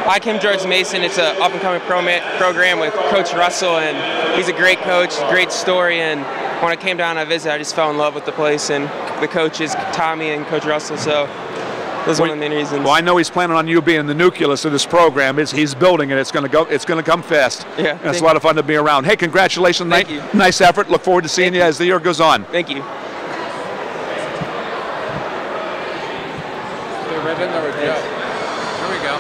I came to George Mason. It's an up-and-coming program with Coach Russell, and he's a great coach, great story. And when I came down on a visit, I just fell in love with the place and the coaches, Tommy and Coach Russell. So those are one of the main reasons. Well, I know he's planning on you being the nucleus of this program. He's building it. It's going to come fast. Yeah, and it's a lot of fun to be around. Hey, congratulations! Thank you. Nice effort. Look forward to seeing you as the year goes on. Thank you. Ribbon or Joe? Here we go.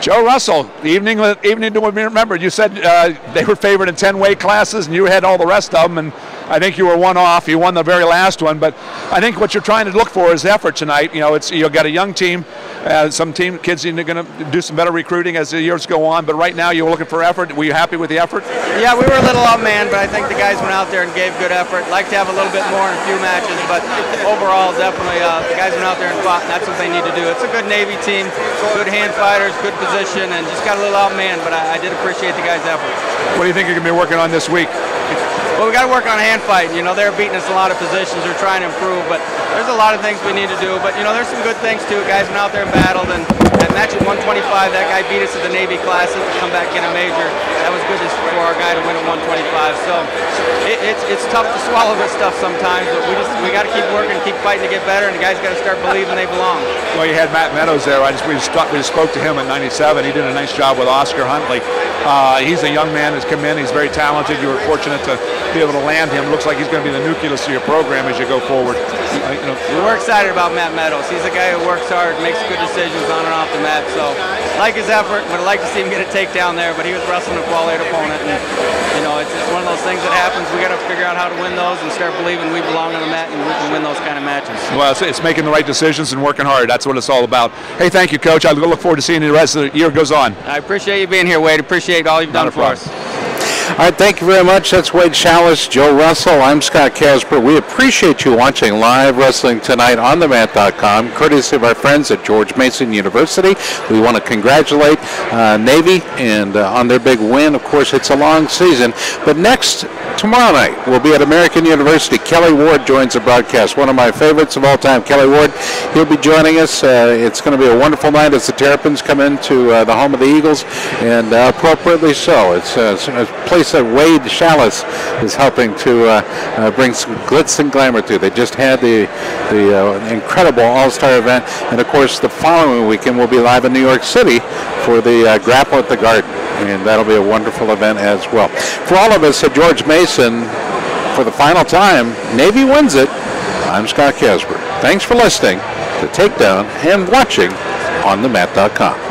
Joe Russell, evening to be remembered. You said they were favored in 10 weight classes, and you had all the rest of them, and I think you were one off. You won the very last one, but I think what you're trying to look for is effort tonight. You know, you've got a young team. Some kids are going to do some better recruiting as the years go on, but right now you're looking for effort. Were you happy with the effort? Yeah, we were a little outmanned, but I think the guys went out there and gave good effort. Like to have a little bit more in a few matches, but overall, definitely the guys went out there and fought, and that's what they need to do. It's a good Navy team, good hand fighters, good position, and just got a little outmanned, but I did appreciate the guys' effort. What do you think you're going to be working on this week? Well, we got to work on hand fighting. You know, they're beating us in a lot of positions. We're trying to improve, but there's a lot of things we need to do. But, you know, there's some good things, too. Guys went out there and battled, and that match at 125, that guy beat us at the Navy Classic to come back in a major. That was good for our guy to win at 125. So it's tough to swallow this stuff sometimes, but we got to keep working, keep fighting to get better, and the guys got to start believing they belong. Well, you had Matt Meadows there. We just spoke to him in '97. He did a nice job with Oscar Huntley. He's a young man who's come in. He's very talented. You were fortunate to be able to land him. Looks like he's going to be the nucleus of your program as you go forward. We're excited about Matt Meadows. He's a guy who works hard, makes good decisions on and off the mat. So, like his effort, would like to see him get a takedown there, but he was wrestling a quality opponent. And, you know, it's just one of those things that happens. We got to figure out how to win those and start believing we belong on the mat and we can win those kind of matches. Well, it's making the right decisions and working hard. That's what it's all about. Hey, thank you, Coach. I look forward to seeing you the rest of the year goes on. I appreciate you being here, Wade. Appreciate all you've done for us. All right, thank you very much. That's Wade Schalles, Joe Russell. I'm Scott Casber. We appreciate you watching live wrestling tonight on themat.com, courtesy of our friends at George Mason University. We want to congratulate Navy and on their big win. Of course, it's a long season. But next, tomorrow night, we'll be at American University. Kelly Ward joins the broadcast, one of my favorites of all time. Kelly Ward, he'll be joining us. It's going to be a wonderful night as the Terrapins come into the home of the Eagles, and appropriately so. It's a place that Wade Schalles is helping to bring some glitz and glamour to. They just had the incredible All-Star event, and of course the following weekend we'll be live in New York City for the Grapple at the Garden, and that'll be a wonderful event as well. For all of us at George Mason, for the final time, Navy wins it. I'm Scott Casber. Thanks for listening to Takedown and watching on themat.com.